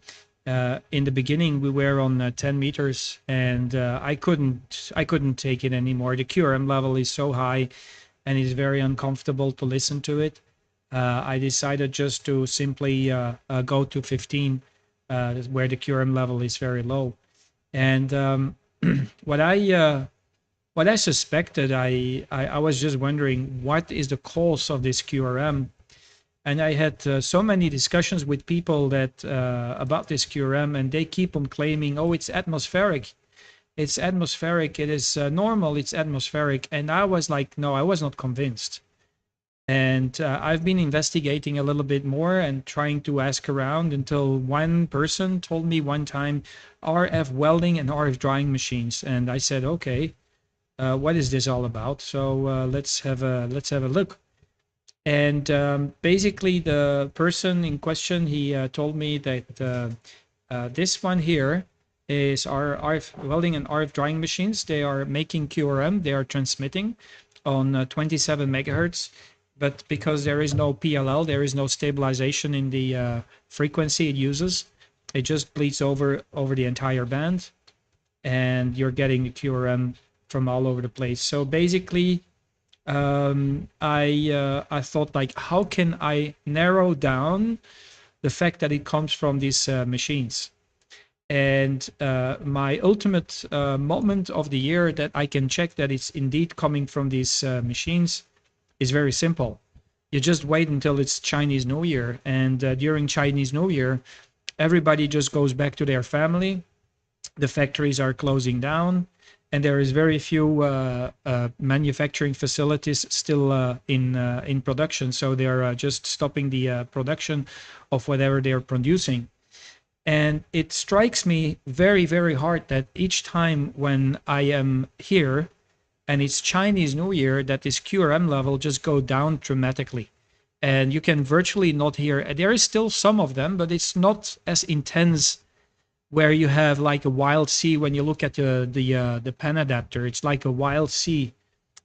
A: the beginning, we were on 10 meters, and I couldn't take it anymore. The QRM level is so high, and it's very uncomfortable to listen to it. I decided just to simply go to 15. Where the QRM level is very low, and what I suspected, I was just wondering what is the cause of this QRM, and I had so many discussions with people that about this QRM, and they keep on claiming, oh, it's atmospheric, it is normal, it's atmospheric, and I was like, no, I was not convinced. And I've been investigating a little bit more and trying to ask around until one person told me one time RF welding and RF drying machines. And I said, okay, what is this all about? So let's have a look. And basically the person in question, he told me that this one here is our RF welding and RF drying machines. They are making QRM. They are transmitting on 27 megahertz. But because there is no PLL, there is no stabilization in the frequency it uses. It just bleeds over the entire band, and you're getting the QRM from all over the place. So basically, I thought like, how can I narrow down the fact that it comes from these machines? And my ultimate moment of the year that I can check that it's indeed coming from these machines is very simple. You just wait until it's Chinese New Year, and during Chinese New Year, everybody just goes back to their family. The factories are closing down, and there is very few manufacturing facilities still in production. So they're just stopping the production of whatever they're producing. And it strikes me very, very hard that each time when I am here and it's Chinese New Year, that this QRM level just go down dramatically. And you can virtually not hear. There is still some of them, but it's not as intense where you have like a wild C when you look at the pen adapter. It's like a wild C.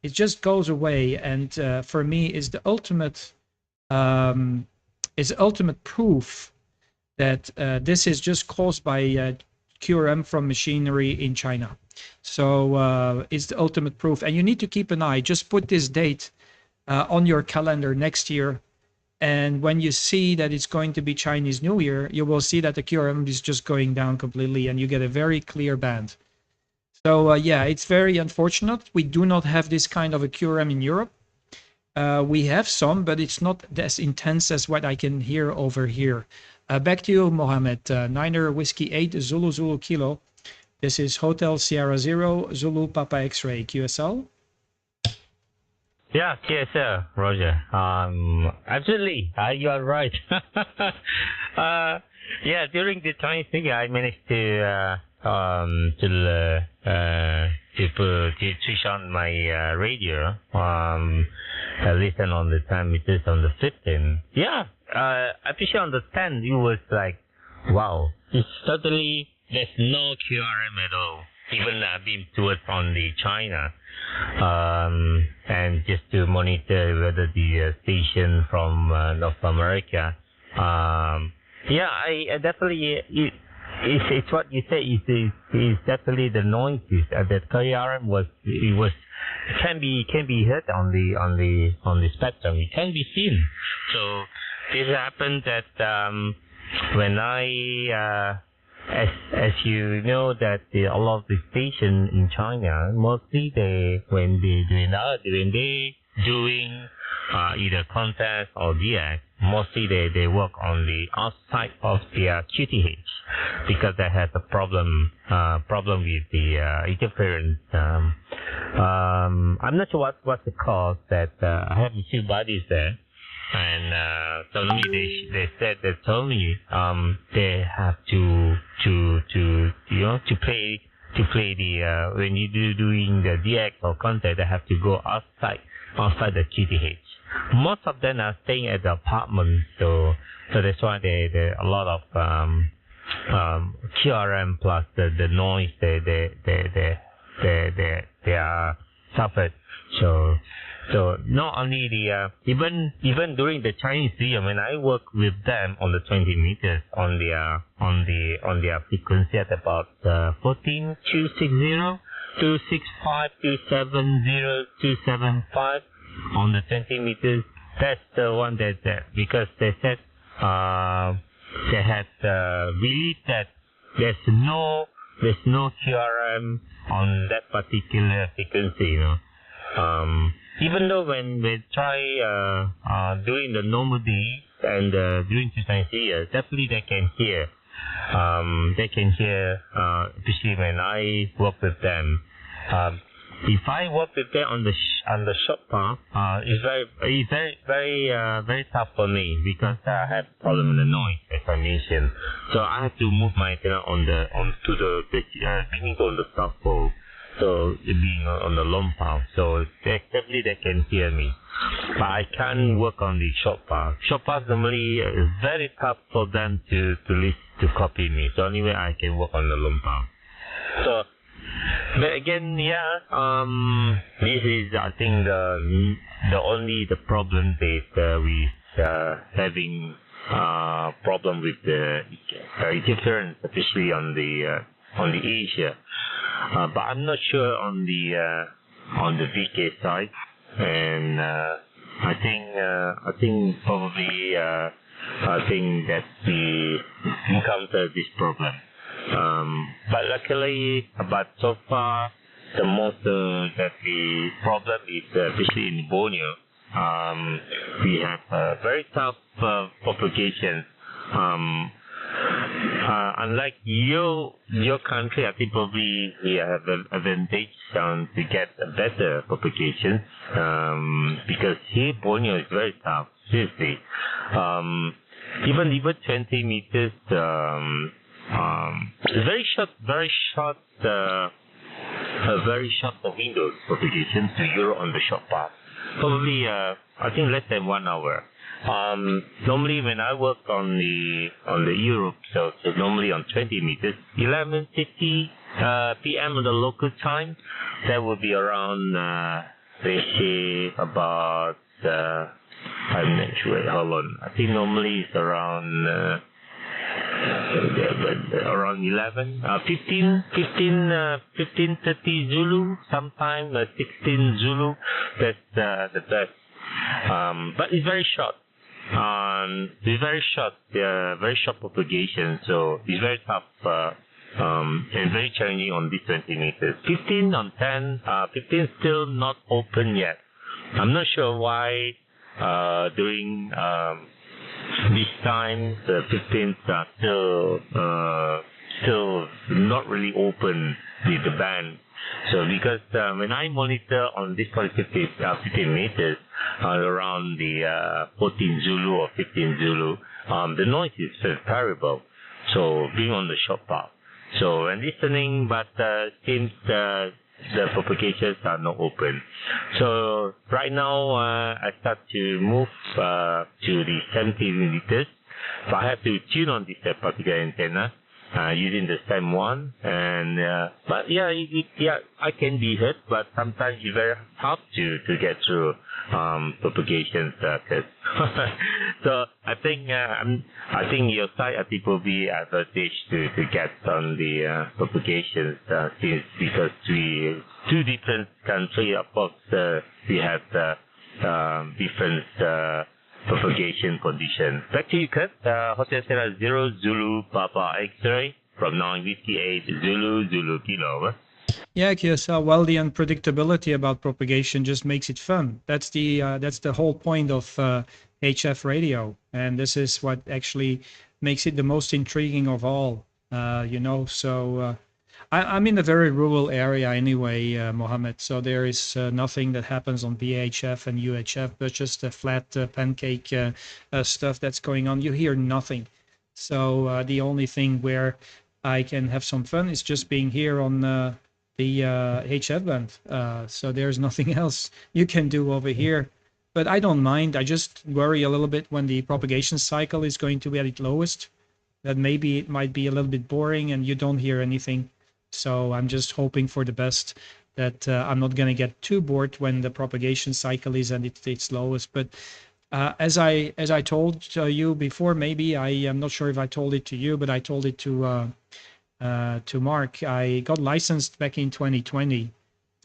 A: It just goes away, and for me is the ultimate proof that this is just caused by QRM from machinery in China. So it's the ultimate proof, and you need to keep an eye. Just put this date on your calendar next year. And when you see that it's going to be Chinese New Year, you will see that the QRM is just going down completely, and you get a very clear band. So yeah, it's very unfortunate. We do not have this kind of a QRM in Europe. We have some, but it's not as intense as what I can hear over here. Back to you, Mohammed. Niner Whiskey 8 Zulu Zulu Kilo. This is Hotel Sierra 0 Zulu Papa X-Ray QSL.
D: Yeah, QSL, Roger. Absolutely, you are right. Yeah, during the Chinese New Year, I managed to switch on my radio. Listen on the 10 meters on the 15. Yeah, especially on the 10, it was like, wow, it's totally, there's no QRM at all. Even beam towards on the China, and just to monitor whether the station from North America. Yeah, I definitely. It's what you say. It's definitely the noises. That QRM can be heard on the spectrum. It can be seen. So this happened that when I. As you know that a lot of the stations in China, mostly when they doing either contest or DX, mostly they work on the outside of their QTH because they have a problem with the interference. I'm not sure what's the cause that I have a few buddies there. And suddenly they told me they have to play the when you doing the DX or contact, they have to go outside the QTH. Most of them are staying at the apartment, so that's why they a lot of QRM plus the noise they are suffered. So not only the even during the Chinese New Year, when I work with them on the 20 meters on their frequency at about 14 260 265 270 275 on the 20 meters. That's the one that because they said they had released that there's no QRM on that particular frequency, you know. Even though when they try during the normal days and during the Chinese New Year, definitely they can hear. Especially when I work with them. If I work with them on the short path, it's very tough for me because I have problem with the noise, as I mentioned. So I have to move my antenna onto the being on the South Pole. So being on the long path, so definitely they can hear me. But I can't work on the short path. Short path normally is very tough for them to copy me. So anyway, I can work on the long path. So, but again, yeah, this is I think the problem that we having problem with the interference, especially on the Asia. But I'm not sure on the VK side. and I think probably I think that we encounter this problem. But luckily, so far, the most that the problem is especially in Borneo. We have very tough propagation. Unlike your country, I think probably we have an advantage to get a better propagation because here Borneo is very tough. Seriously, even 20 meters. Very short. A very short window propagation to Europe on the short path. Probably, I think less than 1 hour. Normally when I work on the Europe, so normally on 20 meters, 11:50 p.m. on the local time, that would be around, let's say about, I'm not sure how long. I think normally it's around 11, 15:30 Zulu, sometime 16 Zulu. That's the best. But it's very short. Very short propagation. So it's very tough and very challenging on these 20 meters. 15 on 10, 15 still not open yet. I'm not sure why during this time the 15s are still not really open with the band. So because when I monitor on this 15 meters around the 14 Zulu or 15 Zulu, the noise is terrible. So being on the short path. So when listening, but since the propagations are not open. So right now I start to move to the 17 meters. So I have to tune on this particular antenna using the STEM one, and but yeah, I can be heard, but sometimes it's very hard to get through propagations. So I think your side I think will be advantage to get on the propagations since because we two different countries, of course, we have different propagation condition. Back to you, Kurt. Hotel Sierra 0 Zulu Papa X-ray from 9 Whiskey 8 Zulu Kilo.
A: Yeah, QSL. Well, the unpredictability about propagation just makes it fun. That's the whole point of HF radio, and this is what actually makes it the most intriguing of all. So I'm in a very rural area anyway, Mohammed. So there is nothing that happens on VHF and UHF, but just a flat pancake stuff that's going on. You hear nothing. So the only thing where I can have some fun is just being here on the HF band. So there's nothing else you can do over here. But I don't mind. I just worry a little bit when the propagation cycle is going to be at its lowest, that maybe it might be a little bit boring and you don't hear anything. So I'm just hoping for the best, that I'm not going to get too bored when the propagation cycle is at its lowest. But as I told you before, maybe I'm not sure if I told it to you, but I told it to Mark. I got licensed back in 2020.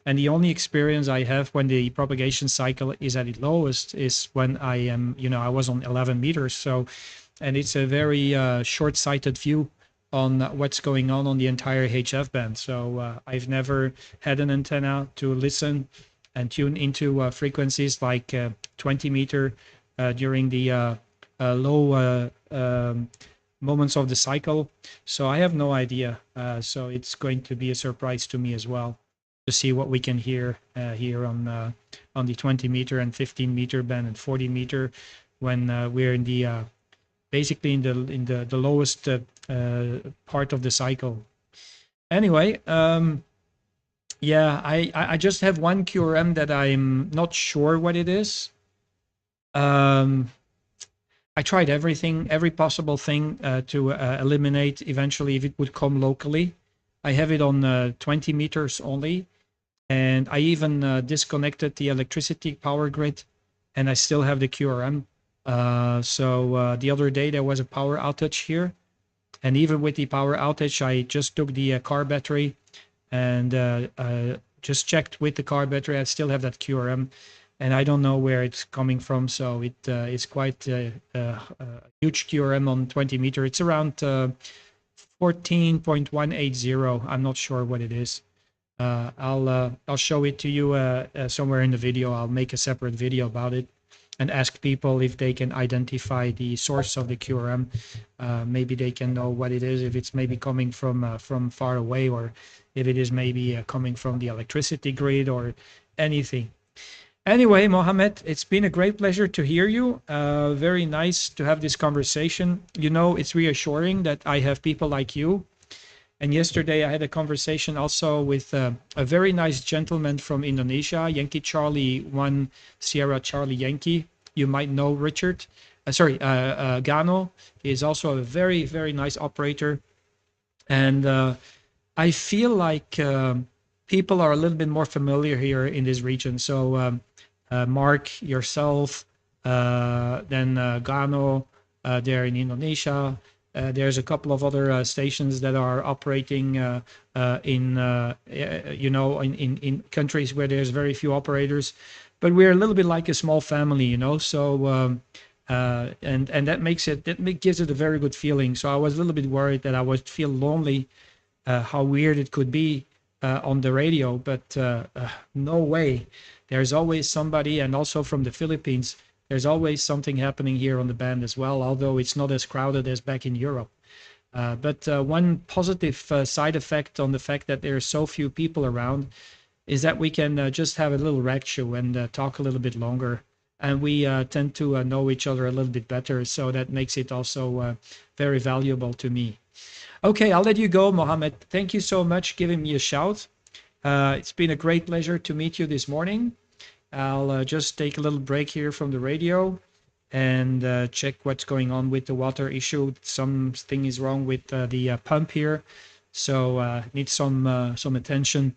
A: And the only experience I have when the propagation cycle is at its lowest is when I was on 11 meters. So, and it's a very short-sighted view on what's going on the entire HF band. So I've never had an antenna to listen and tune into frequencies like 20 meter during the low moments of the cycle. So I have no idea. So it's going to be a surprise to me as well to see what we can hear here on the 20 meter and 15 meter band and 40 meter when we're in the basically in the lowest part of the cycle. Anyway, yeah, I just have one QRM that I'm not sure what it is. I tried every possible thing to eliminate eventually if it would come locally. I have it on 20 meters only. And I even disconnected the electricity power grid, and I still have the QRM. So the other day there was a power outage here, and even with the power outage, I just took the car battery and just checked with the car battery. I still have that QRM, and I don't know where it's coming from. So it's quite a huge QRM on 20 meter. It's around 14.180. I'm not sure what it is. I'll show it to you somewhere in the video. I'll make a separate video about it and ask people if they can identify the source of the QRM. Maybe they can know what it is, if it's maybe coming from far away, or if it is maybe coming from the electricity grid or anything. Anyway, Mohammed, it's been a great pleasure to hear you. Very nice to have this conversation. You know, it's reassuring that I have people like you. And yesterday I had a conversation also with a very nice gentleman from Indonesia, Yankee Charlie 1 Sierra Charlie Yankee. You might know Richard. Gano. He is also a very, very nice operator. And I feel like people are a little bit more familiar here in this region. So Mark, yourself, then Gano there in Indonesia. There's a couple of other stations that are operating in countries where there's very few operators, but we're a little bit like a small family, you know. So and that gives it a very good feeling. So I was a little bit worried that I would feel lonely, how weird it could be on the radio, but no way. There's always somebody, and also from the Philippines. There's always something happening here on the band as well, although it's not as crowded as back in Europe. But one positive side effect on the fact that there are so few people around is that we can just have a little rag show and talk a little bit longer. And we tend to know each other a little bit better. So that makes it also very valuable to me. Okay, I'll let you go, Mohammed. Thank you so much for giving me a shout. It's been a great pleasure to meet you this morning. I'll just take a little break here from the radio and check what's going on with the water issue. Something is wrong with the pump here, so needs some attention.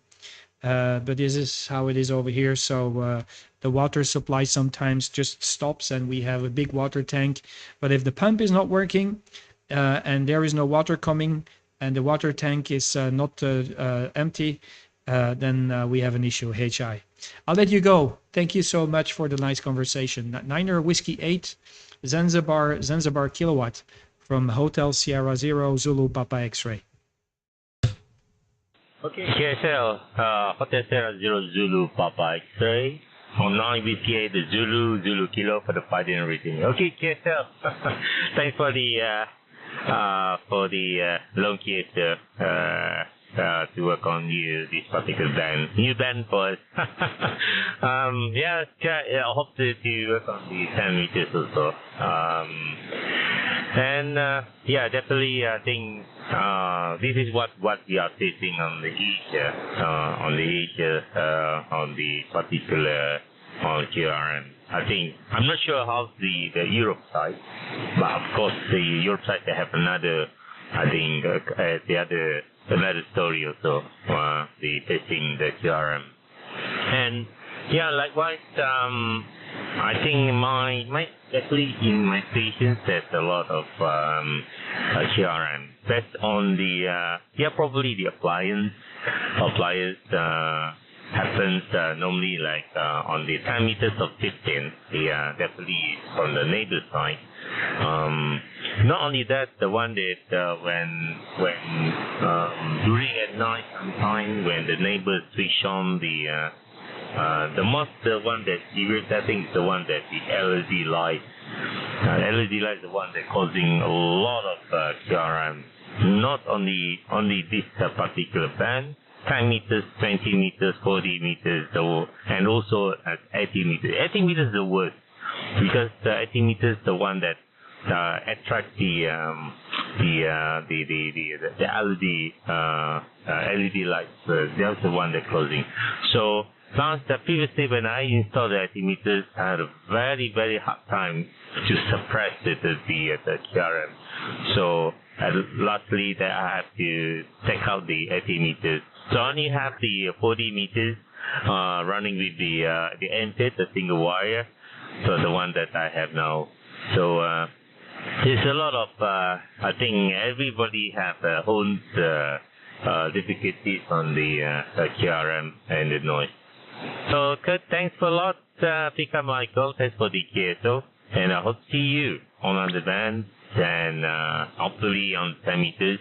A: But this is how it is over here. So the water supply sometimes just stops, and we have a big water tank. But if the pump is not working and there is no water coming, and the water tank is not empty, then we have an issue, HI. I'll let you go. Thank you so much for the nice conversation. Niner Whiskey 8, Zanzibar Kilowatt from Hotel Sierra Zero Zulu Papa X-Ray.
D: Okay, KSL, Hotel Sierra Zero Zulu Papa X-Ray. From 9 Whiskey 8, the Zulu Kilo for the fighting rating. Okay, KSL. Thanks for the long case to work on this particular band, new band for us. Yeah, I hope to work on the 10 meters also. And yeah, definitely I think this is what we are facing on the Asia, on the particular on QRM. I'm not sure how the Europe side, but of course the Europe side they have another, another story also, the facing the QRM. And yeah, likewise, I think actually in my stations there's a lot of QRM. That's on the probably the appliance happens normally like on the 10 meters of 15. Yeah, definitely on the neighbor side. Not only that, the one that when during at night sometime when the neighbors switch on the one that serious, I think is the one that the LED light. LED light is the one that causing a lot of QRM. Not only this particular band, 10 meters, 20 meters, 40 meters, and also at 80 meters. 80 meters is the worst because 80 meters is the one that attract the LED lights. That's the one that closing. So previously when I installed the 80 meters, I had a very, very hard time to suppress the QRM. So lastly, that I have to take out the 80 meters. So I only have the 40 meters running with the MTED, the single wire. So the one that I have now. So there's a lot of I think everybody have their own difficulties on the QRM and the noise. So Kurt, thanks a lot. pick up my contact for the QSO, and I hope to see you on the band, and hopefully on 10 meters.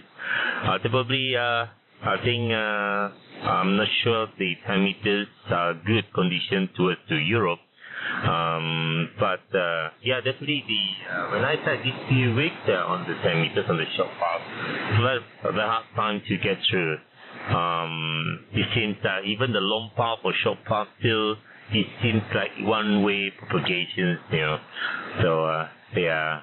D: Probably, I think, I'm not sure if the 10 meters are good condition towards to Europe. But yeah, definitely when I said these few weeks on the 10 meters on the short path, it's very hard time to get through. It seems that even the long path or short path still, it seems like one-way propagations, you know. So yeah.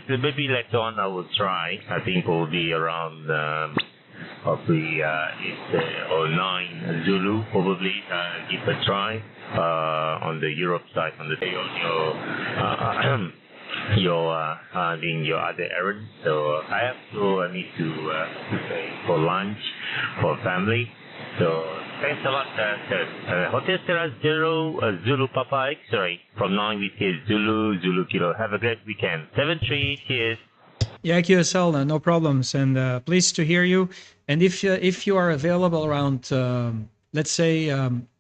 D: Maybe later on I will try. I think it will be around probably it's 09 Zulu, probably give a try on the Europe side, on the in your other errands. So I need to pay for lunch for family. So thanks a lot, Hotel Sierra Zero Zulu Papa X-ray from 9 with Zulu Kilo. Have a great weekend. 7-3, cheers.
A: Yeah, QSL, no problems, and pleased to hear you. And if you are available around, let's say,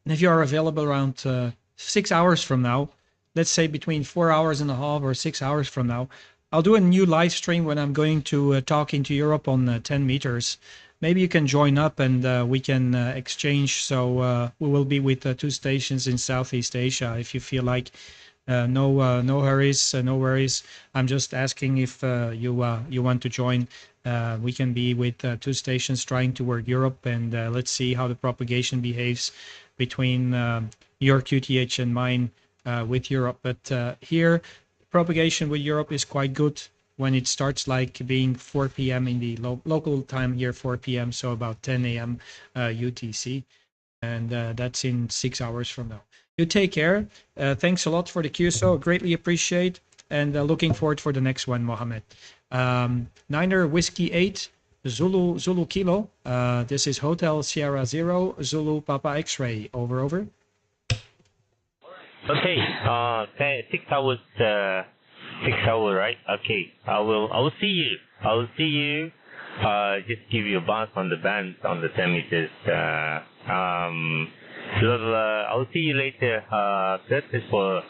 A: if you are available around 6 hours from now, let's say between 4 hours and a half or 6 hours from now, I'll do a new live stream when I'm going to talk into Europe on 10 meters. Maybe you can join up and we can exchange. So we will be with 2 stations in Southeast Asia. If you feel like no hurries, no worries. I'm just asking if you want to join. We can be with 2 stations trying toward Europe, and let's see how the propagation behaves between your QTH and mine with Europe. But here, propagation with Europe is quite good when it starts like being 4 p.m. in the local time here, 4 p.m. So about 10 a.m. UTC, and that's in 6 hours from now. You take care. Thanks a lot for the QSO. Greatly appreciate, and looking forward for the next one, Mohammed. Niner Whiskey 8 Zulu Kilo. This is Hotel Sierra Zero Zulu Papa X-ray. Over.
D: Okay. 6 hours. 6 hours, right? Okay. I will see you. I will see you. Just give you a buzz on the band on the 10 meters. I'll see you later. That's for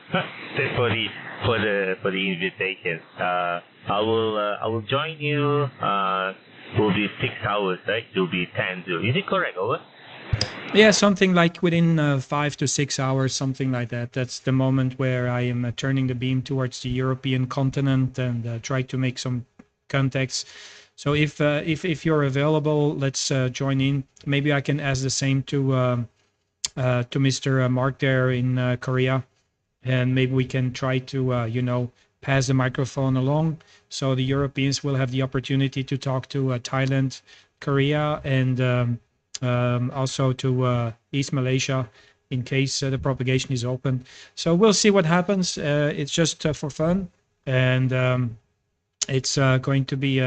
D: the invitation. I will join you. Will be 6 hours, right? It will be 10 to. Is it correct? Over.
A: Yeah, something like within 5 to 6 hours, something like that. That's the moment where I am turning the beam towards the European continent and try to make some contacts. So if you're available, let's join in. Maybe I can ask the same to Mr. Mark there in Korea, and maybe we can try to pass the microphone along, so the Europeans will have the opportunity to talk to Thailand, Korea, and also to East Malaysia in case the propagation is open. So we'll see what happens. It's just for fun, and it's going to be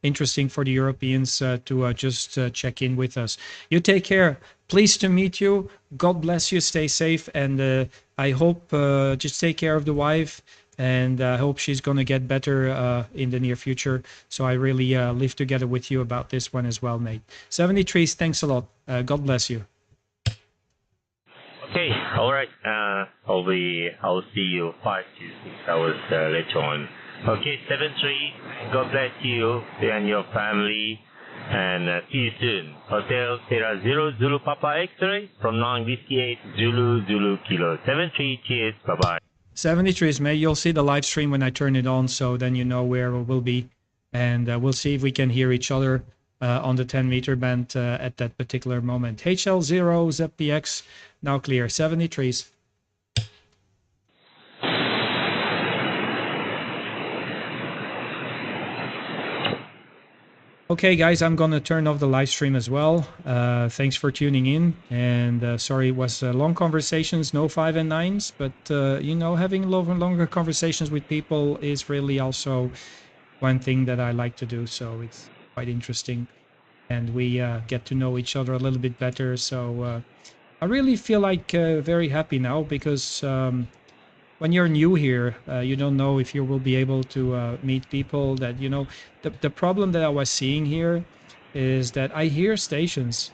A: interesting for the Europeans to just check in with us. You take care. Pleased to meet you. God bless you. Stay safe, and I hope just take care of the wife, and I hope she's going to get better in the near future. So I really live together with you about this one as well, mate. 73, thanks a lot. God bless you.
D: Okay, all right. I'll see you 5 to 6 hours later on. Okay, 7-3. God bless you and your family, and see you soon. Hotel Sierra Zero Zulu Papa X-ray from 9 Whiskey 8 Zulu Kilo. 7-3. Cheers. Bye bye.
A: 73, mate. You'll see the live stream when I turn it on, so then you know where we'll be, and we'll see if we can hear each other on the 10-meter band at that particular moment. HL0 ZPX now clear. 73. Okay, guys, I'm going to turn off the live stream as well. Thanks for tuning in. And sorry, it was long conversations, no 5 and 9s. But, having longer conversations with people is really also one thing that I like to do. So it's quite interesting. And we get to know each other a little bit better. So I really feel like very happy now because when you're new here, you don't know if you will be able to meet people that, the problem that I was seeing here is that I hear stations,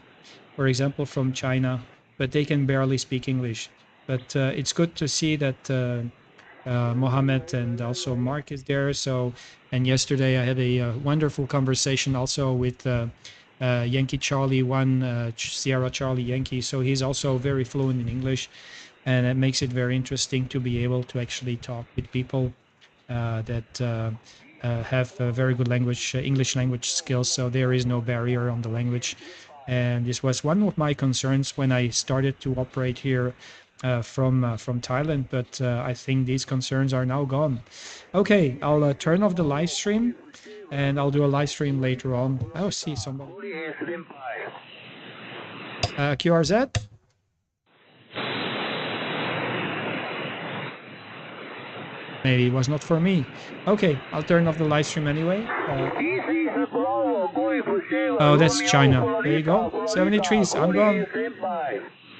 A: for example, from China, but they can barely speak English. But it's good to see that Mohammed and also Mark is there. So, and yesterday I had a wonderful conversation also with Yankee Charlie 1, Sierra Charlie Yankee. So he's also very fluent in English, and it makes it very interesting to be able to actually talk with people that have very good language, English language skills. So there is no barrier on the language. And this was one of my concerns when I started to operate here from Thailand, but I think these concerns are now gone. Okay, I'll turn off the live stream, and I'll do a live stream later on. Oh, see somebody. QRZ? Maybe it was not for me. Okay, I'll turn off the live stream anyway. Oh, that's China. There you go. 73s, I'm gone.